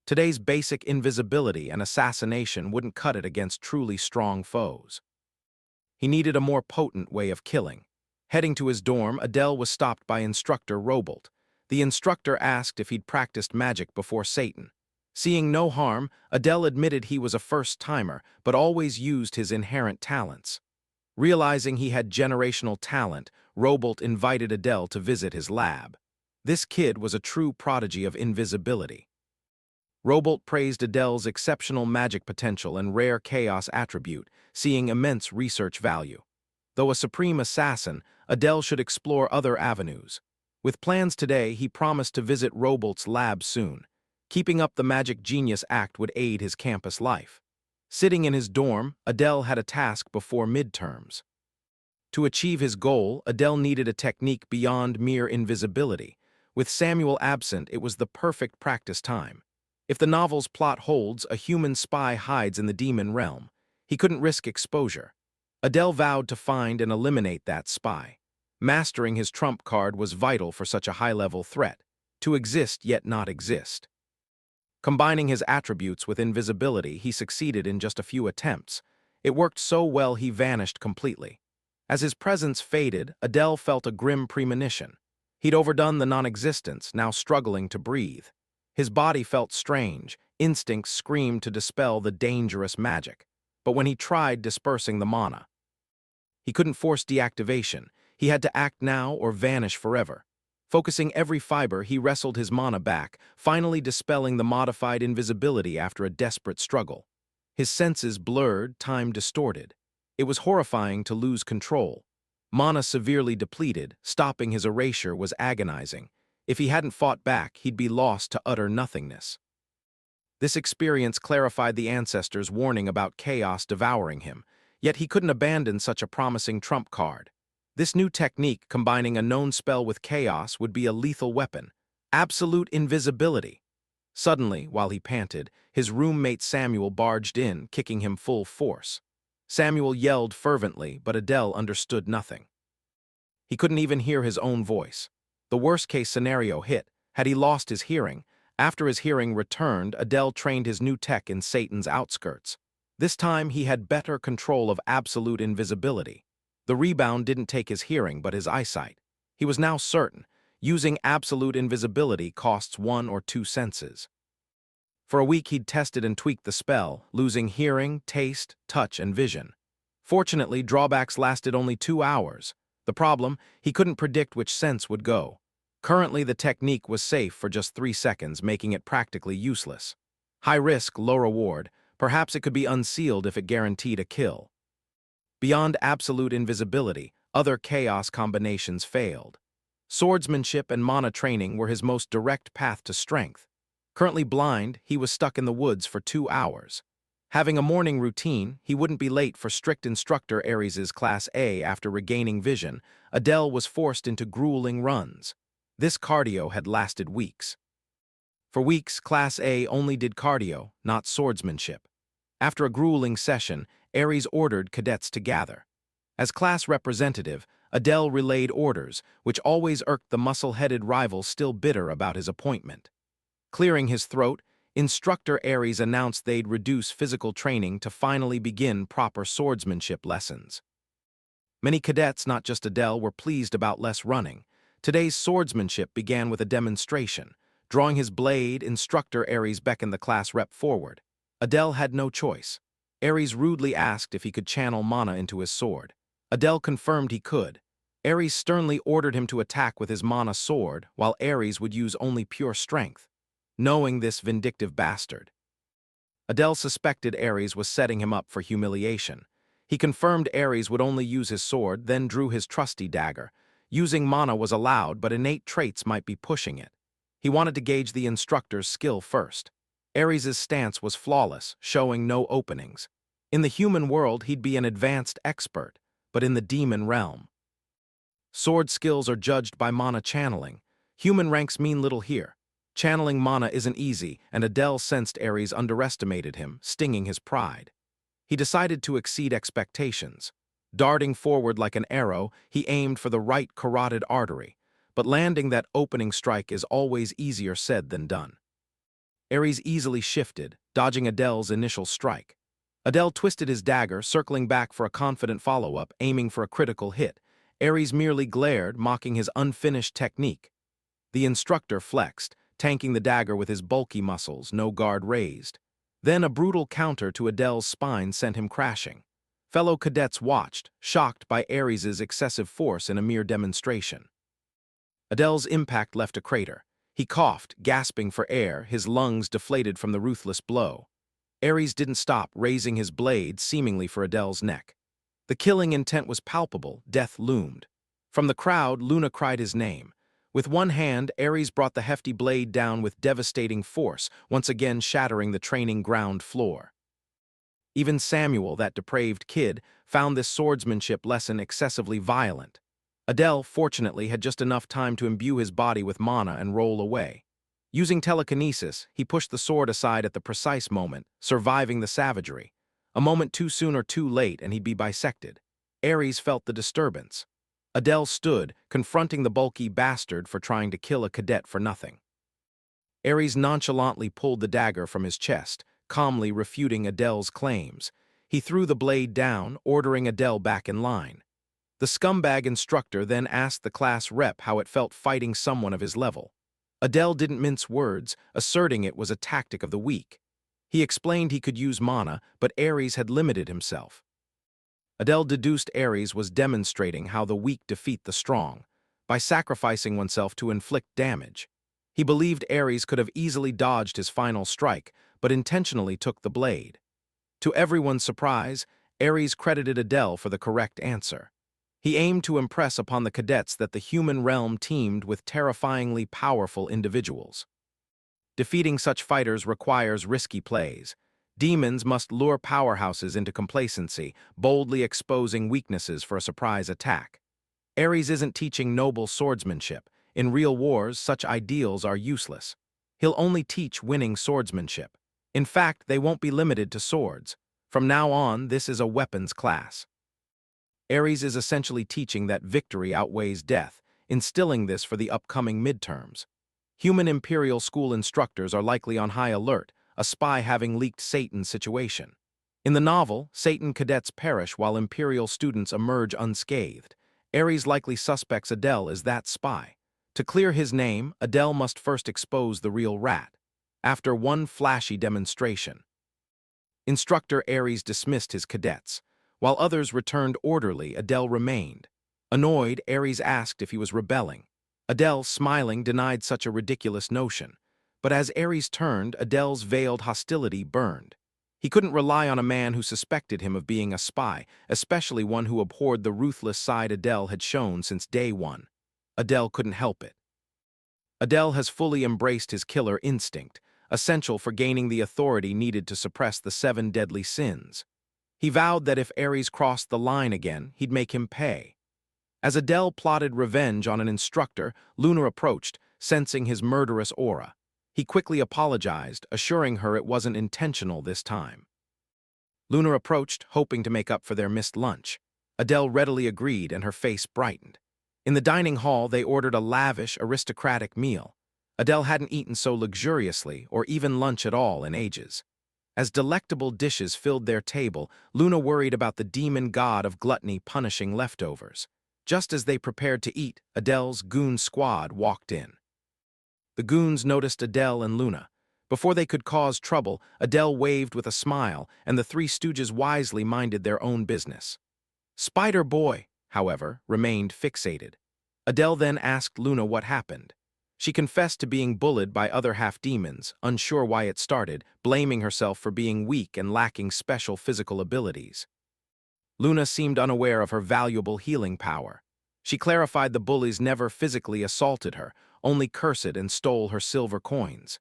Today's basic invisibility and assassination wouldn't cut it against truly strong foes. He needed a more potent way of killing. Heading to his dorm, Adele was stopped by instructor Robolt. The instructor asked if he'd practiced magic before Satan. Seeing no harm, Adele admitted he was a first-timer, but always used his inherent talents. Realizing he had generational talent, Robolt invited Adele to visit his lab. This kid was a true prodigy of invisibility. Robolt praised Adele's exceptional magic potential and rare chaos attribute, seeing immense research value. Though a supreme assassin, Adele should explore other avenues. With plans today, he promised to visit Robolt's lab soon. Keeping up the magic genius act would aid his campus life. Sitting in his dorm, Adele had a task before midterms. To achieve his goal, Adele needed a technique beyond mere invisibility. With Samuel absent, it was the perfect practice time. If the novel's plot holds, a human spy hides in the demon realm. He couldn't risk exposure. Adele vowed to find and eliminate that spy. Mastering his trump card was vital for such a high-level threat, to exist yet not exist. Combining his attributes with invisibility, he succeeded in just a few attempts. It worked so well he vanished completely. As his presence faded, Adele felt a grim premonition. He'd overdone the non-existence, now struggling to breathe. His body felt strange, instincts screamed to dispel the dangerous magic. But when he tried dispersing the mana, he couldn't force deactivation. He had to act now or vanish forever. Focusing every fiber, he wrestled his mana back, finally dispelling the modified invisibility after a desperate struggle. His senses blurred, time distorted. It was horrifying to lose control. Mana severely depleted, stopping his erasure was agonizing. If he hadn't fought back, he'd be lost to utter nothingness. This experience clarified the ancestors' warning about chaos devouring him, yet he couldn't abandon such a promising trump card. This new technique, combining a known spell with chaos, would be a lethal weapon. Absolute invisibility. Suddenly, while he panted, his roommate Samuel barged in, kicking him full force. Samuel yelled fervently, but Adele understood nothing. He couldn't even hear his own voice. The worst-case scenario hit. Had he lost his hearing? After his hearing returned, Adele trained his new tech in Satan's outskirts. This time, he had better control of absolute invisibility. The rebound didn't take his hearing, but his eyesight. He was now certain, using absolute invisibility costs 1 or 2 senses. For a week he'd tested and tweaked the spell, losing hearing, taste, touch, and vision. Fortunately, drawbacks lasted only 2 hours. The problem, he couldn't predict which sense would go. Currently, the technique was safe for just 3 seconds, making it practically useless. High risk, low reward. Perhaps it could be unsealed if it guaranteed a kill. Beyond absolute invisibility, other chaos combinations failed. Swordsmanship and mana training were his most direct path to strength. Currently blind, he was stuck in the woods for 2 hours. Having a morning routine, he wouldn't be late for strict instructor Ares's Class A. After regaining vision, Adele was forced into grueling runs. This cardio had lasted weeks. For weeks, Class A only did cardio, not swordsmanship. After a grueling session, Ares ordered cadets to gather. As class representative, Adele relayed orders, which always irked the muscle-headed rival still bitter about his appointment. Clearing his throat, instructor Ares announced they'd reduce physical training to finally begin proper swordsmanship lessons. Many cadets, not just Adele, were pleased about less running. Today's swordsmanship began with a demonstration. Drawing his blade, instructor Ares beckoned the class rep forward. Adele had no choice. Ares rudely asked if he could channel mana into his sword. Adele confirmed he could. Ares sternly ordered him to attack with his mana sword, while Ares would use only pure strength. Knowing this vindictive bastard, Adele suspected Ares was setting him up for humiliation. He confirmed Ares would only use his sword, then drew his trusty dagger. Using mana was allowed, but innate traits might be pushing it. He wanted to gauge the instructor's skill first. Ares's stance was flawless, showing no openings. In the human world, he'd be an advanced expert, but in the demon realm, sword skills are judged by mana channeling. Human ranks mean little here. Channeling mana isn't easy, and Adele sensed Ares underestimated him, stinging his pride. He decided to exceed expectations. Darting forward like an arrow, he aimed for the right carotid artery, but landing that opening strike is always easier said than done. Ares easily shifted, dodging Adele's initial strike. Adele twisted his dagger, circling back for a confident follow-up, aiming for a critical hit. Ares merely glared, mocking his unfinished technique. The instructor flexed, tanking the dagger with his bulky muscles, no guard raised. Then a brutal counter to Adele's spine sent him crashing. Fellow cadets watched, shocked by Ares's excessive force in a mere demonstration. Adele's impact left a crater. He coughed, gasping for air, his lungs deflated from the ruthless blow. Ares didn't stop, raising his blade, seemingly for Adele's neck. The killing intent was palpable, death loomed. From the crowd, Luna cried his name. With one hand, Ares brought the hefty blade down with devastating force, once again shattering the training ground floor. Even Samuel, that depraved kid, found this swordsmanship lesson excessively violent. Adele, fortunately, had just enough time to imbue his body with mana and roll away. Using telekinesis, he pushed the sword aside at the precise moment, surviving the savagery. A moment too soon or too late, and he'd be bisected. Ares felt the disturbance. Adele stood, confronting the bulky bastard for trying to kill a cadet for nothing. Ares nonchalantly pulled the dagger from his chest, calmly refuting Adele's claims. He threw the blade down, ordering Adele back in line. The scumbag instructor then asked the class rep how it felt fighting someone of his level. Adele didn't mince words, asserting it was a tactic of the weak. He explained he could use mana, but Ares had limited himself. Adele deduced Ares was demonstrating how the weak defeat the strong, by sacrificing oneself to inflict damage. He believed Ares could have easily dodged his final strike, but intentionally took the blade. To everyone's surprise, Ares credited Adele for the correct answer. He aimed to impress upon the cadets that the human realm teemed with terrifyingly powerful individuals. Defeating such fighters requires risky plays. Demons must lure powerhouses into complacency, boldly exposing weaknesses for a surprise attack. Ares isn't teaching noble swordsmanship. In real wars, such ideals are useless. He'll only teach winning swordsmanship. In fact, they won't be limited to swords. From now on, this is a weapons class. Ares is essentially teaching that victory outweighs death, instilling this for the upcoming midterms. Human Imperial School instructors are likely on high alert, a spy having leaked Satan's situation. In the novel, Satan cadets perish while Imperial students emerge unscathed. Ares likely suspects Adele as that spy. To clear his name, Adele must first expose the real rat. After one flashy demonstration, instructor Ares dismissed his cadets. While others returned orderly, Adele remained. Annoyed, Ares asked if he was rebelling. Adele, smiling, denied such a ridiculous notion. But as Ares turned, Adele's veiled hostility burned. He couldn't rely on a man who suspected him of being a spy, especially one who abhorred the ruthless side Adele had shown since day one. Adele couldn't help it. Adele has fully embraced his killer instinct, essential for gaining the authority needed to suppress the 7 deadly sins. He vowed that if Ares crossed the line again, he'd make him pay. As Adele plotted revenge on an instructor, Luna approached, sensing his murderous aura. He quickly apologized, assuring her it wasn't intentional this time. Luna approached, hoping to make up for their missed lunch. Adele readily agreed, and her face brightened. In the dining hall, they ordered a lavish, aristocratic meal. Adele hadn't eaten so luxuriously, or even lunch at all, in ages. As delectable dishes filled their table, Luna worried about the demon god of gluttony punishing leftovers. Just as they prepared to eat, Adele's goon squad walked in. The goons noticed Adele and Luna. Before they could cause trouble, Adele waved with a smile, and the three stooges wisely minded their own business. Spider Boy, however, remained fixated. Adele then asked Luna what happened. She confessed to being bullied by other half-demons, unsure why it started, blaming herself for being weak and lacking special physical abilities. Luna seemed unaware of her valuable healing power. She clarified the bullies never physically assaulted her, only cursed and stole her silver coins.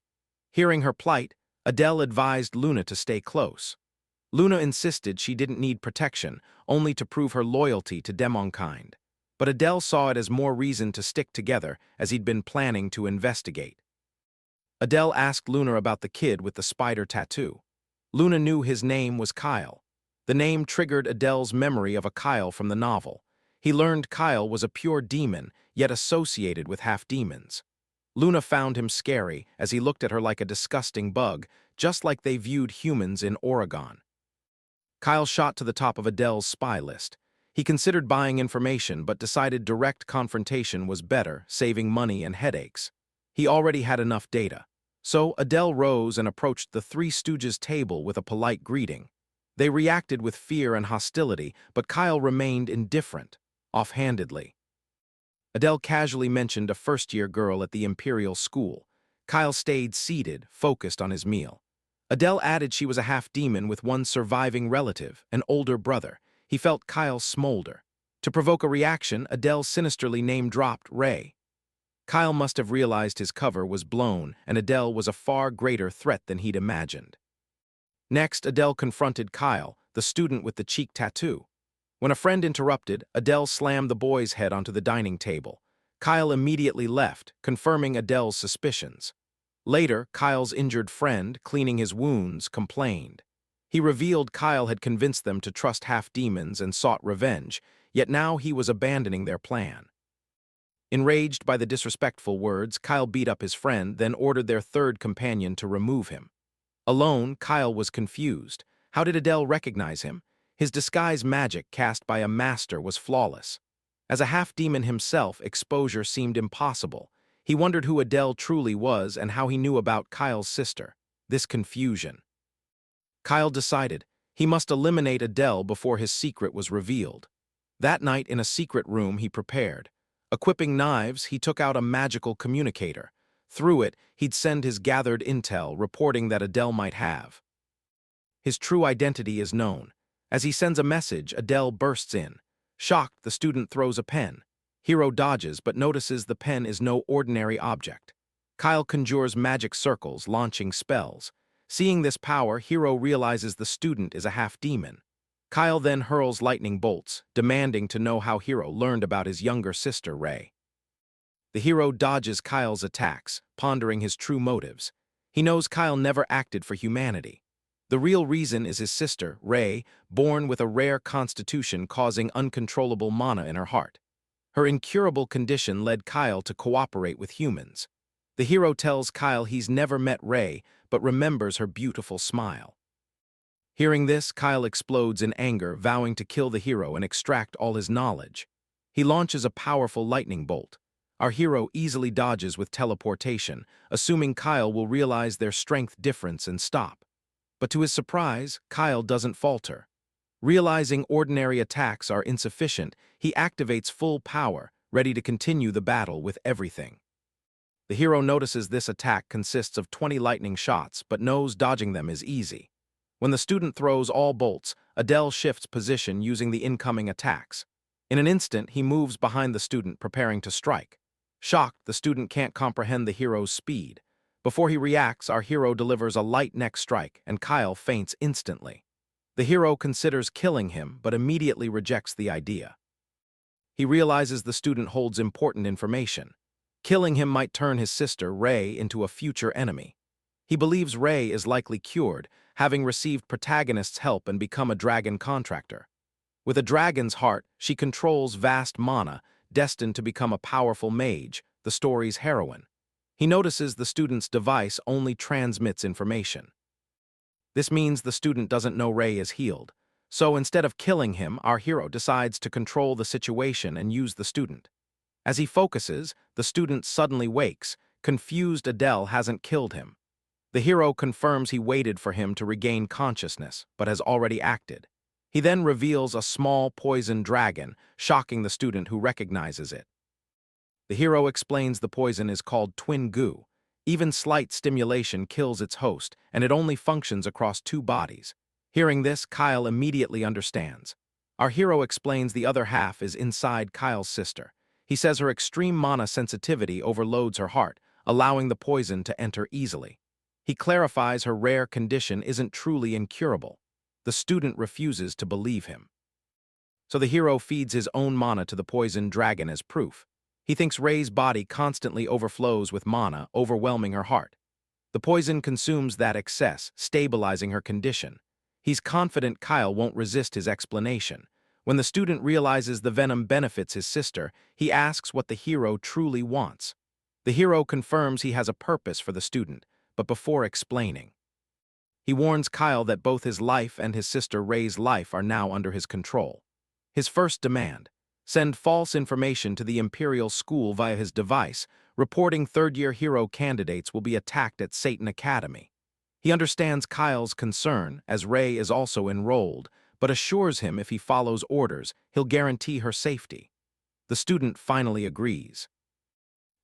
Hearing her plight, Adele advised Luna to stay close. Luna insisted she didn't need protection, only to prove her loyalty to Demonkind. But Adele saw it as more reason to stick together, as he'd been planning to investigate. Adele asked Luna about the kid with the spider tattoo. Luna knew his name was Kyle. The name triggered Adele's memory of a Kyle from the novel. He learned Kyle was a pure demon, yet associated with half-demons. Luna found him scary, as he looked at her like a disgusting bug, just like they viewed humans in Oregon. Kyle shot to the top of Adele's spy list. He considered buying information, but decided direct confrontation was better, saving money and headaches. He already had enough data. So Adele rose and approached the Three Stooges' table with a polite greeting. They reacted with fear and hostility, but Kyle remained indifferent, offhandedly. Adele casually mentioned a first-year girl at the Imperial School. Kyle stayed seated, focused on his meal. Adele added she was a half-demon with one surviving relative, an older brother. He felt Kyle smolder. To provoke a reaction, Adele sinisterly name-dropped Ray. Kyle must have realized his cover was blown, and Adele was a far greater threat than he'd imagined. Next, Adele confronted Kyle, the student with the cheek tattoo. When a friend interrupted, Adele slammed the boy's head onto the dining table. Kyle immediately left, confirming Adele's suspicions. Later, Kyle's injured friend, cleaning his wounds, complained. He revealed Kyle had convinced them to trust half-demons and sought revenge, yet now he was abandoning their plan. Enraged by the disrespectful words, Kyle beat up his friend, then ordered their third companion to remove him. Alone, Kyle was confused. How did Adele recognize him? His disguise magic cast by a master was flawless. As a half-demon himself, exposure seemed impossible. He wondered who Adele truly was and how he knew about Kyle's sister. This confusion. Kyle decided he must eliminate Adele before his secret was revealed. That night in a secret room he prepared. Equipping knives, he took out a magical communicator. Through it, he'd send his gathered intel, reporting that Adele might have. His true identity is known. As he sends a message, Adele bursts in. Shocked, the student throws a pen. Hero dodges, but notices the pen is no ordinary object. Kyle conjures magic circles, launching spells. Seeing this power, Hero realizes the student is a half-demon. Kyle then hurls lightning bolts, demanding to know how Hero learned about his younger sister, Ray. The hero dodges Kyle's attacks, pondering his true motives. He knows Kyle never acted for humanity. The real reason is his sister, Ray, born with a rare constitution causing uncontrollable mana in her heart. Her incurable condition led Kyle to cooperate with humans. The hero tells Kyle he's never met Ray, but remembers her beautiful smile. Hearing this, Kyle explodes in anger, vowing to kill the hero and extract all his knowledge. He launches a powerful lightning bolt. Our hero easily dodges with teleportation, assuming Kyle will realize their strength difference and stop. But to his surprise, Kyle doesn't falter. Realizing ordinary attacks are insufficient, he activates full power, ready to continue the battle with everything. The hero notices this attack consists of 20 lightning shots, but knows dodging them is easy. When the student throws all bolts, Adele shifts position using the incoming attacks. In an instant, he moves behind the student, preparing to strike. Shocked, the student can't comprehend the hero's speed. Before he reacts, our hero delivers a light neck strike, and Kyle faints instantly. The hero considers killing him, but immediately rejects the idea. He realizes the student holds important information. Killing him might turn his sister, Ray, into a future enemy. He believes Ray is likely cured, having received protagonist's help and become a dragon contractor. With a dragon's heart, she controls vast mana, destined to become a powerful mage, the story's heroine. He notices the student's device only transmits information. This means the student doesn't know Ray is healed. So instead of killing him, our hero decides to control the situation and use the student. As he focuses, the student suddenly wakes, confused Adele hasn't killed him. The hero confirms he waited for him to regain consciousness, but has already acted. He then reveals a small poison dragon, shocking the student who recognizes it. The hero explains the poison is called twin goo. Even slight stimulation kills its host, and it only functions across two bodies. Hearing this, Kyle immediately understands. Our hero explains the other half is inside Kyle's sister. He says her extreme mana sensitivity overloads her heart, allowing the poison to enter easily. He clarifies her rare condition isn't truly incurable. The student refuses to believe him. So the hero feeds his own mana to the poison dragon as proof. He thinks Ray's body constantly overflows with mana, overwhelming her heart. The poison consumes that excess, stabilizing her condition. He's confident Kyle won't resist his explanation. When the student realizes the venom benefits his sister, he asks what the hero truly wants. The hero confirms he has a purpose for the student, but before explaining, he warns Kyle that both his life and his sister Ray's life are now under his control. His first demand: send false information to the Imperial School via his device, reporting third-year hero candidates will be attacked at Satan Academy. He understands Kyle's concern, as Ray is also enrolled, but assures him if he follows orders, he'll guarantee her safety. The student finally agrees.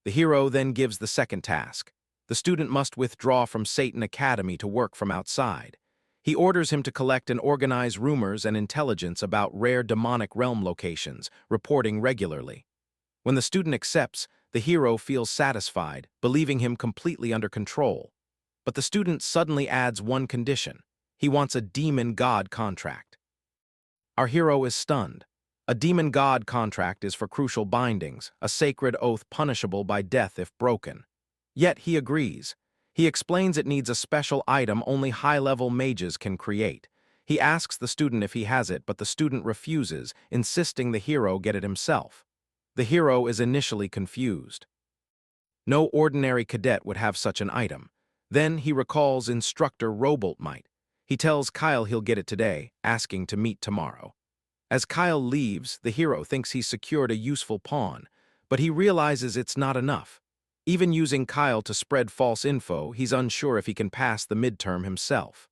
The hero then gives the second task. The student must withdraw from Satan Academy to work from outside. He orders him to collect and organize rumors and intelligence about rare demonic realm locations, reporting regularly. When the student accepts, the hero feels satisfied, believing him completely under control. But the student suddenly adds one condition. He wants a demon god contract. Our hero is stunned. A demon god contract is for crucial bindings, a sacred oath punishable by death if broken. Yet he agrees. He explains it needs a special item only high-level mages can create. He asks the student if he has it, but the student refuses, insisting the hero get it himself. The hero is initially confused. No ordinary cadet would have such an item. Then he recalls instructor Robolt might. He tells Kyle he'll get it today, asking to meet tomorrow. As Kyle leaves, the hero thinks he's secured a useful pawn, but he realizes it's not enough. Even using Kyle to spread false info, he's unsure if he can pass the midterm himself.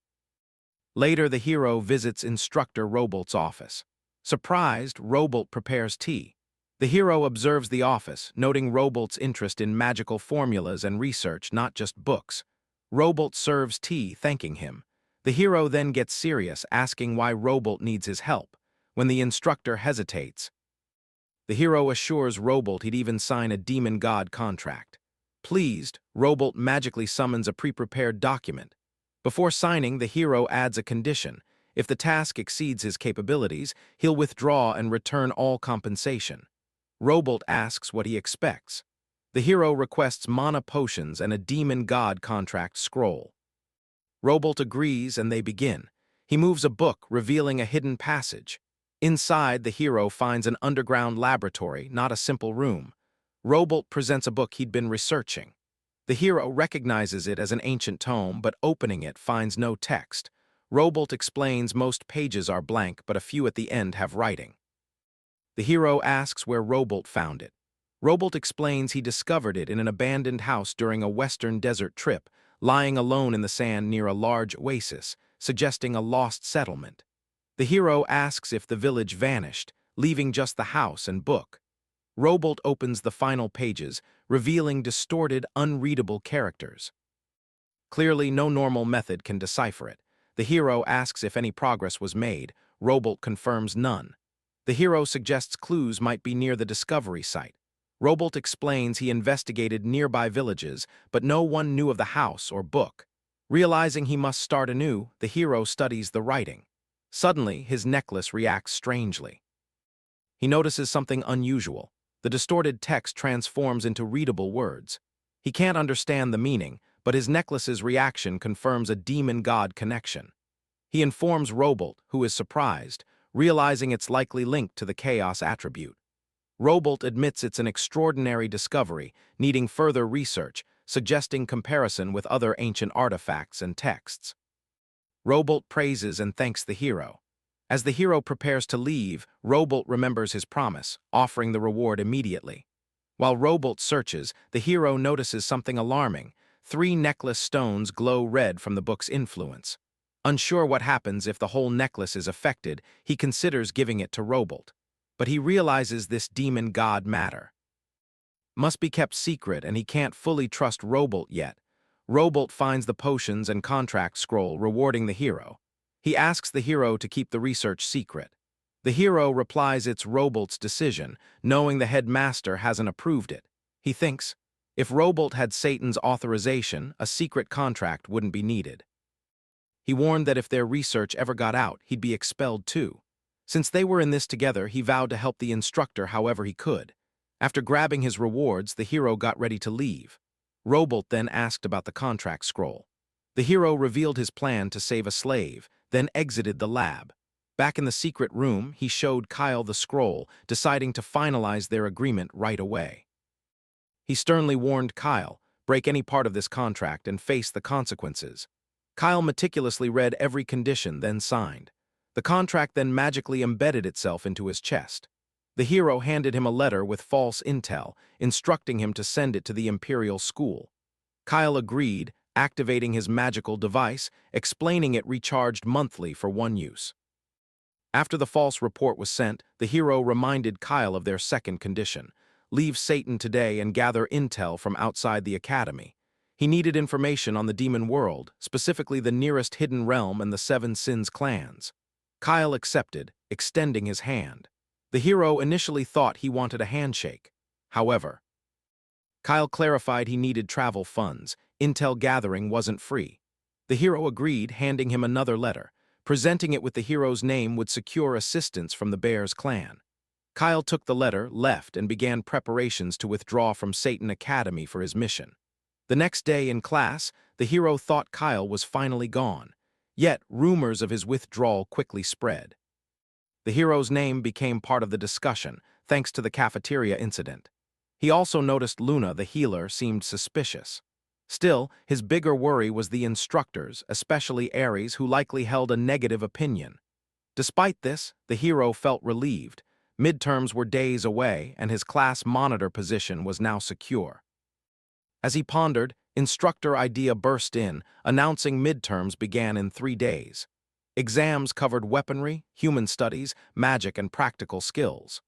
Later, the hero visits instructor Robolt's office. Surprised, Robolt prepares tea. The hero observes the office, noting Robolt's interest in magical formulas and research, not just books. Robolt serves tea, thanking him. The hero then gets serious, asking why Robolt needs his help. When the instructor hesitates, the hero assures Robolt he'd even sign a demon god contract. Pleased, Robolt magically summons a pre-prepared document. Before signing, the hero adds a condition. If the task exceeds his capabilities, he'll withdraw and return all compensation. Robolt asks what he expects. The hero requests mana potions and a demon god contract scroll. Robolt agrees and they begin. He moves a book, revealing a hidden passage. Inside, the hero finds an underground laboratory, not a simple room. Robolt presents a book he'd been researching. The hero recognizes it as an ancient tome, but opening it finds no text. Robolt explains most pages are blank, but a few at the end have writing. The hero asks where Robolt found it. Robolt explains he discovered it in an abandoned house during a western desert trip, lying alone in the sand near a large oasis, suggesting a lost settlement. The hero asks if the village vanished, leaving just the house and book. Robolt opens the final pages, revealing distorted, unreadable characters. Clearly, no normal method can decipher it. The hero asks if any progress was made. Robolt confirms none. The hero suggests clues might be near the discovery site. Robolt explains he investigated nearby villages, but no one knew of the house or book. Realizing he must start anew, the hero studies the writing. Suddenly, his necklace reacts strangely. He notices something unusual. The distorted text transforms into readable words. He can't understand the meaning, but his necklace's reaction confirms a demon-god connection. He informs Robolt, who is surprised, realizing it's likely linked to the chaos attribute. Robolt admits it's an extraordinary discovery, needing further research, suggesting comparison with other ancient artifacts and texts. Robolt praises and thanks the hero. As the hero prepares to leave, Robolt remembers his promise, offering the reward immediately. While Robolt searches, the hero notices something alarming. 3 necklace stones glow red from the book's influence. Unsure what happens if the whole necklace is affected, he considers giving it to Robolt. But he realizes this demon god matter must be kept secret and he can't fully trust Robolt yet. Robolt finds the potions and contract scroll rewarding the hero. He asks the hero to keep the research secret. The hero replies it's Robolt's decision, knowing the headmaster hasn't approved it. He thinks, if Robolt had Satan's authorization, a secret contract wouldn't be needed. He warned that if their research ever got out, he'd be expelled too. Since they were in this together, he vowed to help the instructor however he could. After grabbing his rewards, the hero got ready to leave. Robolt then asked about the contract scroll. The hero revealed his plan to save a slave, then exited the lab. Back in the secret room, he showed Kyle the scroll, deciding to finalize their agreement right away. He sternly warned Kyle, break any part of this contract and face the consequences. Kyle meticulously read every condition, then signed. The contract then magically embedded itself into his chest. The hero handed him a letter with false intel, instructing him to send it to the Imperial School. Kyle agreed, activating his magical device, explaining it recharged monthly for one use. After the false report was sent, the hero reminded Kyle of their second condition: leave Satan today and gather intel from outside the academy. He needed information on the demon world, specifically the nearest hidden realm and the 7 Sins clans. Kyle accepted, extending his hand. The hero initially thought he wanted a handshake. However, Kyle clarified he needed travel funds. Intel gathering wasn't free. The hero agreed, handing him another letter. Presenting it with the hero's name would secure assistance from the Bears clan. Kyle took the letter, left, and began preparations to withdraw from Satan Academy for his mission. The next day in class, the hero thought Kyle was finally gone. Yet, rumors of his withdrawal quickly spread. The hero's name became part of the discussion, thanks to the cafeteria incident. He also noticed Luna, the healer, seemed suspicious. Still, his bigger worry was the instructors, especially Ares, who likely held a negative opinion. Despite this, the hero felt relieved. Midterms were days away, and his class monitor position was now secure. As he pondered, instructor idea burst in, announcing midterms began in 3 days. Exams covered weaponry, human studies, magic, and practical skills.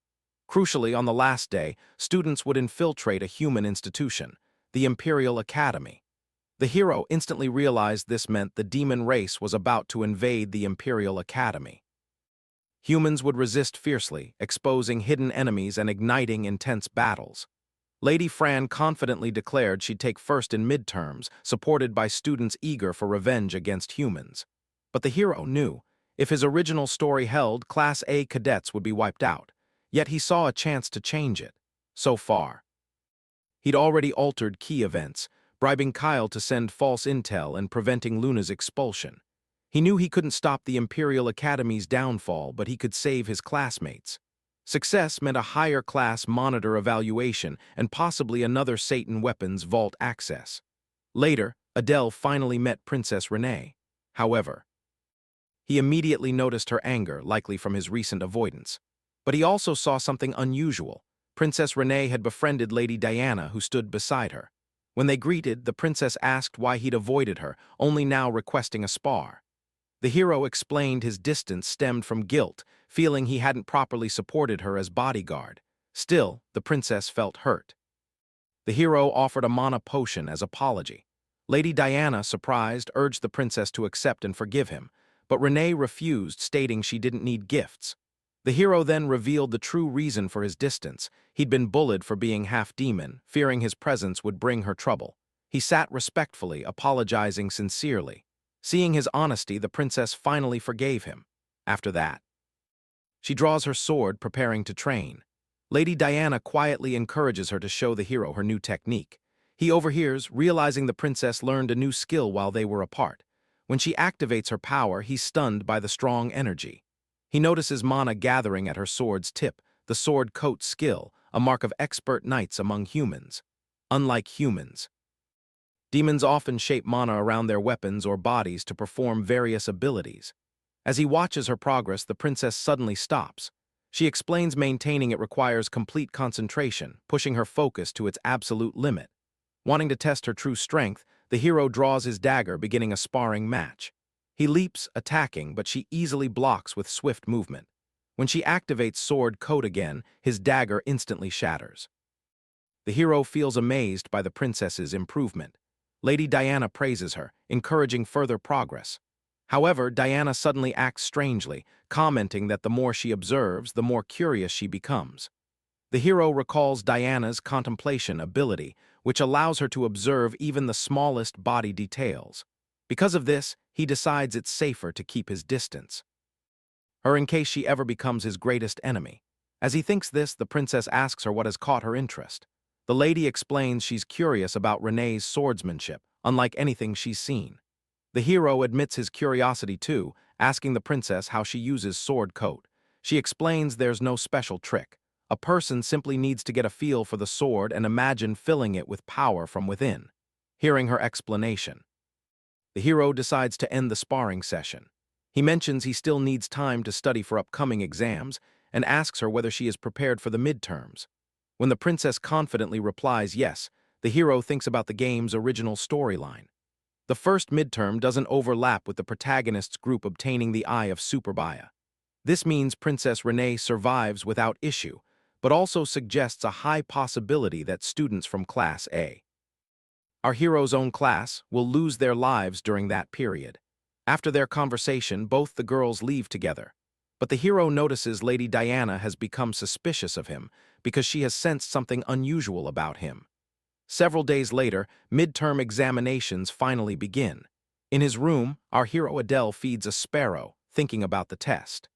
Crucially, on the last day, students would infiltrate a human institution, the Imperial Academy. The hero instantly realized this meant the demon race was about to invade the Imperial Academy. Humans would resist fiercely, exposing hidden enemies and igniting intense battles. Lady Fran confidently declared she'd take first in midterms, supported by students eager for revenge against humans. But the hero knew, if his original story held, Class A cadets would be wiped out. Yet he saw a chance to change it. So far, he'd already altered key events, bribing Kyle to send false intel and preventing Luna's expulsion. He knew he couldn't stop the Imperial Academy's downfall, but he could save his classmates. Success meant a higher class monitor evaluation and possibly another Satan weapons vault access. Later, Adele finally met Princess Renee. However, he immediately noticed her anger, likely from his recent avoidance. But he also saw something unusual. Princess Renee had befriended Lady Diana, who stood beside her. When they greeted, the princess asked why he'd avoided her, only now requesting a spar. The hero explained his distance stemmed from guilt, feeling he hadn't properly supported her as bodyguard. Still, the princess felt hurt. The hero offered a mana potion as apology. Lady Diana, surprised, urged the princess to accept and forgive him, but Renee refused, stating she didn't need gifts. The hero then revealed the true reason for his distance. He'd been bullied for being half-demon, fearing his presence would bring her trouble. He sat respectfully, apologizing sincerely. Seeing his honesty, the princess finally forgave him. After that, she draws her sword, preparing to train. Lady Diana quietly encourages her to show the hero her new technique. He overhears, realizing the princess learned a new skill while they were apart. When she activates her power, he's stunned by the strong energy. He notices mana gathering at her sword's tip, the sword coat skill, a mark of expert knights among humans. Unlike humans, demons often shape mana around their weapons or bodies to perform various abilities. As he watches her progress, the princess suddenly stops. She explains maintaining it requires complete concentration, pushing her focus to its absolute limit. Wanting to test her true strength, the hero draws his dagger, beginning a sparring match. He leaps, attacking, but she easily blocks with swift movement. When she activates sword coat again, his dagger instantly shatters. The hero feels amazed by the princess's improvement. Lady Diana praises her, encouraging further progress. However, Diana suddenly acts strangely, commenting that the more she observes, the more curious she becomes. The hero recalls Diana's contemplation ability, which allows her to observe even the smallest body details. Because of this, he decides it's safer to keep his distance, her in case she ever becomes his greatest enemy. As he thinks this, the princess asks her what has caught her interest. The lady explains she's curious about Renee's swordsmanship, unlike anything she's seen. The hero admits his curiosity too, asking the princess how she uses sword coat. She explains there's no special trick. A person simply needs to get a feel for the sword and imagine filling it with power from within. Hearing her explanation, the hero decides to end the sparring session. He mentions he still needs time to study for upcoming exams and asks her whether she is prepared for the midterms. When the princess confidently replies yes, the hero thinks about the game's original storyline. The first midterm doesn't overlap with the protagonist's group obtaining the Eye of Superbia. This means Princess Renee survives without issue, but also suggests a high possibility that students from Class A, our hero's own class, will lose their lives during that period. After their conversation, both the girls leave together. But the hero notices Lady Diana has become suspicious of him because she has sensed something unusual about him. Several days later, midterm examinations finally begin. In his room, our hero Adele feeds a sparrow, thinking about the test.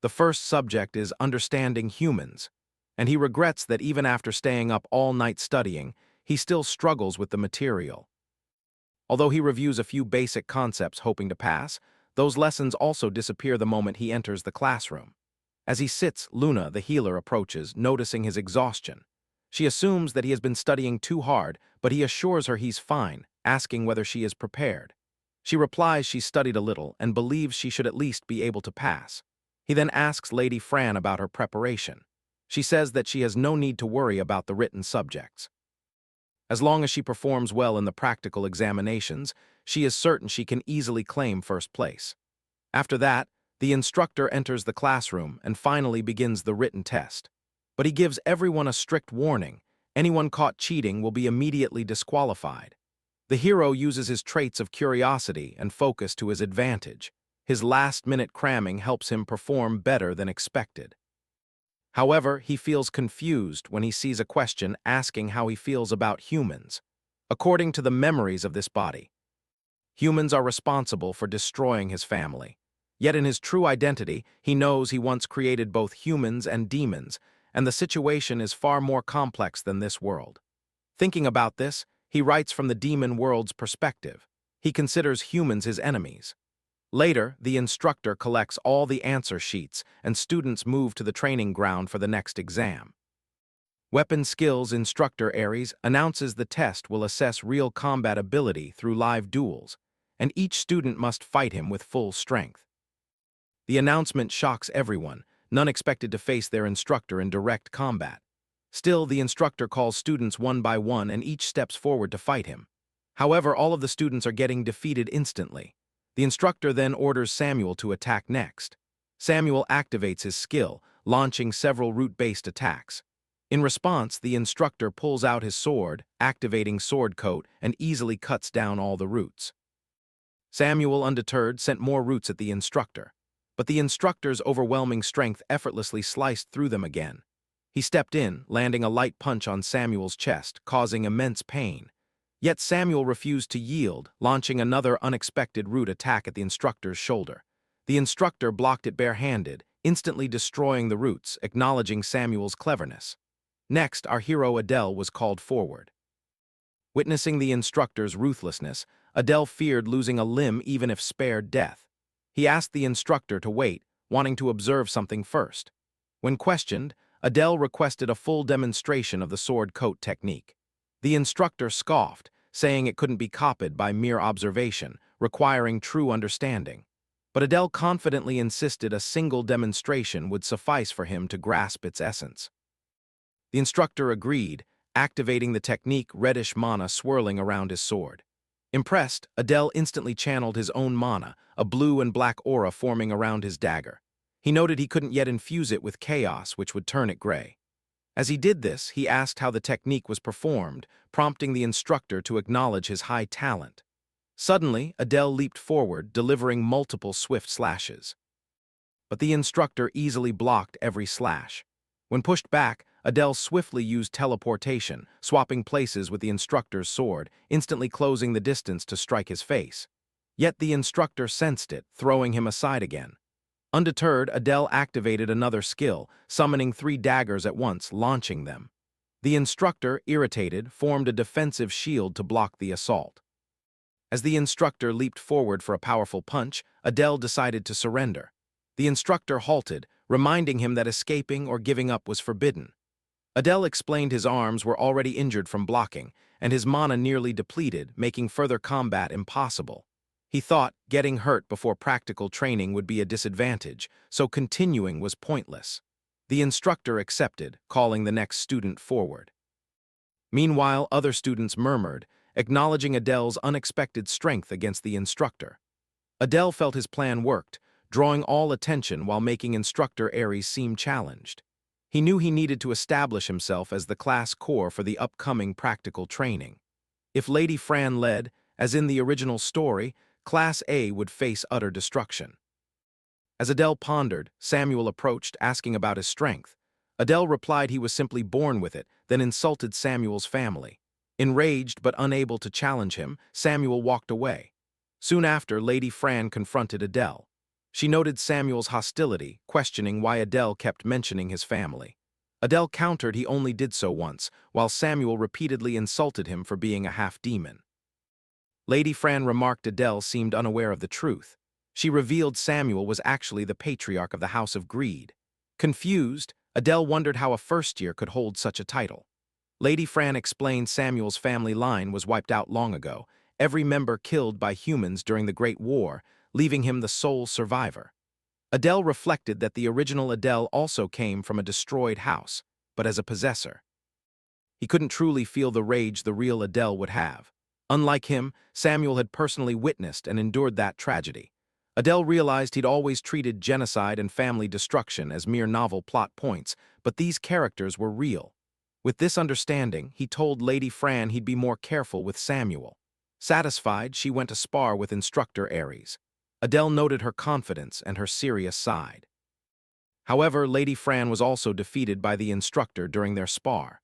The first subject is understanding humans, and he regrets that even after staying up all night studying, he still struggles with the material. Although he reviews a few basic concepts hoping to pass, those lessons also disappear the moment he enters the classroom. As he sits, Luna, the healer, approaches, noticing his exhaustion. She assumes that he has been studying too hard, but he assures her he's fine, asking whether she is prepared. She replies she studied a little and believes she should at least be able to pass. He then asks Lady Fran about her preparation. She says that she has no need to worry about the written subjects. As long as she performs well in the practical examinations, she is certain she can easily claim first place. After that, the instructor enters the classroom and finally begins the written test. But he gives everyone a strict warning. Anyone caught cheating will be immediately disqualified. The hero uses his traits of curiosity and focus to his advantage. His last-minute cramming helps him perform better than expected. However, he feels confused when he sees a question asking how he feels about humans. According to the memories of this body, humans are responsible for destroying his family. Yet in his true identity, he knows he once created both humans and demons, and the situation is far more complex than this world. Thinking about this, he writes from the demon world's perspective. He considers humans his enemies. Later, the instructor collects all the answer sheets, and students move to the training ground for the next exam. Weapon Skills Instructor Aries announces the test will assess real combat ability through live duels, and each student must fight him with full strength. The announcement shocks everyone. None expected to face their instructor in direct combat. Still, the instructor calls students one by one and each steps forward to fight him. However, all of the students are getting defeated instantly. The instructor then orders Samuel to attack next. Samuel activates his skill, launching several root-based attacks. In response, the instructor pulls out his sword, activating sword coat, and easily cuts down all the roots. Samuel, undeterred, sent more roots at the instructor. but the instructor's overwhelming strength effortlessly sliced through them again. He stepped in, landing a light punch on Samuel's chest, causing immense pain. Yet Samuel refused to yield, launching another unexpected root attack at the instructor's shoulder. The instructor blocked it barehanded, instantly destroying the roots, acknowledging Samuel's cleverness. Next, our hero Adele was called forward. Witnessing the instructor's ruthlessness, Adele feared losing a limb even if spared death. He asked the instructor to wait, wanting to observe something first. When questioned, Adele requested a full demonstration of the sword coat technique. The instructor scoffed, saying it couldn't be copied by mere observation, requiring true understanding. But Adele confidently insisted a single demonstration would suffice for him to grasp its essence. The instructor agreed, activating the technique, reddish mana swirling around his sword. Impressed, Adele instantly channeled his own mana, a blue and black aura forming around his dagger. He noted he couldn't yet infuse it with chaos, which would turn it gray. As he did this, he asked how the technique was performed, prompting the instructor to acknowledge his high talent. Suddenly, Adele leaped forward, delivering multiple swift slashes. But the instructor easily blocked every slash. When pushed back, Adele swiftly used teleportation, swapping places with the instructor's sword, instantly closing the distance to strike his face. Yet the instructor sensed it, throwing him aside again. Undeterred, Adele activated another skill, summoning 3 daggers at once, launching them. The instructor, irritated, formed a defensive shield to block the assault. As the instructor leaped forward for a powerful punch, Adele decided to surrender. The instructor halted, reminding him that escaping or giving up was forbidden. Adele explained his arms were already injured from blocking, and his mana nearly depleted, making further combat impossible. He thought getting hurt before practical training would be a disadvantage, so continuing was pointless. The instructor accepted, calling the next student forward. Meanwhile, other students murmured, acknowledging Adele's unexpected strength against the instructor. Adele felt his plan worked, drawing all attention while making instructor Aries seem challenged. He knew he needed to establish himself as the class core for the upcoming practical training. If Lady Fran led, as in the original story, Class A would face utter destruction. As Adele pondered, Samuel approached, asking about his strength. Adele replied he was simply born with it, then insulted Samuel's family. Enraged but unable to challenge him, Samuel walked away. Soon after, Lady Fran confronted Adele. She noted Samuel's hostility, questioning why Adele kept mentioning his family. Adele countered he only did so once, while Samuel repeatedly insulted him for being a half-demon. Lady Fran remarked Adele seemed unaware of the truth. She revealed Samuel was actually the patriarch of the House of Greed. Confused, Adele wondered how a first-year could hold such a title. Lady Fran explained Samuel's family line was wiped out long ago, every member killed by humans during the Great War, leaving him the sole survivor. Adele reflected that the original Adele also came from a destroyed house, but as a possessor. He couldn't truly feel the rage the real Adele would have. Unlike him, Samuel had personally witnessed and endured that tragedy. Adele realized he'd always treated genocide and family destruction as mere novel plot points, but these characters were real. With this understanding, he told Lady Fran he'd be more careful with Samuel. Satisfied, she went to spar with instructor Aries. Adele noted her confidence and her serious side. However, Lady Fran was also defeated by the instructor during their spar.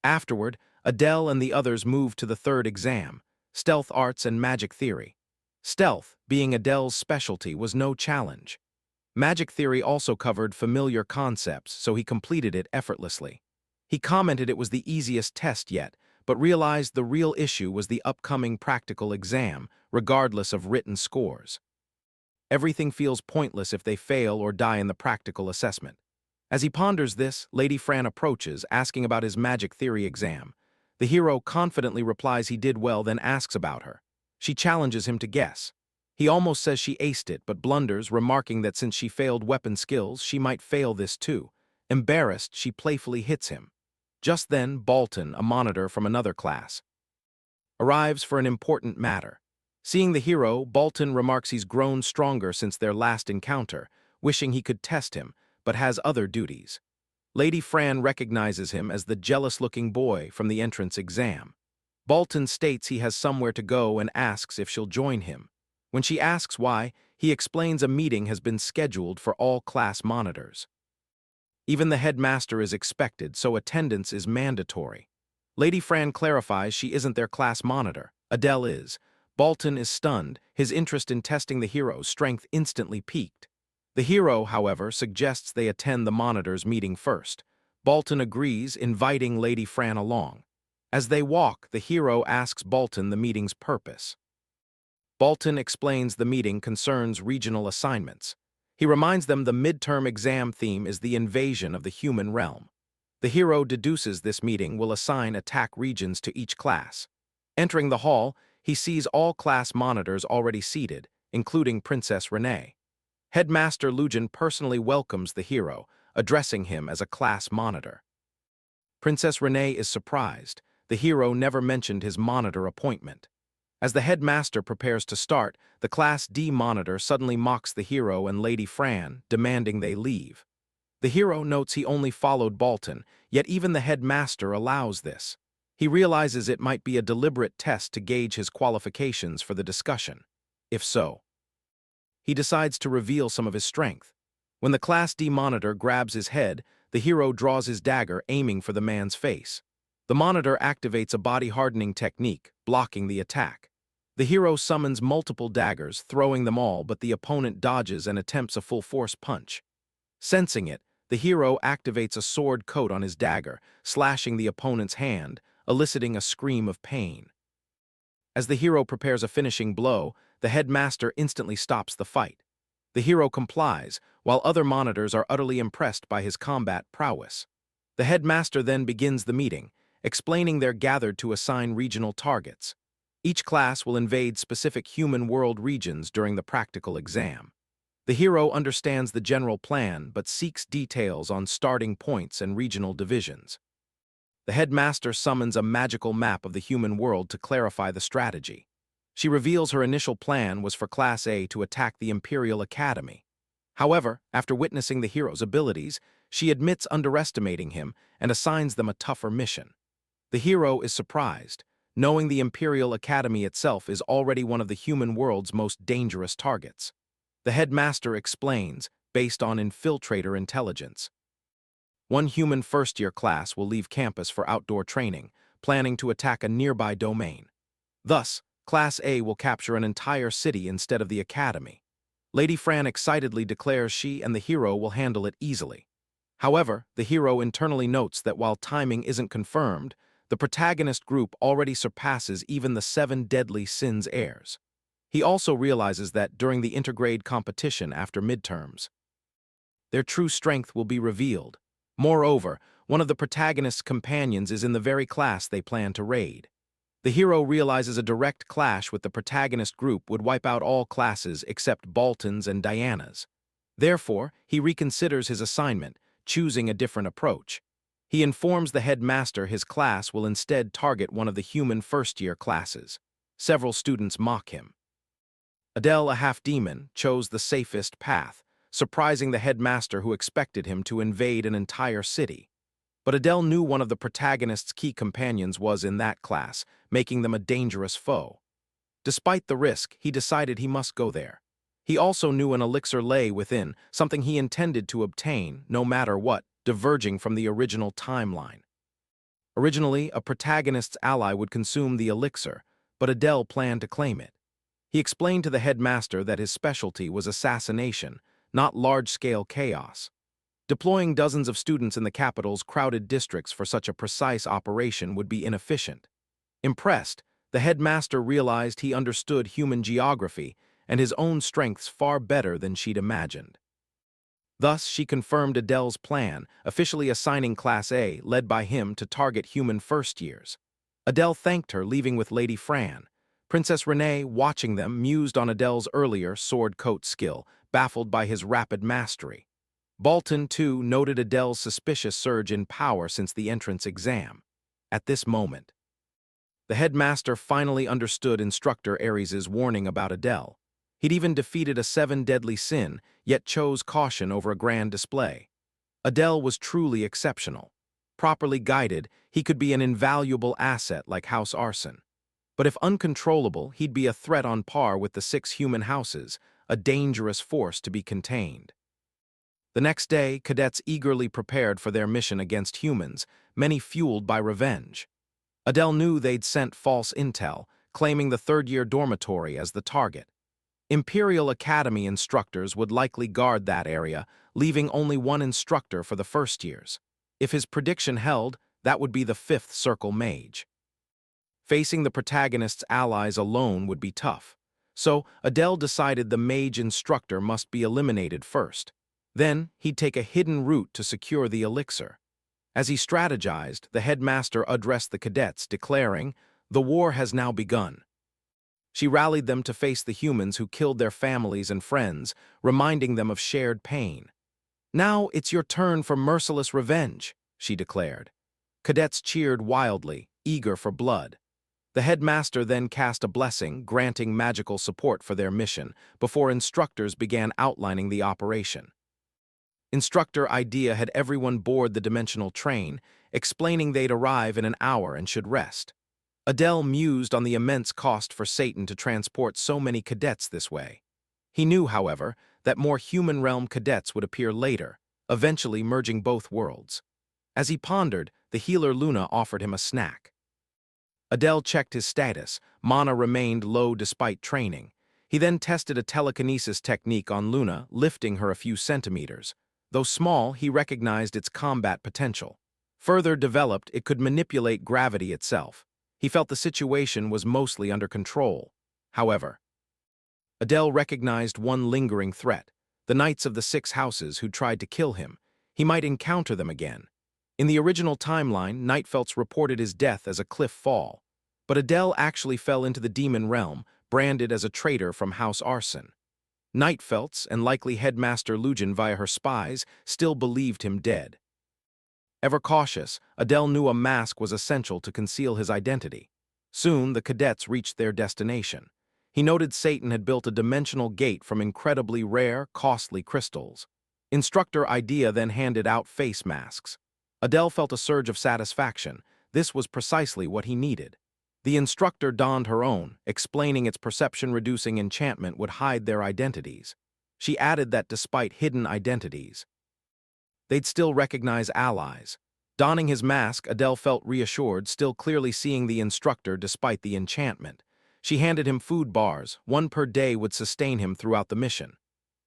Afterward, Adele and the others moved to the third exam, Stealth Arts and Magic Theory. Stealth, being Adele's specialty, was no challenge. Magic Theory also covered familiar concepts, so he completed it effortlessly. He commented it was the easiest test yet, but realized the real issue was the upcoming practical exam, regardless of written scores. Everything feels pointless if they fail or die in the practical assessment. As he ponders this, Lady Fran approaches, asking about his Magic Theory exam. The hero confidently replies he did well, then asks about her. She challenges him to guess. He almost says she aced it, but blunders, remarking that since she failed weapon skills, she might fail this too. Embarrassed, she playfully hits him. Just then, Bolton, a monitor from another class, arrives for an important matter. Seeing the hero, Bolton remarks he's grown stronger since their last encounter, wishing he could test him, but has other duties. Lady Fran recognizes him as the jealous-looking boy from the entrance exam. Bolton states he has somewhere to go and asks if she'll join him. When she asks why, he explains a meeting has been scheduled for all class monitors. Even the headmaster is expected, so attendance is mandatory. Lady Fran clarifies she isn't their class monitor. Adele is. Bolton is stunned, his interest in testing the hero's strength instantly piqued. The hero, however, suggests they attend the monitor's meeting first. Bolton agrees, inviting Lady Fran along. As they walk, the hero asks Bolton the meeting's purpose. Bolton explains the meeting concerns regional assignments. He reminds them the midterm exam theme is the invasion of the human realm. The hero deduces this meeting will assign attack regions to each class. Entering the hall, he sees all class monitors already seated, including Princess Renee. Headmaster Lujin personally welcomes the hero, addressing him as a class monitor. Princess Renee is surprised. The hero never mentioned his monitor appointment. As the headmaster prepares to start, the Class D monitor suddenly mocks the hero and Lady Fran, demanding they leave. The hero notes he only followed Bolton, yet even the headmaster allows this. He realizes it might be a deliberate test to gauge his qualifications for the discussion. If so, he decides to reveal some of his strength. When the Class D monitor grabs his head, the hero draws his dagger, aiming for the man's face. The monitor activates a body-hardening technique, blocking the attack. The hero summons multiple daggers, throwing them all, but the opponent dodges and attempts a full-force punch. Sensing it, the hero activates a sword coat on his dagger, slashing the opponent's hand, eliciting a scream of pain. As the hero prepares a finishing blow, the headmaster instantly stops the fight. The hero complies, while other monitors are utterly impressed by his combat prowess. The headmaster then begins the meeting, explaining they're gathered to assign regional targets. Each class will invade specific human world regions during the practical exam. The hero understands the general plan but seeks details on starting points and regional divisions. The headmaster summons a magical map of the human world to clarify the strategy. She reveals her initial plan was for Class A to attack the Imperial Academy. However, after witnessing the hero's abilities, she admits underestimating him and assigns them a tougher mission. The hero is surprised, knowing the Imperial Academy itself is already one of the human world's most dangerous targets. The headmaster explains, based on infiltrator intelligence. One human first-year class will leave campus for outdoor training, planning to attack a nearby domain. Thus, Class A will capture an entire city instead of the academy. Lady Fran excitedly declares she and the hero will handle it easily. However, the hero internally notes that while timing isn't confirmed, the protagonist group already surpasses even the 7 deadly sins heirs. He also realizes that during the intergrade competition after midterms, their true strength will be revealed. Moreover, one of the protagonist's companions is in the very class they plan to raid. The hero realizes a direct clash with the protagonist group would wipe out all classes except Bolton's and Diana's. Therefore, he reconsiders his assignment, choosing a different approach. He informs the headmaster his class will instead target one of the human first-year classes. Several students mock him. Adele, a half-demon, chose the safest path, surprising the headmaster who expected him to invade an entire city. But Adele knew one of the protagonist's key companions was in that class, making them a dangerous foe. Despite the risk, he decided he must go there. He also knew an elixir lay within, something he intended to obtain, no matter what, diverging from the original timeline. Originally, a protagonist's ally would consume the elixir, but Adele planned to claim it. He explained to the headmaster that his specialty was assassination, not large-scale chaos. Deploying dozens of students in the capital's crowded districts for such a precise operation would be inefficient. Impressed, the headmaster realized he understood human geography and his own strengths far better than she'd imagined. Thus, she confirmed Adele's plan, officially assigning Class A, led by him, to target human first-years. Adele thanked her, leaving with Lady Fran. Princess Renee, watching them, mused on Adele's earlier sword coat skill, baffled by his rapid mastery. Bolton, too, noted Adele's suspicious surge in power since the entrance exam. At this moment, the headmaster finally understood Instructor Ares's warning about Adele. He'd even defeated a 7 deadly sin, yet chose caution over a grand display. Adele was truly exceptional. Properly guided, he could be an invaluable asset like House Arson. But if uncontrollable, he'd be a threat on par with the 6 human houses, a dangerous force to be contained. The next day, cadets eagerly prepared for their mission against humans, many fueled by revenge. Adele knew they'd sent false intel, claiming the third-year dormitory as the target. Imperial Academy instructors would likely guard that area, leaving only one instructor for the first years. If his prediction held, that would be the 5th Circle Mage. Facing the protagonist's allies alone would be tough, so Adele decided the mage instructor must be eliminated first. Then, he'd take a hidden route to secure the elixir. As he strategized, the headmaster addressed the cadets, declaring, "The war has now begun." She rallied them to face the humans who killed their families and friends, reminding them of shared pain. "Now it's your turn for merciless revenge," she declared. Cadets cheered wildly, eager for blood. The headmaster then cast a blessing, granting magical support for their mission, before instructors began outlining the operation. Instructor Idea had everyone board the dimensional train, explaining they'd arrive in an hour and should rest. Adele mused on the immense cost for Satan to transport so many cadets this way. He knew, however, that more human realm cadets would appear later, eventually merging both worlds. As he pondered, the healer Luna offered him a snack. Adele checked his status. Mana remained low despite training. He then tested a telekinesis technique on Luna, lifting her a few centimeters. Though small, he recognized its combat potential. Further developed, it could manipulate gravity itself. He felt the situation was mostly under control. However, Adele recognized one lingering threat: the Knights of the 6 Houses who tried to kill him. He might encounter them again. In the original timeline, Nightfelts reported his death as a cliff fall. But Adele actually fell into the demon realm, branded as a traitor from House Arson. Nightfelts, and likely Headmaster Lugin via her spies, still believed him dead. Ever cautious, Adele knew a mask was essential to conceal his identity. Soon, the cadets reached their destination. He noted Satan had built a dimensional gate from incredibly rare, costly crystals. Instructor Idea then handed out face masks. Adele felt a surge of satisfaction. This was precisely what he needed. The instructor donned her own, explaining its perception-reducing enchantment would hide their identities. She added that despite hidden identities, they'd still recognize allies. Donning his mask, Adele felt reassured, still clearly seeing the instructor despite the enchantment. She handed him food bars. 1 per day would sustain him throughout the mission.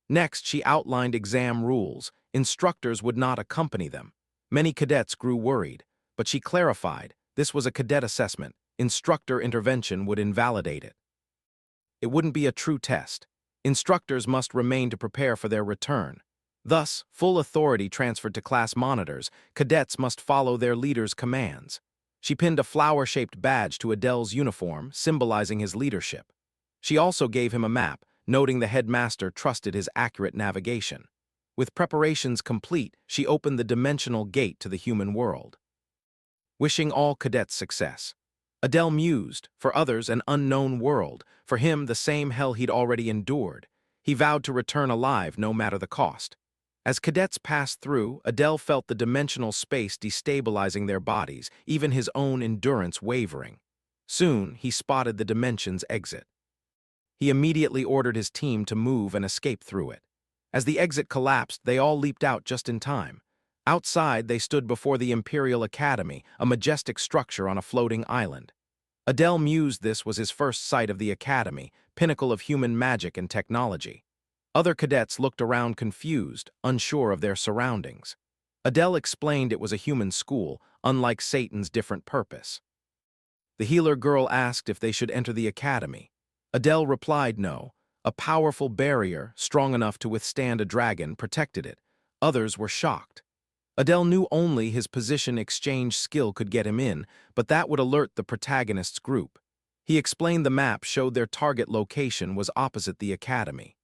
Next, she outlined exam rules. Instructors would not accompany them. Many cadets grew worried, but she clarified, this was a cadet assessment. Instructor intervention would invalidate it. It wouldn't be a true test. Instructors must remain to prepare for their return. Thus, full authority transferred to class monitors. Cadets must follow their leader's commands. She pinned a flower-shaped badge to Adele's uniform, symbolizing his leadership. She also gave him a map, noting the headmaster trusted his accurate navigation. With preparations complete, she opened the dimensional gate to the human world. Wishing all cadets success, Adele mused, for others an unknown world, for him the same hell he'd already endured. He vowed to return alive no matter the cost. As cadets passed through, Adele felt the dimensional space destabilizing their bodies, even his own endurance wavering. Soon, he spotted the dimension's exit. He immediately ordered his team to move and escape through it. As the exit collapsed, they all leaped out just in time. Outside, they stood before the Imperial Academy, a majestic structure on a floating island. Adele mused this was his first sight of the Academy, pinnacle of human magic and technology. Other cadets looked around confused, unsure of their surroundings. Adele explained it was a human school, unlike Satan's different purpose. The healer girl asked if they should enter the Academy. Adele replied no. A powerful barrier, strong enough to withstand a dragon, protected it. Others were shocked. Adele knew only his position exchange skill could get him in, but that would alert the protagonist's group. He explained the map showed their target location was opposite the Academy.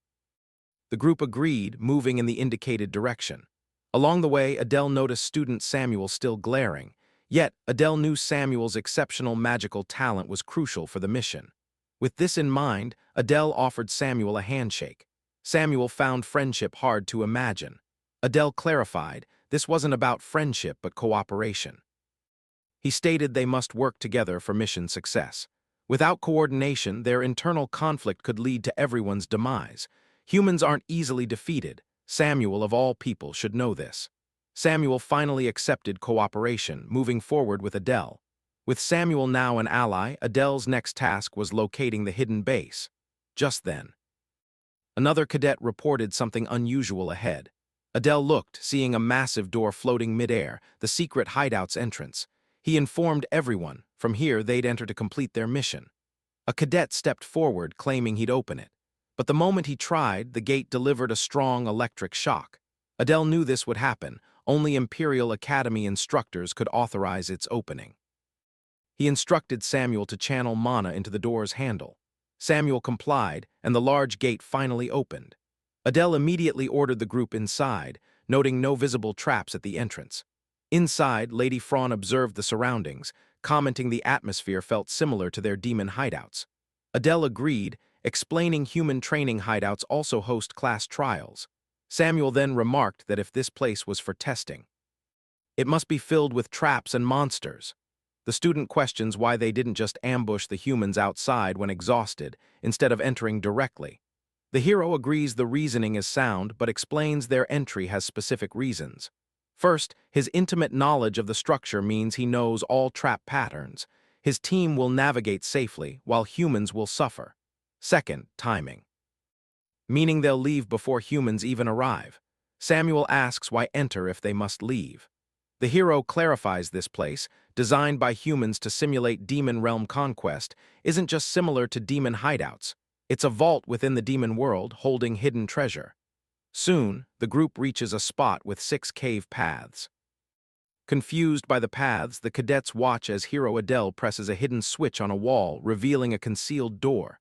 The group agreed, moving in the indicated direction. Along the way, Adele noticed student Samuel still glaring. Yet, Adele knew Samuel's exceptional magical talent was crucial for the mission. With this in mind, Adele offered Samuel a handshake. Samuel found friendship hard to imagine. Adele clarified, this wasn't about friendship but cooperation. He stated they must work together for mission success. Without coordination, their internal conflict could lead to everyone's demise. Humans aren't easily defeated. Samuel, of all people, should know this. Samuel finally accepted cooperation, moving forward with Adele. With Samuel now an ally, Adele's next task was locating the hidden base. Just then, another cadet reported something unusual ahead. Adele looked, seeing a massive door floating midair, the secret hideout's entrance. He informed everyone, from here they'd enter to complete their mission. A cadet stepped forward, claiming he'd open it. But the moment he tried, the gate delivered a strong electric shock. Adele knew this would happen. Only Imperial Academy instructors could authorize its opening. He instructed Samuel to channel mana into the door's handle. Samuel complied, and the large gate finally opened. Adele immediately ordered the group inside, noting no visible traps at the entrance. Inside, Lady Fraun observed the surroundings, commenting the atmosphere felt similar to their demon hideouts. Adele agreed, explaining human training hideouts also host class trials. Samuel then remarked that if this place was for testing, it must be filled with traps and monsters. The student questions why they didn't just ambush the humans outside when exhausted, instead of entering directly. The hero agrees the reasoning is sound, but explains their entry has specific reasons. First, his intimate knowledge of the structure means he knows all trap patterns. His team will navigate safely, while humans will suffer. Second, timing, meaning they'll leave before humans even arrive. Samuel asks why enter if they must leave. The hero clarifies this place, designed by humans to simulate demon realm conquest, isn't just similar to demon hideouts. It's a vault within the demon world holding hidden treasure. Soon, the group reaches a spot with 6 cave paths. Confused by the paths, the cadets watch as Hero Adele presses a hidden switch on a wall, revealing a concealed door.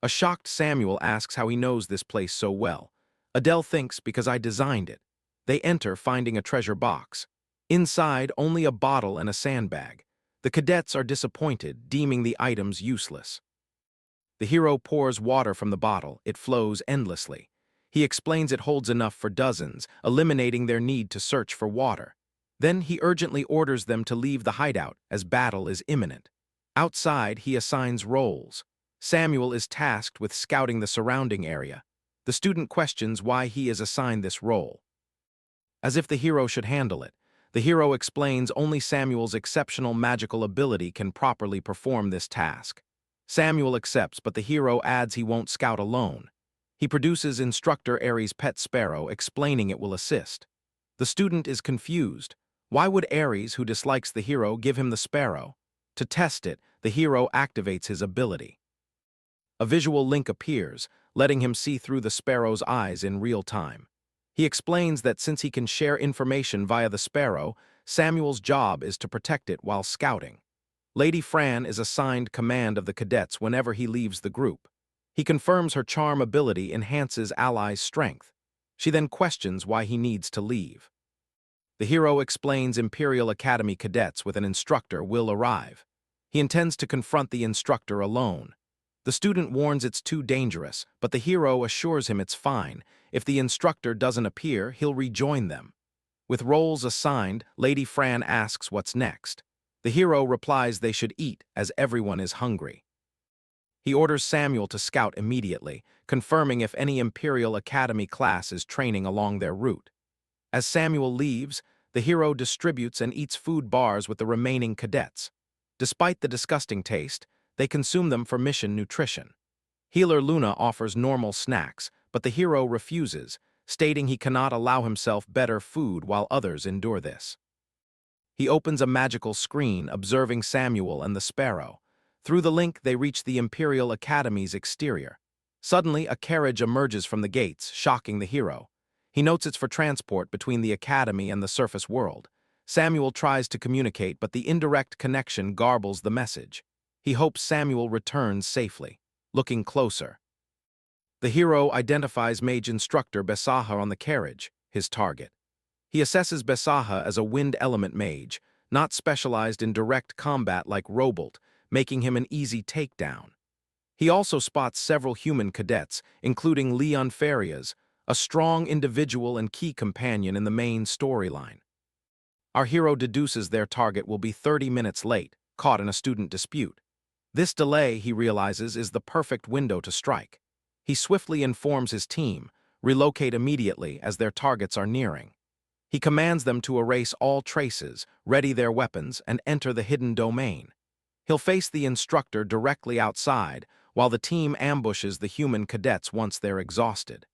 A shocked Samuel asks how he knows this place so well. Adele thinks, because I designed it. They enter, finding a treasure box. Inside, only a bottle and a sandbag. The cadets are disappointed, deeming the items useless. The hero pours water from the bottle. It flows endlessly. He explains it holds enough for dozens, eliminating their need to search for water. Then he urgently orders them to leave the hideout, as battle is imminent. Outside, he assigns roles. Samuel is tasked with scouting the surrounding area. The student questions why he is assigned this role. As if the hero should handle it, the hero explains only Samuel's exceptional magical ability can properly perform this task. Samuel accepts, but the hero adds he won't scout alone. He produces instructor Ares' pet sparrow, explaining it will assist. The student is confused. Why would Ares, who dislikes the hero, give him the sparrow? To test it, the hero activates his ability. A visual link appears, letting him see through the sparrow's eyes in real time. He explains that since he can share information via the sparrow, Samuel's job is to protect it while scouting. Lady Fran is assigned command of the cadets whenever he leaves the group. He confirms her charm ability enhances allies' strength. She then questions why he needs to leave. The hero explains Imperial Academy cadets with an instructor will arrive. He intends to confront the instructor alone. The student warns it's too dangerous, but the hero assures him it's fine. If the instructor doesn't appear, he'll rejoin them. With roles assigned, Lady Fran asks what's next. The hero replies they should eat, as everyone is hungry. He orders Samuel to scout immediately, confirming if any Imperial Academy class is training along their route. As Samuel leaves, the hero distributes and eats food bars with the remaining cadets. Despite the disgusting taste, they consume them for mission nutrition. Healer Luna offers normal snacks, but the hero refuses, stating he cannot allow himself better food while others endure this. He opens a magical screen, observing Samuel and the sparrow. Through the link, they reach the Imperial Academy's exterior. Suddenly, a carriage emerges from the gates, shocking the hero. He notes it's for transport between the Academy and the surface world. Samuel tries to communicate, but the indirect connection garbles the message. He hopes Samuel returns safely. Looking closer, the hero identifies Mage Instructor Besaha on the carriage, his target. He assesses Besaha as a wind element mage, not specialized in direct combat like Robolt, making him an easy takedown. He also spots several human cadets, including Leon Farias, a strong individual and key companion in the main storyline. Our hero deduces their target will be 30 minutes late, caught in a student dispute. This delay, he realizes, is the perfect window to strike. He swiftly informs his team, relocate immediately as their targets are nearing. He commands them to erase all traces, ready their weapons, and enter the hidden domain. He'll face the instructor directly outside, while the team ambushes the human cadets once they're exhausted.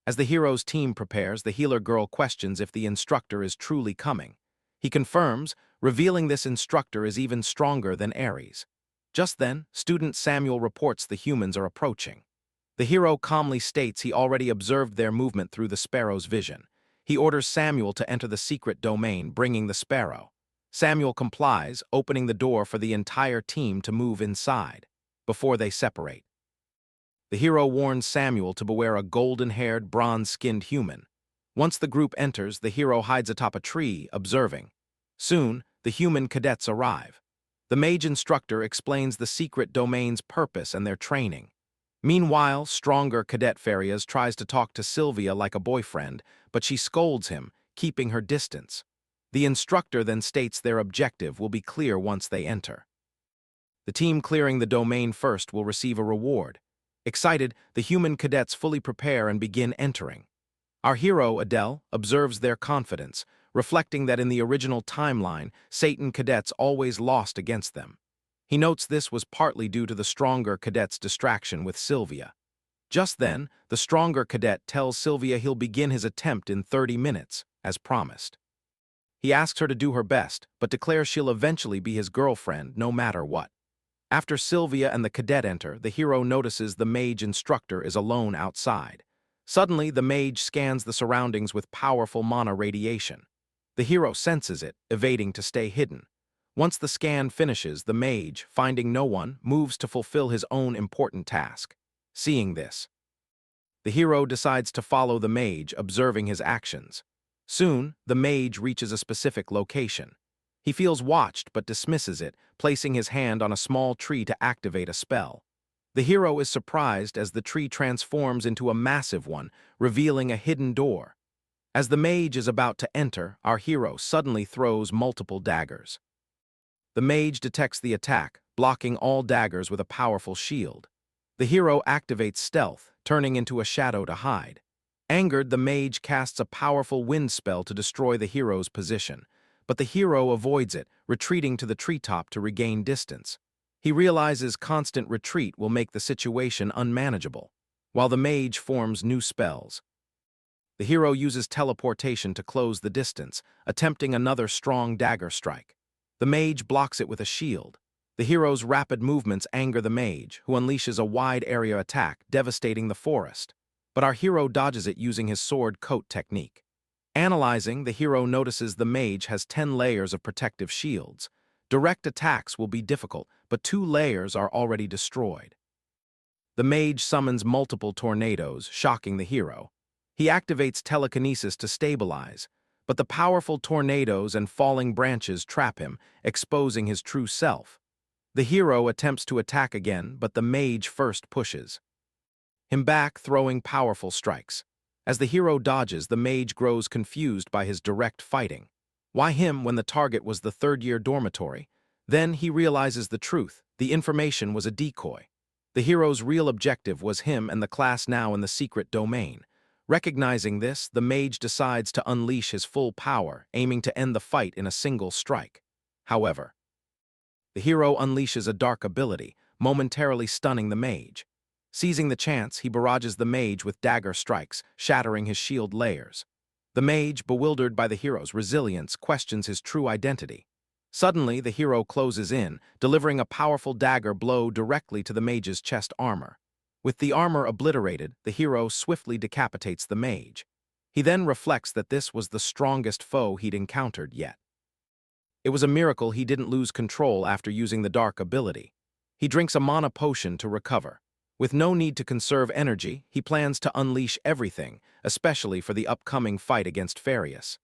As the hero's team prepares, the healer girl questions if the instructor is truly coming. He confirms, revealing this instructor is even stronger than Ares. Just then, student Samuel reports the humans are approaching. The hero calmly states he already observed their movement through the sparrow's vision. He orders Samuel to enter the secret domain, bringing the sparrow. Samuel complies, opening the door for the entire team to move inside. Before they separate, the hero warns Samuel to beware a golden-haired, bronze-skinned human. Once the group enters, the hero hides atop a tree, observing. Soon, the human cadets arrive. The mage instructor explains the secret domain's purpose and their training. Meanwhile, stronger cadet Farias tries to talk to Sylvia like a boyfriend, but she scolds him, keeping her distance. The instructor then states their objective will be clear once they enter. The team clearing the domain first will receive a reward. Excited, the human cadets fully prepare and begin entering. Our hero, Adele, observes their confidence, reflecting that in the original timeline, Satan cadets always lost against them. He notes this was partly due to the stronger cadet's distraction with Sylvia. Just then, the stronger cadet tells Sylvia he'll begin his attempt in 30 minutes, as promised. He asks her to do her best, but declares she'll eventually be his girlfriend no matter what. After Sylvia and the cadet enter, the hero notices the mage instructor is alone outside. Suddenly, the mage scans the surroundings with powerful mana radiation. The hero senses it, evading to stay hidden. Once the scan finishes, the mage, finding no one, moves to fulfill his own important task. Seeing this, the hero decides to follow the mage, observing his actions. Soon, the mage reaches a specific location. He feels watched but dismisses it, placing his hand on a small tree to activate a spell. The hero is surprised as the tree transforms into a massive one, revealing a hidden door. As the mage is about to enter, our hero suddenly throws multiple daggers. The mage detects the attack, blocking all daggers with a powerful shield. The hero activates stealth, turning into a shadow to hide. Angered, the mage casts a powerful wind spell to destroy the hero's position. But the hero avoids it, retreating to the treetop to regain distance. He realizes constant retreat will make the situation unmanageable, while the mage forms new spells. The hero uses teleportation to close the distance, attempting another strong dagger strike. The mage blocks it with a shield. The hero's rapid movements anger the mage, who unleashes a wide-area attack, devastating the forest. But our hero dodges it using his sword coat technique. Analyzing, the hero notices the mage has 10 layers of protective shields. Direct attacks will be difficult, but 2 layers are already destroyed. The mage summons multiple tornadoes, shocking the hero. He activates telekinesis to stabilize, but the powerful tornadoes and falling branches trap him, exposing his true self. The hero attempts to attack again, but the mage first pushes him back, throwing powerful strikes. As the hero dodges, the mage grows confused by his direct fighting. Why him when the target was the third-year dormitory? Then he realizes the truth. The information was a decoy. The hero's real objective was him and the class now in the secret domain. Recognizing this, the mage decides to unleash his full power, aiming to end the fight in a single strike. However, the hero unleashes a dark ability, momentarily stunning the mage. Seizing the chance, he barrages the mage with dagger strikes, shattering his shield layers. The mage, bewildered by the hero's resilience, questions his true identity. Suddenly, the hero closes in, delivering a powerful dagger blow directly to the mage's chest armor. With the armor obliterated, the hero swiftly decapitates the mage. He then reflects that this was the strongest foe he'd encountered yet. It was a miracle he didn't lose control after using the dark ability. He drinks a mana potion to recover. With no need to conserve energy, he plans to unleash everything, especially for the upcoming fight against Farias.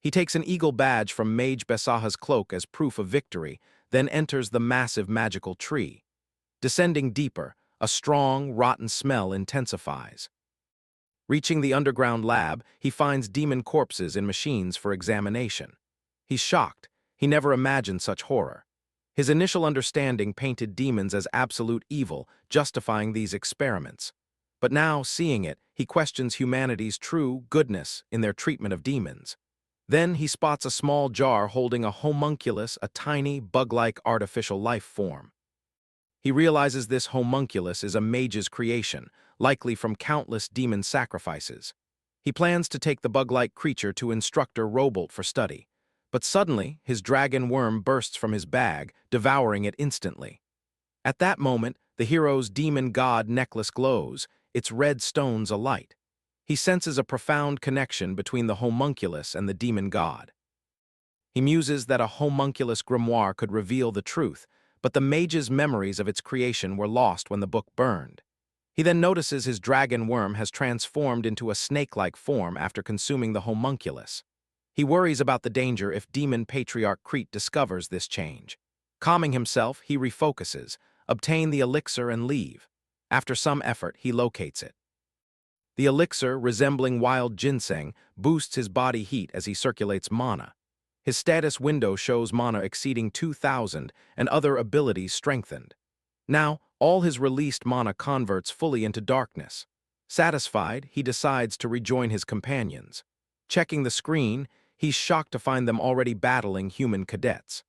He takes an eagle badge from Mage Besaha's cloak as proof of victory, then enters the massive magical tree. Descending deeper, a strong, rotten smell intensifies. Reaching the underground lab, he finds demon corpses in machines for examination. He's shocked. He never imagined such horror. His initial understanding painted demons as absolute evil, justifying these experiments. But now, seeing it, he questions humanity's true goodness in their treatment of demons. Then he spots a small jar holding a homunculus, a tiny, bug-like artificial life form. He realizes this homunculus is a mage's creation, likely from countless demon sacrifices. He plans to take the bug-like creature to Instructor Robolt for study. But suddenly, his dragon worm bursts from his bag, devouring it instantly. At that moment, the hero's demon god necklace glows, its red stones alight. He senses a profound connection between the homunculus and the demon god. He muses that a homunculus grimoire could reveal the truth, but the mage's memories of its creation were lost when the book burned. He then notices his dragon worm has transformed into a snake-like form after consuming the homunculus. He worries about the danger if demon patriarch Crete discovers this change. Calming himself, he refocuses, obtain the elixir and leave. After some effort, he locates it. The elixir, resembling wild ginseng, boosts his body heat as he circulates mana. His status window shows mana exceeding 2,000 and other abilities strengthened. Now, all his released mana converts fully into darkness. Satisfied, he decides to rejoin his companions. Checking the screen, he's shocked to find them already battling human cadets.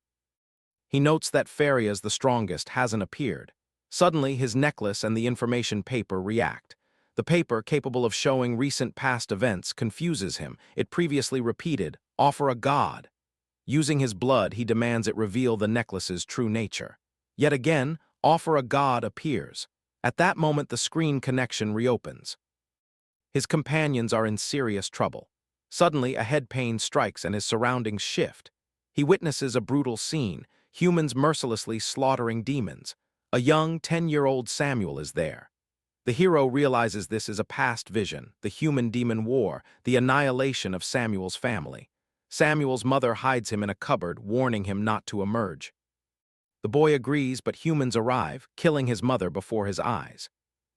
He notes that Faria's the strongest hasn't appeared. Suddenly, his necklace and the information paper react. The paper, capable of showing recent past events, confuses him. It previously repeated, "Offer a god." Using his blood, he demands it reveal the necklace's true nature. Yet again, "Offer a god" appears. At that moment, the screen connection reopens. His companions are in serious trouble. Suddenly, a head pain strikes and his surroundings shift. He witnesses a brutal scene, humans mercilessly slaughtering demons. A young 10-year-old Samuel is there. The hero realizes this is a past vision, the human-demon war, the annihilation of Samuel's family. Samuel's mother hides him in a cupboard, warning him not to emerge. The boy agrees, but humans arrive, killing his mother before his eyes.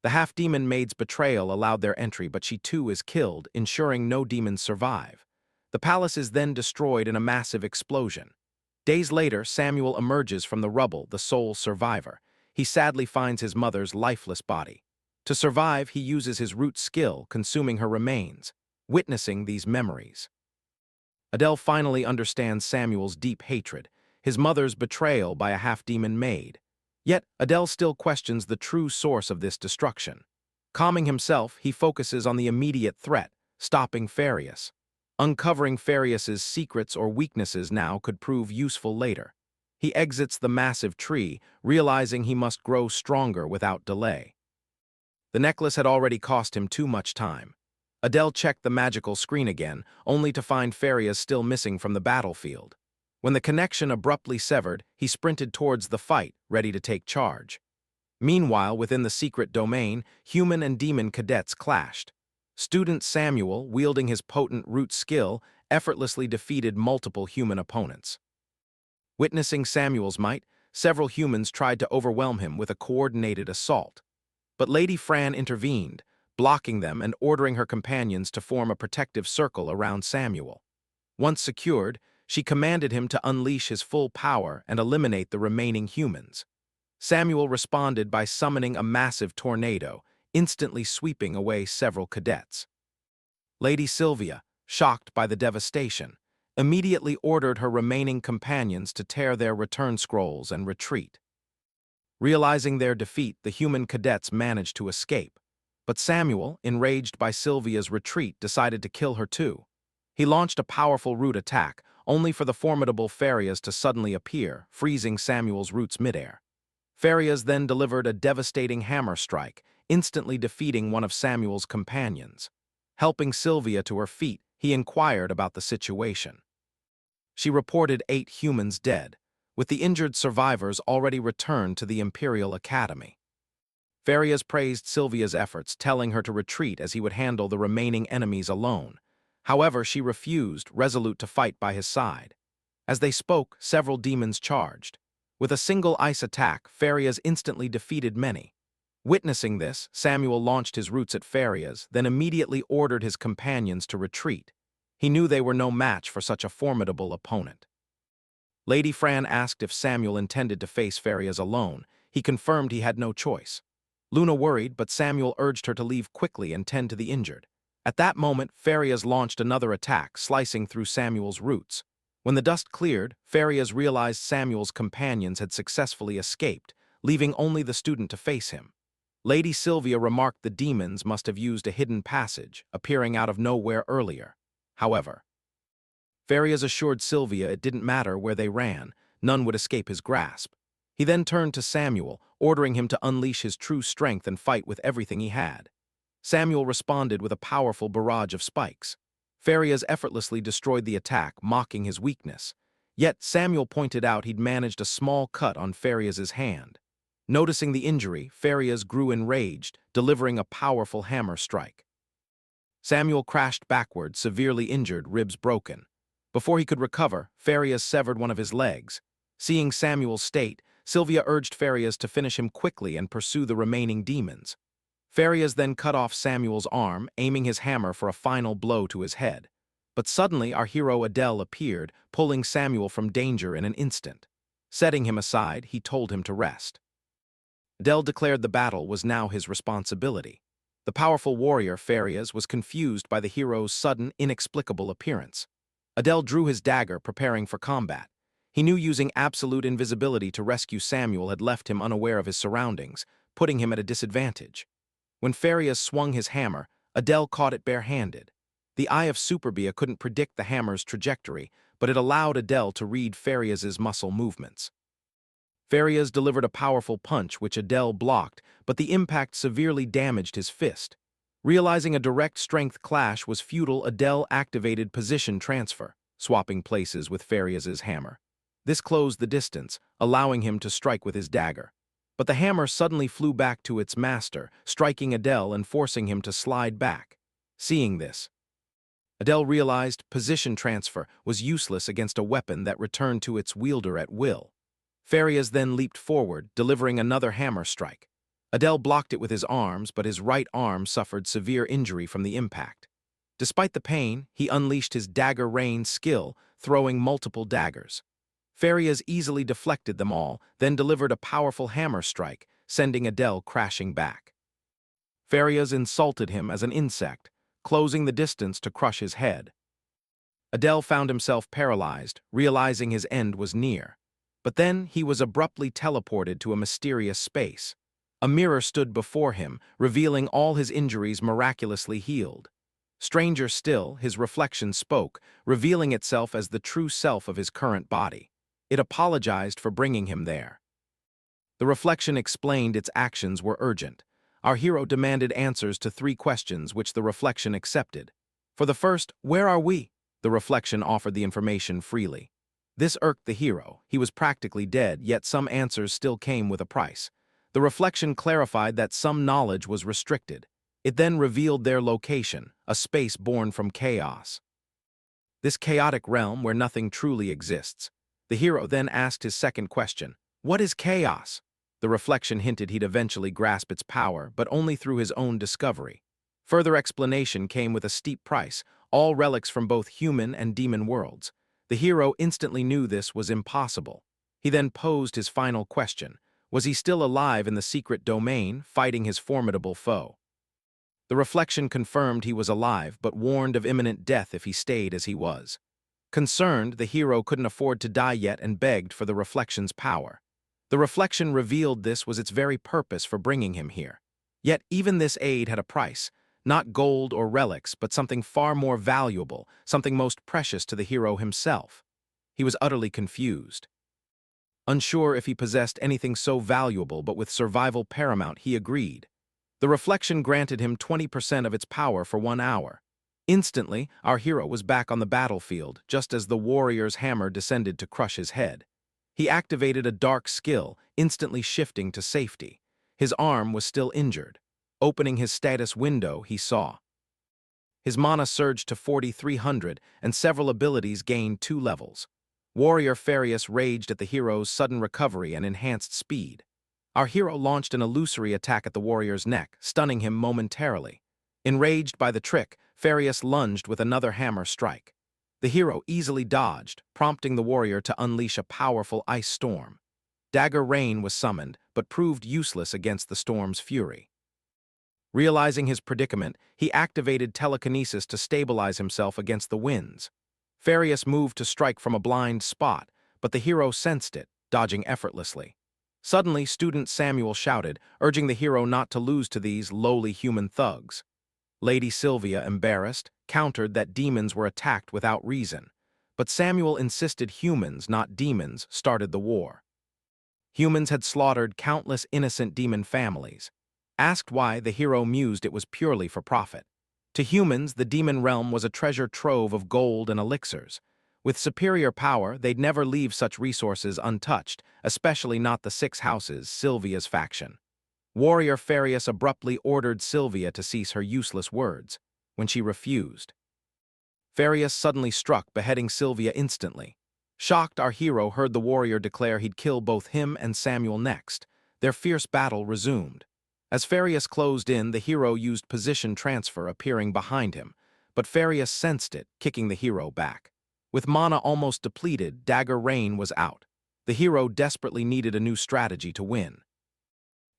The half-demon maid's betrayal allowed their entry, but she too is killed, ensuring no demons survive. The palace is then destroyed in a massive explosion. Days later, Samuel emerges from the rubble, the sole survivor. He sadly finds his mother's lifeless body. To survive, he uses his root skill, consuming her remains, witnessing these memories. Adele finally understands Samuel's deep hatred, his mother's betrayal by a half-demon maid. Yet, Adele still questions the true source of this destruction. Calming himself, he focuses on the immediate threat, stopping Farias. Uncovering Farias's secrets or weaknesses now could prove useful later. He exits the massive tree, realizing he must grow stronger without delay. The necklace had already cost him too much time. Adele checked the magical screen again, only to find Farias still missing from the battlefield. When the connection abruptly severed, he sprinted towards the fight, ready to take charge. Meanwhile, within the secret domain, human and demon cadets clashed. Student Samuel, wielding his potent root skill, effortlessly defeated multiple human opponents. Witnessing Samuel's might, several humans tried to overwhelm him with a coordinated assault. But Lady Fran intervened, blocking them and ordering her companions to form a protective circle around Samuel. Once secured, she commanded him to unleash his full power and eliminate the remaining humans. Samuel responded by summoning a massive tornado, instantly sweeping away several cadets. Lady Sylvia, shocked by the devastation, immediately ordered her remaining companions to tear their return scrolls and retreat. Realizing their defeat, the human cadets managed to escape. But Samuel, enraged by Sylvia's retreat, decided to kill her too. He launched a powerful root attack, only for the formidable Farias to suddenly appear, freezing Samuel's roots midair. Farias then delivered a devastating hammer strike, instantly defeating one of Samuel's companions. Helping Sylvia to her feet, he inquired about the situation. She reported 8 humans dead, with the injured survivors already returned to the Imperial Academy. Farias praised Sylvia's efforts, telling her to retreat as he would handle the remaining enemies alone. However, she refused, resolute to fight by his side. As they spoke, several demons charged. With a single ice attack, Farias instantly defeated many. Witnessing this, Samuel launched his roots at Farias, then immediately ordered his companions to retreat. He knew they were no match for such a formidable opponent. Lady Fran asked if Samuel intended to face Farias alone. He confirmed he had no choice. Luna worried, but Samuel urged her to leave quickly and tend to the injured. At that moment, Farias launched another attack, slicing through Samuel's roots. When the dust cleared, Farias realized Samuel's companions had successfully escaped, leaving only the student to face him. Lady Sylvia remarked the demons must have used a hidden passage, appearing out of nowhere earlier. However, Farias assured Sylvia it didn't matter where they ran, none would escape his grasp. He then turned to Samuel, ordering him to unleash his true strength and fight with everything he had. Samuel responded with a powerful barrage of spikes. Farias effortlessly destroyed the attack, mocking his weakness. Yet Samuel pointed out he'd managed a small cut on Farias's hand. Noticing the injury, Farias grew enraged, delivering a powerful hammer strike. Samuel crashed backward, severely injured, ribs broken. Before he could recover, Farias severed one of his legs. Seeing Samuel's state, Sylvia urged Farias to finish him quickly and pursue the remaining demons. Farias then cut off Samuel's arm, aiming his hammer for a final blow to his head. But suddenly our hero Adele appeared, pulling Samuel from danger in an instant. Setting him aside, he told him to rest. Adele declared the battle was now his responsibility. The powerful warrior, Farias, was confused by the hero's sudden, inexplicable appearance. Adele drew his dagger, preparing for combat. He knew using absolute invisibility to rescue Samuel had left him unaware of his surroundings, putting him at a disadvantage. When Farias swung his hammer, Adele caught it bare-handed. The Eye of Superbia couldn't predict the hammer's trajectory, but it allowed Adele to read Farias's muscle movements. Farias delivered a powerful punch which Adele blocked, but the impact severely damaged his fist. Realizing a direct strength clash was futile, Adele activated position transfer, swapping places with Farias's hammer. This closed the distance, allowing him to strike with his dagger. But the hammer suddenly flew back to its master, striking Adele and forcing him to slide back. Seeing this, Adele realized position transfer was useless against a weapon that returned to its wielder at will. Farias then leaped forward, delivering another hammer strike. Adele blocked it with his arms, but his right arm suffered severe injury from the impact. Despite the pain, he unleashed his dagger rain skill, throwing multiple daggers. Farias easily deflected them all, then delivered a powerful hammer strike, sending Adele crashing back. Farias insulted him as an insect, closing the distance to crush his head. Adele found himself paralyzed, realizing his end was near. But then he was abruptly teleported to a mysterious space. A mirror stood before him, revealing all his injuries miraculously healed. Stranger still, his reflection spoke, revealing itself as the true self of his current body. It apologized for bringing him there. The reflection explained its actions were urgent. Our hero demanded answers to 3 questions which the reflection accepted. For the first, "Where are we?" the reflection offered the information freely. This irked the hero. He was practically dead, yet some answers still came with a price. The reflection clarified that some knowledge was restricted. It then revealed their location, a space born from chaos. This chaotic realm where nothing truly exists. The hero then asked his second question, "What is chaos?" The reflection hinted he'd eventually grasp its power, but only through his own discovery. Further explanation came with a steep price, all relics from both human and demon worlds. The hero instantly knew this was impossible. He then posed his final question. Was he still alive in the secret domain, fighting his formidable foe? The reflection confirmed he was alive, but warned of imminent death if he stayed as he was. Concerned, the hero couldn't afford to die yet and begged for the reflection's power. The reflection revealed this was its very purpose for bringing him here. Yet even this aid had a price. Not gold or relics, but something far more valuable, something most precious to the hero himself. He was utterly confused. Unsure if he possessed anything so valuable, but with survival paramount, he agreed. The reflection granted him 20% of its power for 1 hour. Instantly, our hero was back on the battlefield, just as the warrior's hammer descended to crush his head. He activated a dark skill, instantly shifting to safety. His arm was still injured. Opening his status window, he saw. His mana surged to 4,300, and several abilities gained 2 levels. Warrior Farias raged at the hero's sudden recovery and enhanced speed. Our hero launched an illusory attack at the warrior's neck, stunning him momentarily. Enraged by the trick, Farias lunged with another hammer strike. The hero easily dodged, prompting the warrior to unleash a powerful ice storm. Dagger Rain was summoned, but proved useless against the storm's fury. Realizing his predicament, he activated telekinesis to stabilize himself against the winds. Farius moved to strike from a blind spot, but the hero sensed it, dodging effortlessly. Suddenly, student Samuel shouted, urging the hero not to lose to these lowly human thugs. Lady Sylvia, embarrassed, countered that demons were attacked without reason. But Samuel insisted humans, not demons, started the war. Humans had slaughtered countless innocent demon families. Asked why, the hero mused it was purely for profit. To humans, the demon realm was a treasure trove of gold and elixirs. With superior power, they'd never leave such resources untouched, especially not the Six Houses, Sylvia's faction. Warrior Farius abruptly ordered Sylvia to cease her useless words. When she refused, Farius suddenly struck, beheading Sylvia instantly. Shocked, our hero heard the warrior declare he'd kill both him and Samuel next. Their fierce battle resumed. As Farius closed in, the hero used position transfer, appearing behind him, but Farius sensed it, kicking the hero back. With mana almost depleted, Dagger Rain was out. The hero desperately needed a new strategy to win.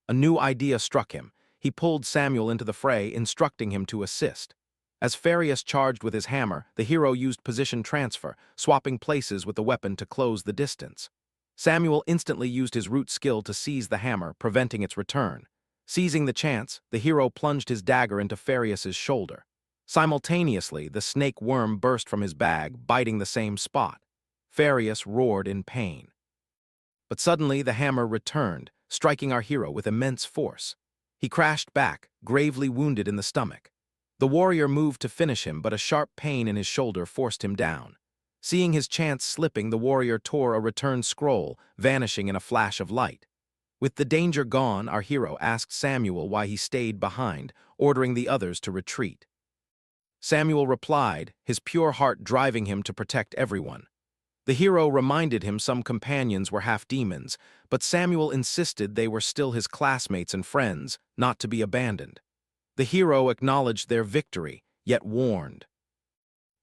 A new idea struck him. He pulled Samuel into the fray, instructing him to assist. As Farius charged with his hammer, the hero used position transfer, swapping places with the weapon to close the distance. Samuel instantly used his root skill to seize the hammer, preventing its return. Seizing the chance, the hero plunged his dagger into Farius's shoulder. Simultaneously, the snake worm burst from his bag, biting the same spot. Farius roared in pain. But suddenly the hammer returned, striking our hero with immense force. He crashed back, gravely wounded in the stomach. The warrior moved to finish him, but a sharp pain in his shoulder forced him down. Seeing his chance slipping, the warrior tore a return scroll, vanishing in a flash of light. With the danger gone, our hero asked Samuel why he stayed behind, ordering the others to retreat. Samuel replied, his pure heart driving him to protect everyone. The hero reminded him some companions were half demons, but Samuel insisted they were still his classmates and friends, not to be abandoned. The hero acknowledged their victory, yet warned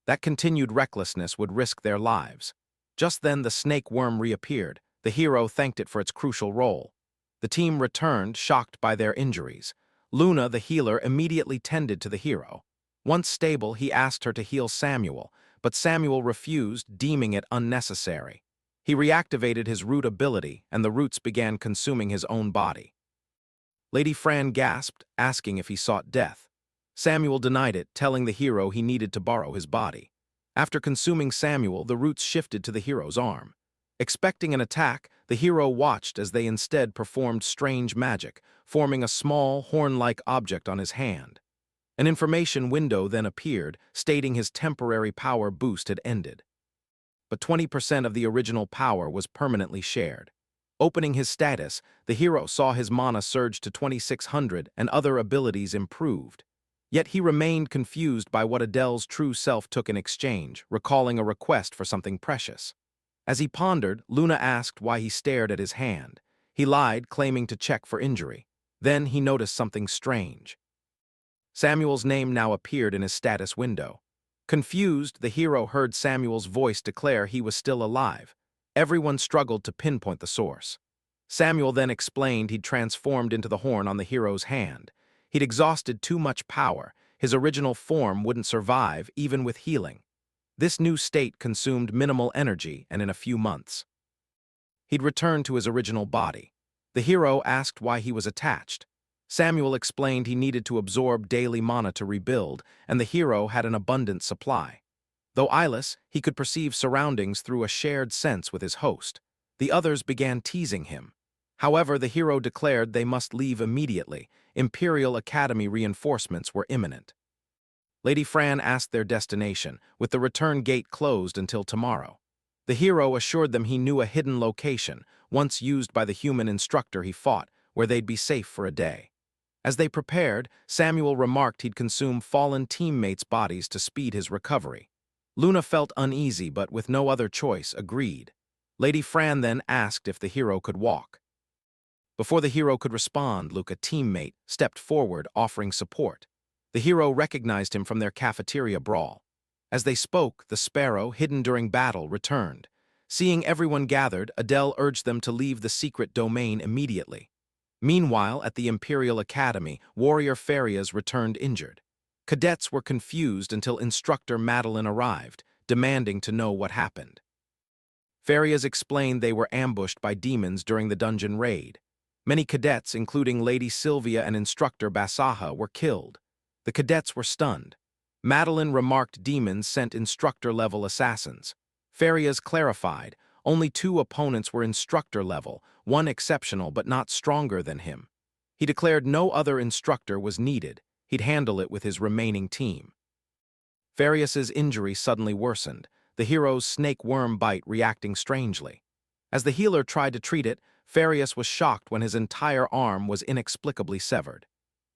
that continued recklessness would risk their lives. Just then the snake worm reappeared. The hero thanked it for its crucial role. The team returned, shocked by their injuries. Luna, the healer, immediately tended to the hero. Once stable, he asked her to heal Samuel, but Samuel refused, deeming it unnecessary. He reactivated his root ability, and the roots began consuming his own body. Lady Fran gasped, asking if he sought death. Samuel denied it, telling the hero he needed to borrow his body. After consuming Samuel, the roots shifted to the hero's arm. Expecting an attack, the hero watched as they instead performed strange magic, forming a small, horn-like object on his hand. An information window then appeared, stating his temporary power boost had ended. But 20% of the original power was permanently shared. Opening his status, the hero saw his mana surge to 2600 and other abilities improved. Yet he remained confused by what Adele's true self took in exchange, recalling a request for something precious. As he pondered, Luna asked why he stared at his hand. He lied, claiming to check for injury. Then he noticed something strange. Samuel's name now appeared in his status window. Confused, the hero heard Samuel's voice declare he was still alive. Everyone struggled to pinpoint the source. Samuel then explained he'd transformed into the horn on the hero's hand. He'd exhausted too much power. His original form wouldn't survive, even with healing. This new state consumed minimal energy, and in a few months, he'd returned to his original body. The hero asked why he was attached. Samuel explained he needed to absorb daily mana to rebuild, and the hero had an abundant supply. Though eyeless, he could perceive surroundings through a shared sense with his host. The others began teasing him. However, the hero declared they must leave immediately. Imperial Academy reinforcements were imminent. Lady Fran asked their destination, with the return gate closed until tomorrow. The hero assured them he knew a hidden location, once used by the human instructor he fought, where they'd be safe for a day. As they prepared, Samuel remarked he'd consume fallen teammates' bodies to speed his recovery. Luna felt uneasy, but with no other choice, agreed. Lady Fran then asked if the hero could walk. Before the hero could respond, Luke, a teammate, stepped forward, offering support. The hero recognized him from their cafeteria brawl. As they spoke, the sparrow, hidden during battle, returned. Seeing everyone gathered, Adele urged them to leave the secret domain immediately. Meanwhile, at the Imperial Academy, warrior Farias returned injured. Cadets were confused until instructor Madeline arrived, demanding to know what happened. Farias explained they were ambushed by demons during the dungeon raid. Many cadets, including Lady Sylvia and instructor Basaha, were killed. The cadets were stunned. Madeline remarked demons sent instructor-level assassins. Farias clarified, only 2 opponents were instructor-level, one exceptional but not stronger than him. He declared no other instructor was needed. He'd handle it with his remaining team. Farias's injury suddenly worsened, the hero's snake worm bite reacting strangely. As the healer tried to treat it, Farias was shocked when his entire arm was inexplicably severed.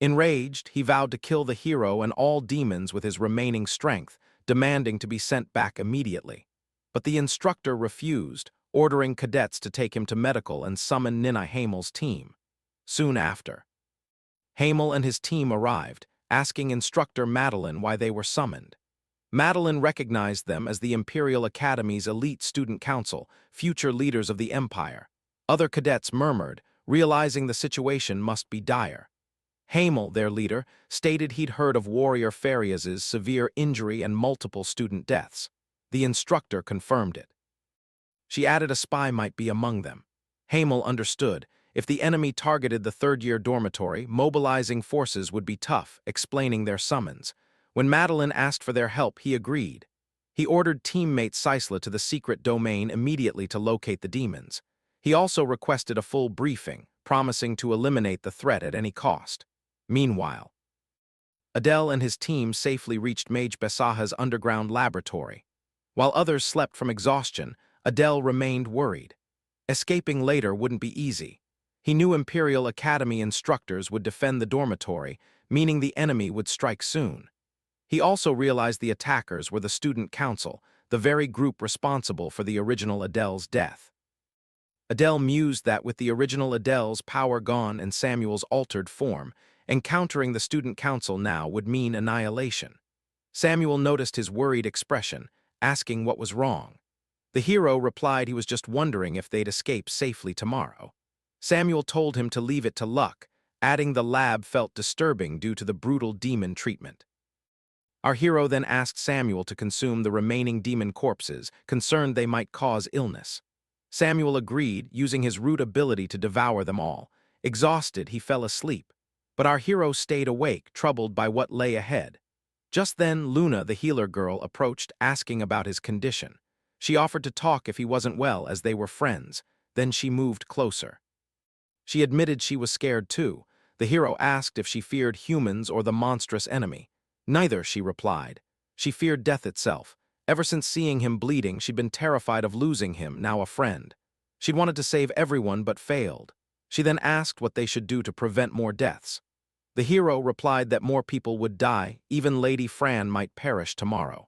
Enraged, he vowed to kill the hero and all demons with his remaining strength, demanding to be sent back immediately. But the instructor refused, ordering cadets to take him to medical and summon Nina Hamel's team. Soon after, Hamel and his team arrived, asking instructor Madeline why they were summoned. Madeline recognized them as the Imperial Academy's elite student council, future leaders of the Empire. Other cadets murmured, realizing the situation must be dire. Hamel, their leader, stated he'd heard of warrior Farias's severe injury and multiple student deaths. The instructor confirmed it. She added a spy might be among them. Hamel understood. If the enemy targeted the third-year dormitory, mobilizing forces would be tough, explaining their summons. When Madeline asked for their help, he agreed. He ordered teammate Sisla to the secret domain immediately to locate the demons. He also requested a full briefing, promising to eliminate the threat at any cost. Meanwhile, Adele and his team safely reached Mage Besaha's underground laboratory. While others slept from exhaustion, Adele remained worried. Escaping later wouldn't be easy. He knew Imperial Academy instructors would defend the dormitory, meaning the enemy would strike soon. He also realized the attackers were the student council, the very group responsible for the original Adele's death. Adele mused that with the original Adele's power gone and Samuel's altered form, encountering the student council now would mean annihilation. Samuel noticed his worried expression, asking what was wrong. The hero replied he was just wondering if they'd escape safely tomorrow. Samuel told him to leave it to luck, adding the lab felt disturbing due to the brutal demon treatment. Our hero then asked Samuel to consume the remaining demon corpses, concerned they might cause illness. Samuel agreed, using his root ability to devour them all. Exhausted, he fell asleep. But our hero stayed awake, troubled by what lay ahead. Just then, Luna, the healer girl, approached, asking about his condition. She offered to talk if he wasn't well, as they were friends. Then she moved closer. She admitted she was scared too. The hero asked if she feared humans or the monstrous enemy. Neither, she replied. She feared death itself. Ever since seeing him bleeding, she'd been terrified of losing him, now a friend. She'd wanted to save everyone but failed. She then asked what they should do to prevent more deaths. The hero replied that more people would die, even Lady Fran might perish tomorrow.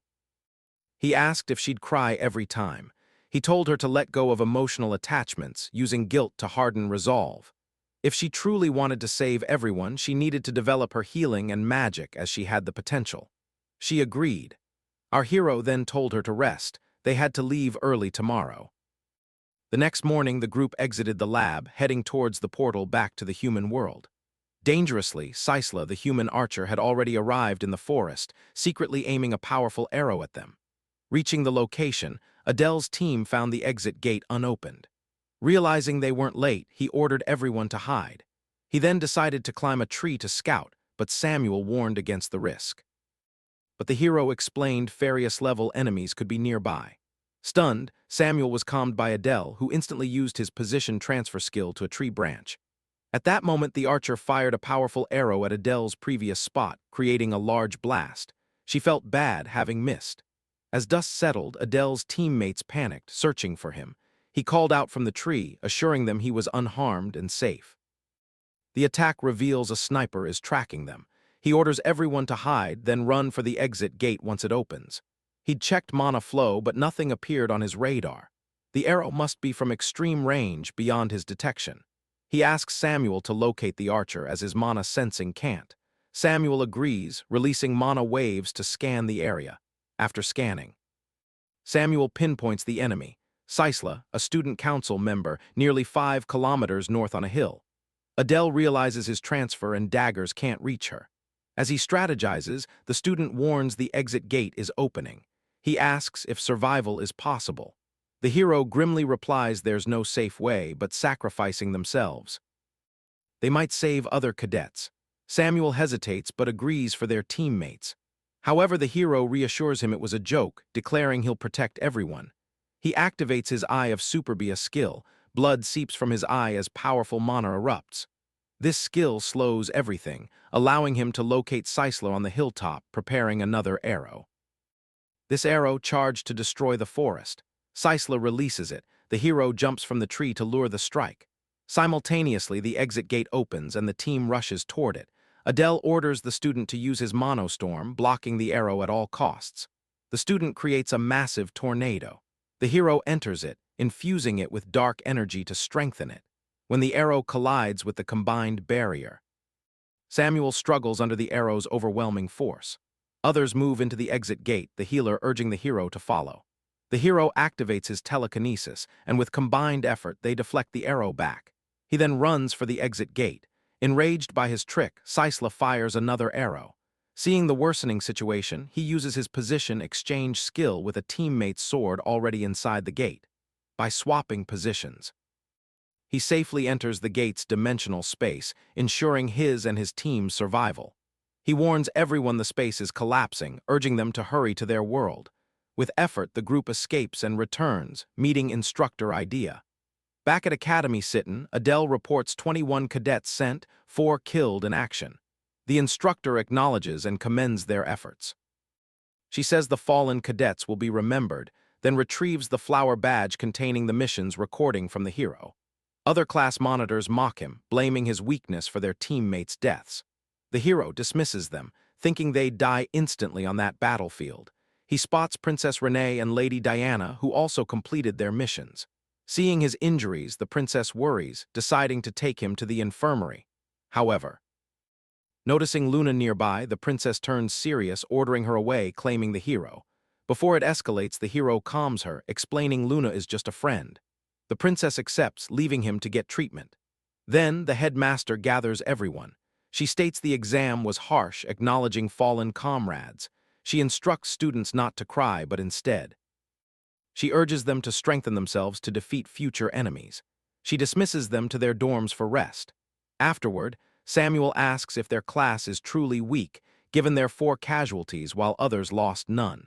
He asked if she'd cry every time. He told her to let go of emotional attachments, using guilt to harden resolve. If she truly wanted to save everyone, she needed to develop her healing and magic as she had the potential. She agreed. Our hero then told her to rest. They had to leave early tomorrow. The next morning, the group exited the lab, heading towards the portal back to the human world. Dangerously, Sisla, the human archer, had already arrived in the forest, secretly aiming a powerful arrow at them. Reaching the location, Adele's team found the exit gate unopened. Realizing they weren't late, he ordered everyone to hide. He then decided to climb a tree to scout, but Samuel warned against the risk. But the hero explained Farias-level enemies could be nearby. Stunned, Samuel was calmed by Adele, who instantly used his position transfer skill to a tree branch. At that moment, the archer fired a powerful arrow at Adele's previous spot, creating a large blast. She felt bad, having missed. As dust settled, Adele's teammates panicked, searching for him. He called out from the tree, assuring them he was unharmed and safe. The attack reveals a sniper is tracking them. He orders everyone to hide, then run for the exit gate once it opens. He'd checked mana flow, but nothing appeared on his radar. The arrow must be from extreme range, beyond his detection. He asks Samuel to locate the archer, as his mana sensing can't. Samuel agrees, releasing mana waves to scan the area. after scanning. Samuel pinpoints the enemy, Sisla, a student council member, nearly 5 kilometers north on a hill. Adele realizes his transfer and daggers can't reach her. As he strategizes, the student warns the exit gate is opening. He asks if survival is possible. The hero grimly replies there's no safe way but sacrificing themselves. They might save other cadets. Samuel hesitates but agrees for their teammates. However, the hero reassures him it was a joke, declaring he'll protect everyone. He activates his Eye of Superbia skill. Blood seeps from his eye as powerful mana erupts. This skill slows everything, allowing him to locate Sisla on the hilltop, preparing another arrow. This arrow charged to destroy the forest. Sisla releases it. The hero jumps from the tree to lure the strike. Simultaneously, the exit gate opens and the team rushes toward it. Adele orders the student to use his monostorm, blocking the arrow at all costs. The student creates a massive tornado. The hero enters it, infusing it with dark energy to strengthen it. When the arrow collides with the combined barrier, Samuel struggles under the arrow's overwhelming force. Others move into the exit gate, the healer urging the hero to follow. The hero activates his telekinesis, and with combined effort, they deflect the arrow back. He then runs for the exit gate. Enraged by his trick, Sisla fires another arrow. Seeing the worsening situation, he uses his position exchange skill with a teammate's sword already inside the gate. By swapping positions, he safely enters the gate's dimensional space, ensuring his and his team's survival. He warns everyone the space is collapsing, urging them to hurry to their world. With effort, the group escapes and returns, meeting instructor Idea. Back at Academy Sitten, Adele reports 21 cadets sent, 4 killed in action. The instructor acknowledges and commends their efforts. She says the fallen cadets will be remembered, then retrieves the flower badge containing the mission's recording from the hero. Other class monitors mock him, blaming his weakness for their teammates' deaths. The hero dismisses them, thinking they'd die instantly on that battlefield. He spots Princess Renee and Lady Diana, who also completed their missions. Seeing his injuries, the princess worries, deciding to take him to the infirmary. However, noticing Luna nearby, the princess turns serious, ordering her away, claiming the hero. Before it escalates, the hero calms her, explaining Luna is just a friend. The princess accepts, leaving him to get treatment. Then, the headmaster gathers everyone. She states the exam was harsh, acknowledging fallen comrades. She instructs students not to cry, but instead, she urges them to strengthen themselves to defeat future enemies. She dismisses them to their dorms for rest. Afterward, Samuel asks if their class is truly weak, given their 4 casualties while others lost none.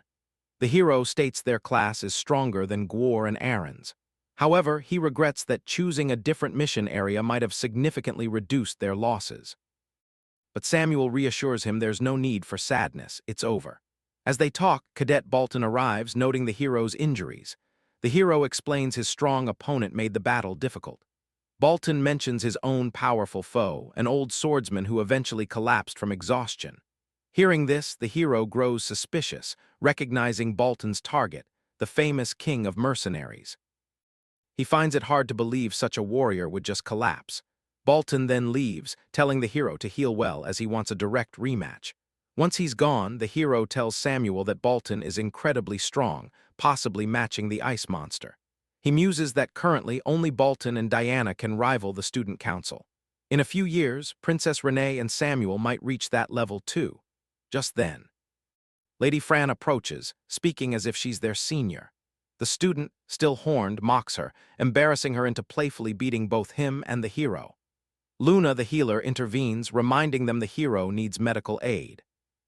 The hero states their class is stronger than Gwar and Aaron's. However, he regrets that choosing a different mission area might have significantly reduced their losses. But Samuel reassures him there's no need for sadness, it's over. As they talk, Cadet Bolton arrives, noting the hero's injuries. The hero explains his strong opponent made the battle difficult. Bolton mentions his own powerful foe, an old swordsman who eventually collapsed from exhaustion. Hearing this, the hero grows suspicious, recognizing Bolton's target, the famous king of mercenaries. He finds it hard to believe such a warrior would just collapse. Bolton then leaves, telling the hero to heal well as he wants a direct rematch. Once he's gone, the hero tells Samuel that Bolton is incredibly strong, possibly matching the ice monster. He muses that currently only Bolton and Diana can rival the student council. In a few years, Princess Renee and Samuel might reach that level too. Just then, Lady Fran approaches, speaking as if she's their senior. The student, still horned, mocks her, embarrassing her into playfully beating both him and the hero. Luna, the healer, intervenes, reminding them the hero needs medical aid.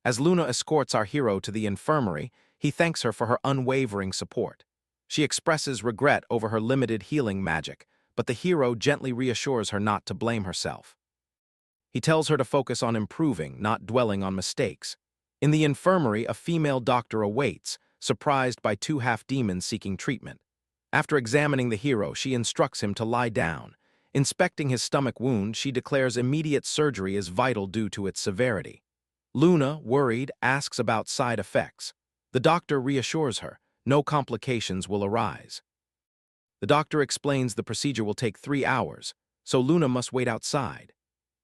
As Luna escorts our hero to the infirmary, he thanks her for her unwavering support. She expresses regret over her limited healing magic, but the hero gently reassures her not to blame herself. He tells her to focus on improving, not dwelling on mistakes. In the infirmary, a female doctor awaits, surprised by 2 half-demons seeking treatment. After examining the hero, she instructs him to lie down. Inspecting his stomach wound, she declares immediate surgery is vital due to its severity. Luna, worried, asks about side effects. The doctor reassures her, no complications will arise. The doctor explains the procedure will take 3 hours, so Luna must wait outside.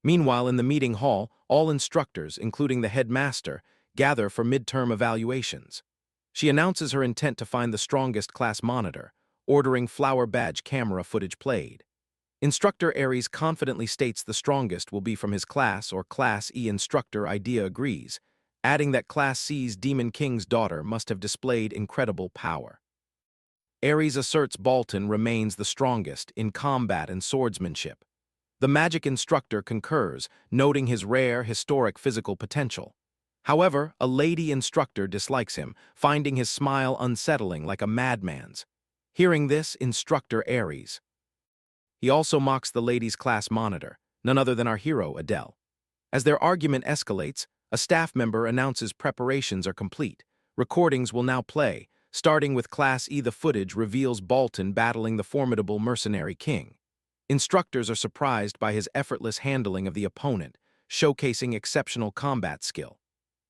Meanwhile, in the meeting hall, all instructors, including the headmaster, gather for midterm evaluations. She announces her intent to find the strongest class monitor, ordering flower badge camera footage played. Instructor Aries confidently states the strongest will be from his class or Class E. Instructor Idea agrees, adding that Class C's Demon King's daughter must have displayed incredible power. Aries asserts Bolton remains the strongest in combat and swordsmanship. The magic instructor concurs, noting his rare, historic physical potential. However, a lady instructor dislikes him, finding his smile unsettling like a madman's. Hearing this, Instructor Aries. He also mocks the ladies' class monitor, none other than our hero, Adele. As their argument escalates, a staff member announces preparations are complete. Recordings will now play, starting with Class E. The footage reveals Bolton battling the formidable mercenary king. Instructors are surprised by his effortless handling of the opponent, showcasing exceptional combat skill.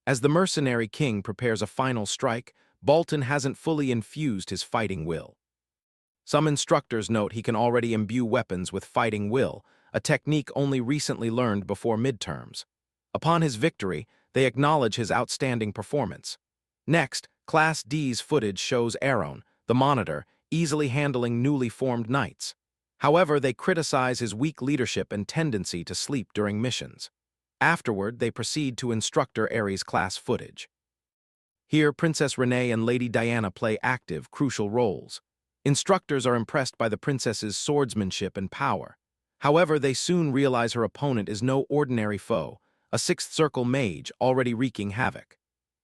As the mercenary king prepares a final strike, Bolton hasn't fully infused his fighting will. Some instructors note he can already imbue weapons with fighting will, a technique only recently learned before midterms. Upon his victory, they acknowledge his outstanding performance. Next, Class D's footage shows Aaron, the monitor, easily handling newly formed knights. However, they criticize his weak leadership and tendency to sleep during missions. Afterward, they proceed to Instructor Aries' class footage. Here, Princess Renee and Lady Diana play active, crucial roles. Instructors are impressed by the princess's swordsmanship and power. However, they soon realize her opponent is no ordinary foe, a sixth circle mage already wreaking havoc.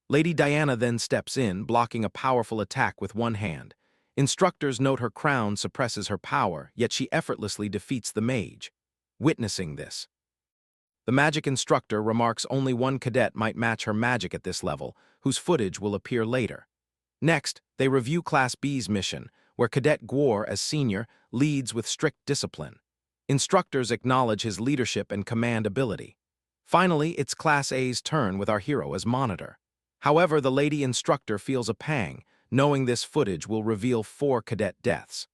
Lady Diana then steps in, blocking a powerful attack with one hand. Instructors note her crown suppresses her power, yet she effortlessly defeats the mage. Witnessing this, the magic instructor remarks only one cadet might match her magic at this level, whose footage will appear later. Next, they review Class B's mission, where Cadet Gwar, as senior, leads with strict discipline. Instructors acknowledge his leadership and command ability. Finally, it's Class A's turn with our hero as monitor. However, the lady instructor feels a pang, knowing this footage will reveal 4 cadet deaths.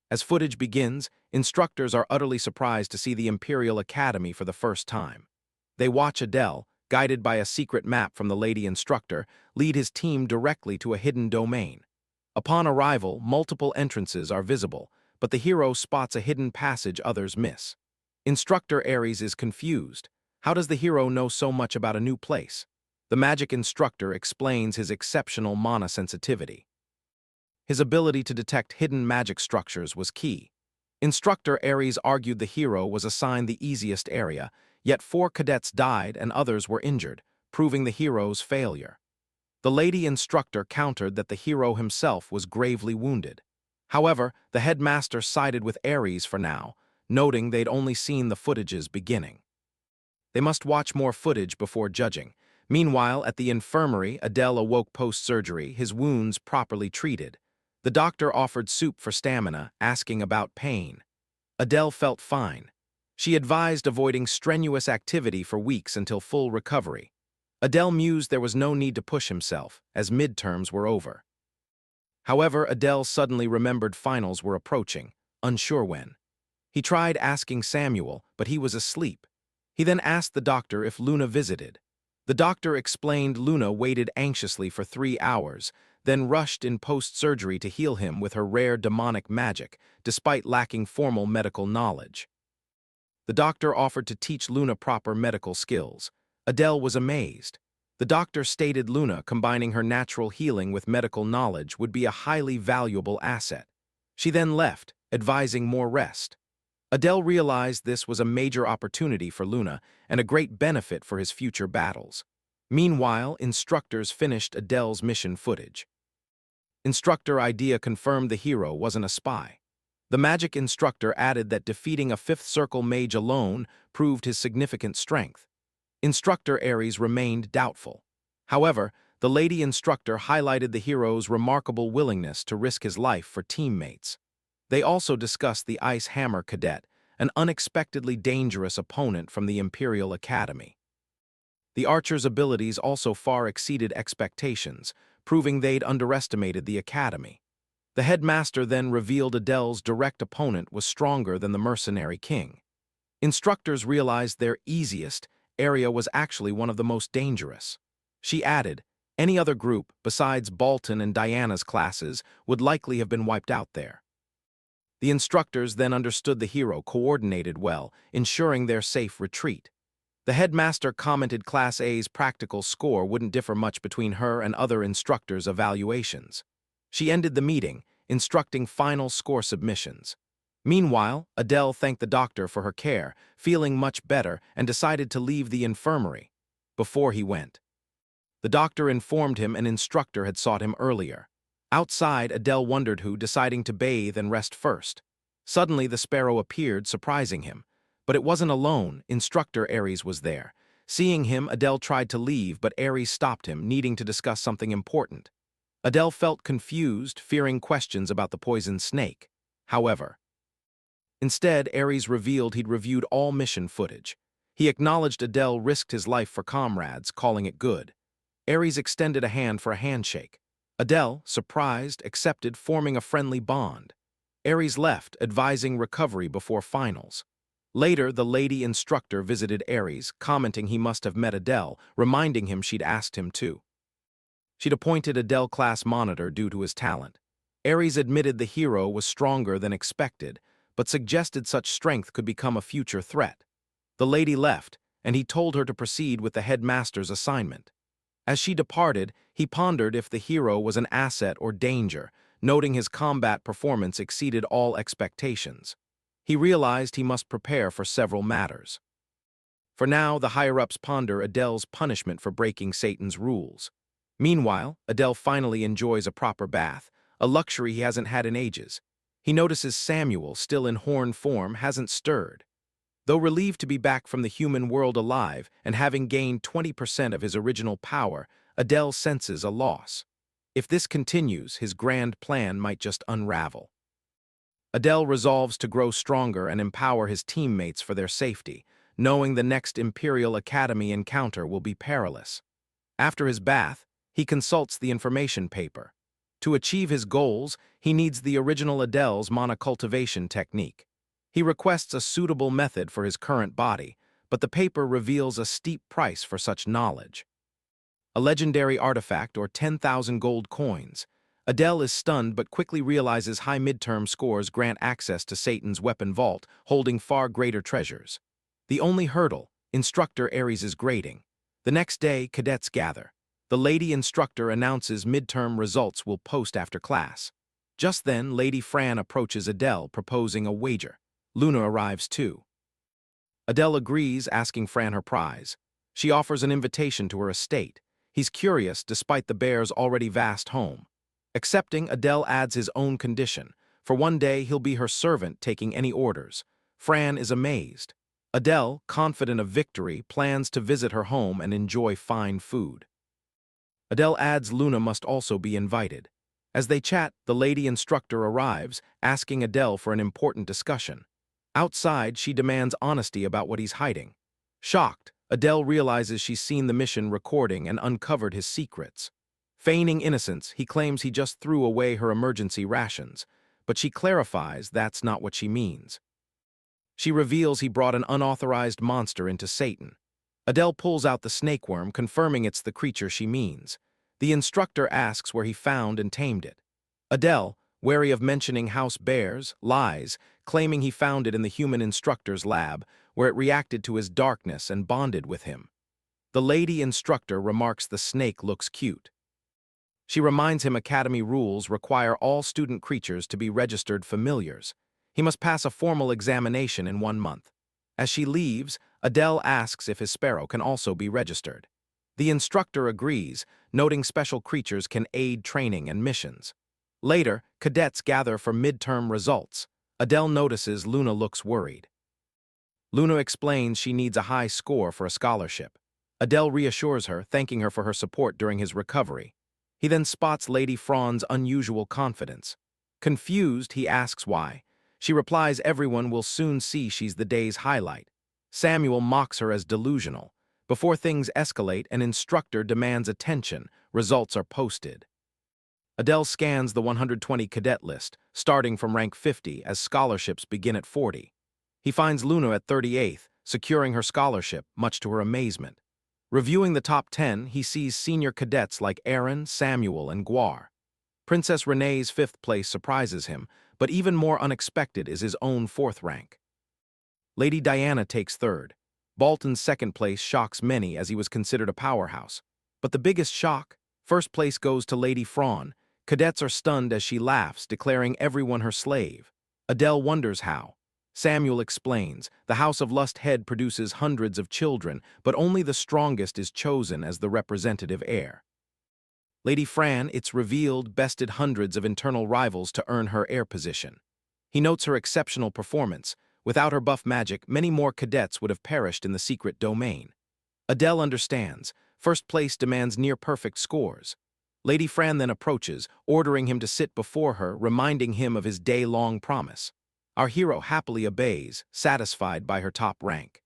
As footage begins, instructors are utterly surprised to see the Imperial Academy for the first time. They watch Adele, guided by a secret map from the lady instructor, lead his team directly to a hidden domain. Upon arrival, multiple entrances are visible, but the hero spots a hidden passage others miss. Instructor Aries is confused. How does the hero know so much about a new place? The magic instructor explains his exceptional mana sensitivity. His ability to detect hidden magic structures was key. Instructor Aries argued the hero was assigned the easiest area, yet 4 cadets died and others were injured, proving the hero's failure. The lady instructor countered that the hero himself was gravely wounded. However, the headmaster sided with Aries for now, noting they'd only seen the footage's beginning. They must watch more footage before judging. Meanwhile, at the infirmary, Adele awoke post-surgery, his wounds properly treated. The doctor offered soup for stamina, asking about pain. Adele felt fine. She advised avoiding strenuous activity for weeks until full recovery. Adele mused there was no need to push himself, as midterms were over. However, Adele suddenly remembered finals were approaching, unsure when. He tried asking Samuel, but he was asleep. He then asked the doctor if Luna visited. The doctor explained Luna waited anxiously for 3 hours, then rushed in post-surgery to heal him with her rare demonic magic, despite lacking formal medical knowledge. The doctor offered to teach Luna proper medical skills. Adele was amazed. The doctor stated Luna combining her natural healing with medical knowledge would be a highly valuable asset. She then left, advising more rest. Adele realized this was a major opportunity for Luna and a great benefit for his future battles. Meanwhile, instructors finished Adele's mission footage. Instructor Idea confirmed the hero wasn't a spy. The magic instructor added that defeating a 5th circle mage alone proved his significant strength. Instructor Aries remained doubtful. However, the lady instructor highlighted the hero's remarkable willingness to risk his life for teammates. They also discussed the Ice Hammer Cadet, an unexpectedly dangerous opponent from the Imperial Academy. The archer's abilities also far exceeded expectations, proving they'd underestimated the academy. The headmaster then revealed Adele's direct opponent was stronger than the mercenary king. Instructors realized their easiest area was actually one of the most dangerous. She added, Any other group, besides Bolton and Diana's classes, would likely have been wiped out there. The instructors then understood the hero coordinated well, ensuring their safe retreat. The headmaster commented Class A's practical score wouldn't differ much between her and other instructors' evaluations. She ended the meeting, instructing final score submissions. Meanwhile, Adele thanked the doctor for her care, feeling much better, and decided to leave the infirmary. Before he went, the doctor informed him an instructor had sought him earlier. Outside, Adele wondered who, deciding to bathe and rest first. Suddenly, the sparrow appeared, surprising him. But it wasn't alone, instructor Ares was there. Seeing him, Adele tried to leave, but Ares stopped him, needing to discuss something important. Adele felt confused, fearing questions about the poisoned snake. However, instead, Ares revealed he'd reviewed all mission footage. He acknowledged Adele risked his life for comrades, calling it good. Ares extended a hand for a handshake. Adele, surprised, accepted, forming a friendly bond. Ares left, advising recovery before finals. Later, the lady instructor visited Ares, commenting he must have met Adele, reminding him she'd asked him to. She'd appointed Adele class monitor due to his talent. Ares admitted the hero was stronger than expected, but suggested such strength could become a future threat. The lady left, and he told her to proceed with the headmaster's assignment. As she departed, he pondered if the hero was an asset or danger, noting his combat performance exceeded all expectations. He realized he must prepare for several matters. For now, the higher-ups ponder Adele's punishment for breaking Satan's rules. Meanwhile, Adele finally enjoys a proper bath, a luxury he hasn't had in ages. He notices Samuel, still in horn form, hasn't stirred. Though relieved to be back from the human world alive and having gained 20% of his original power, Adele senses a loss. If this continues, his grand plan might just unravel. Adele resolves to grow stronger and empower his teammates for their safety, knowing the next Imperial Academy encounter will be perilous. After his bath, he consults the information paper. To achieve his goals, he needs the original Adele's monocultivation technique. He requests a suitable method for his current body, but the paper reveals a steep price for such knowledge. A legendary artifact, or 10,000 gold coins. Adele is stunned but quickly realizes high midterm scores grant access to Satan's weapon vault, holding far greater treasures. The only hurdle, instructor Ares' grading. The next day, cadets gather. The lady instructor announces midterm results will post after class. Just then, Lady Fran approaches Adele, proposing a wager. Luna arrives too. Adele agrees, asking Fran her prize. She offers an invitation to her estate. He's curious, despite the bear's already vast home. Accepting, Adele adds his own condition. For one day, he'll be her servant, taking any orders. Fran is amazed. Adele, confident of victory, plans to visit her home and enjoy fine food. Adele adds Luna must also be invited. As they chat, the lady instructor arrives, asking Adele for an important discussion. Outside, she demands honesty about what he's hiding. Shocked, Adele realizes she's seen the mission recording and uncovered his secrets. Feigning innocence, he claims he just threw away her emergency rations, but she clarifies that's not what she means. She reveals he brought an unauthorized monster into Satan. Adele pulls out the snakeworm, confirming it's the creature she means. The instructor asks where he found and tamed it. Adele, wary of mentioning house bears, lies, claiming he found it in the human instructor's lab, where it reacted to his darkness and bonded with him. The lady instructor remarks the snake looks cute. She reminds him academy rules require all student creatures to be registered familiars. He must pass a formal examination in 1 month. As she leaves, Adele asks if his sparrow can also be registered. The instructor agrees, noting special creatures can aid training and missions. Later, cadets gather for midterm results. Adele notices Luna looks worried. Luna explains she needs a high score for a scholarship. Adele reassures her, thanking her for her support during his recovery. He then spots Lady Fran's unusual confidence. Confused, he asks why. She replies everyone will soon see she's the day's highlight. Samuel mocks her as delusional. Before things escalate, an instructor demands attention. Results are posted. Adele scans the 120 cadet list, starting from rank 50 as scholarships begin at 40. He finds Luna at 38th, securing her scholarship, much to her amazement. Reviewing the top 10, he sees senior cadets like Aaron, Samuel, and Gwar. Princess Renee's fifth place surprises him, but even more unexpected is his own fourth rank. Lady Diana takes third. Bolton's second place shocks many as he was considered a powerhouse. But the biggest shock? First place goes to Lady Frawn. Cadets are stunned as she laughs, declaring everyone her slave. Adele wonders how. Samuel explains, the House of Lust Head produces hundreds of children, but only the strongest is chosen as the representative heir. Lady Fran, it's revealed, bested hundreds of internal rivals to earn her heir position. He notes her exceptional performance. Without her buff magic, many more cadets would have perished in the secret domain. Adele understands. First place demands near-perfect scores. Lady Fran then approaches, ordering him to sit before her, reminding him of his day-long promise. Our hero happily obeys, satisfied by her top rank.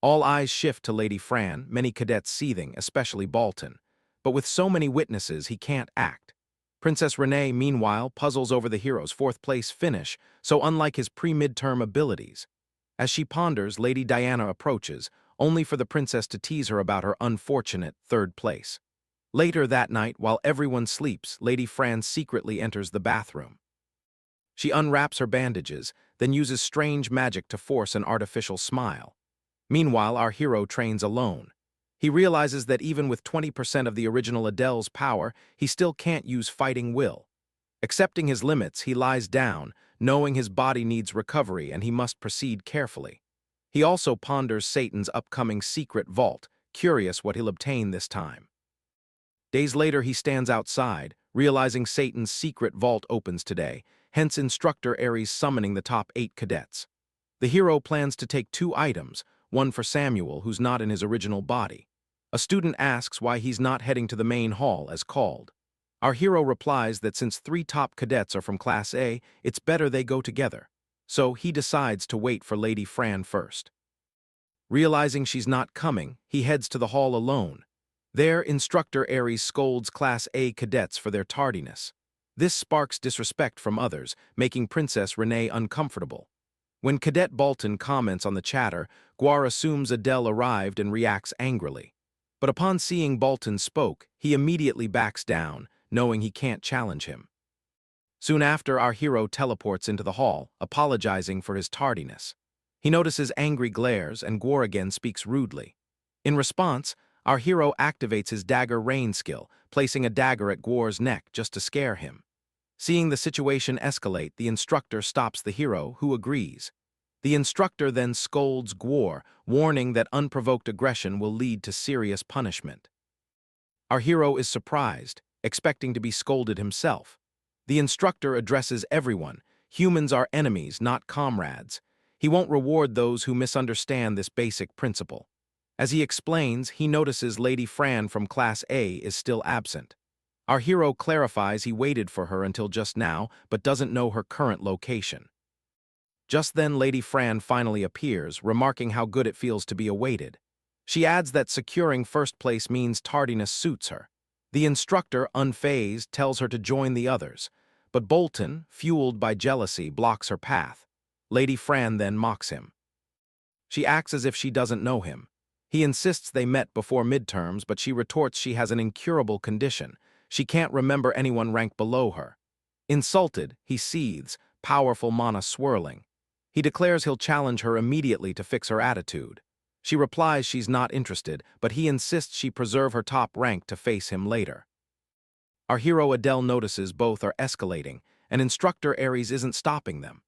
All eyes shift to Lady Fran, many cadets seething, especially Bolton. But with so many witnesses, he can't act. Princess Renee, meanwhile, puzzles over the hero's fourth-place finish, so unlike his pre-midterm abilities. As she ponders, Lady Diana approaches, only for the princess to tease her about her unfortunate third place. Later that night, while everyone sleeps, Lady Fran secretly enters the bathroom. She unwraps her bandages, then uses strange magic to force an artificial smile. Meanwhile, our hero trains alone. He realizes that even with 20% of the original Adele's power, he still can't use fighting will. Accepting his limits, he lies down, knowing his body needs recovery and he must proceed carefully. He also ponders Satan's upcoming secret vault, curious what he'll obtain this time. Days later, he stands outside, realizing Satan's secret vault opens today, hence Instructor Ares summoning the top 8 cadets. The hero plans to take 2 items, one for Samuel, who's not in his original body. A student asks why he's not heading to the main hall as called. Our hero replies that since 3 top cadets are from Class A, it's better they go together. So he decides to wait for Lady Fran first. Realizing she's not coming, he heads to the hall alone. There, Instructor Ares scolds Class A cadets for their tardiness. This sparks disrespect from others, making Princess Renee uncomfortable. When Cadet Bolton comments on the chatter, Gwar assumes Adele arrived and reacts angrily. But upon seeing Bolton spoke, he immediately backs down, knowing he can't challenge him. Soon after, our hero teleports into the hall, apologizing for his tardiness. He notices angry glares, and Gwar again speaks rudely. In response, our hero activates his dagger rain skill, placing a dagger at Gwar's neck just to scare him. Seeing the situation escalate, the instructor stops the hero, who agrees. The instructor then scolds Gwar, warning that unprovoked aggression will lead to serious punishment. Our hero is surprised, expecting to be scolded himself. The instructor addresses everyone. Humans are enemies, not comrades. He won't reward those who misunderstand this basic principle. As he explains, he notices Lady Fran from Class A is still absent. Our hero clarifies he waited for her until just now, but doesn't know her current location. Just then, Lady Fran finally appears, remarking how good it feels to be awaited. She adds that securing first place means tardiness suits her. The instructor, unfazed, tells her to join the others, but Bolton, fueled by jealousy, blocks her path. Lady Fran then mocks him. She acts as if she doesn't know him. He insists they met before midterms, but she retorts she has an incurable condition. She can't remember anyone ranked below her. Insulted, he seethes, powerful mana swirling. He declares he'll challenge her immediately to fix her attitude. She replies she's not interested, but he insists she preserve her top rank to face him later. Our hero Adele notices both are escalating, and Instructor Ares isn't stopping them.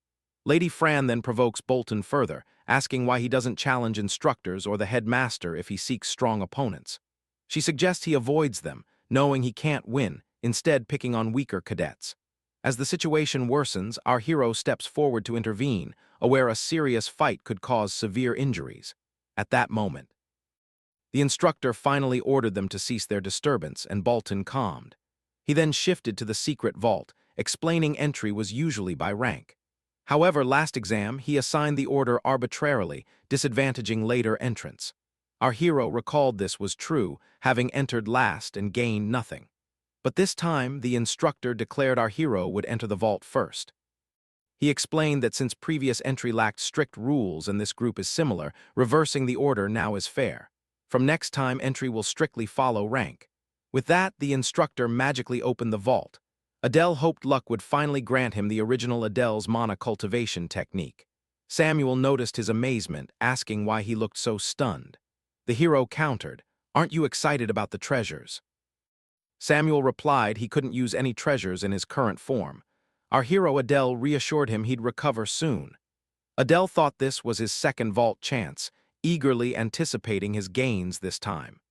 Lady Fran then provokes Bolton further, asking why he doesn't challenge instructors or the headmaster if he seeks strong opponents. She suggests he avoids them, knowing he can't win, instead picking on weaker cadets. As the situation worsens, our hero steps forward to intervene, aware a serious fight could cause severe injuries. At that moment, the instructor finally ordered them to cease their disturbance, and Bolton calmed. He then shifted to the secret vault, explaining entry was usually by rank. However, last exam, he assigned the order arbitrarily, disadvantaging later entrants. Our hero recalled this was true, having entered last and gained nothing. But this time, the instructor declared our hero would enter the vault first. He explained that since previous entry lacked strict rules and this group is similar, reversing the order now is fair. From next time, entry will strictly follow rank. With that, the instructor magically opened the vault. Adele hoped luck would finally grant him the original Adele's mana cultivation technique. Samuel noticed his amazement, asking why he looked so stunned. The hero countered, "Aren't you excited about the treasures?" Samuel replied he couldn't use any treasures in his current form. Our hero Adele reassured him he'd recover soon. Adele thought this was his second vault chance, eagerly anticipating his gains this time.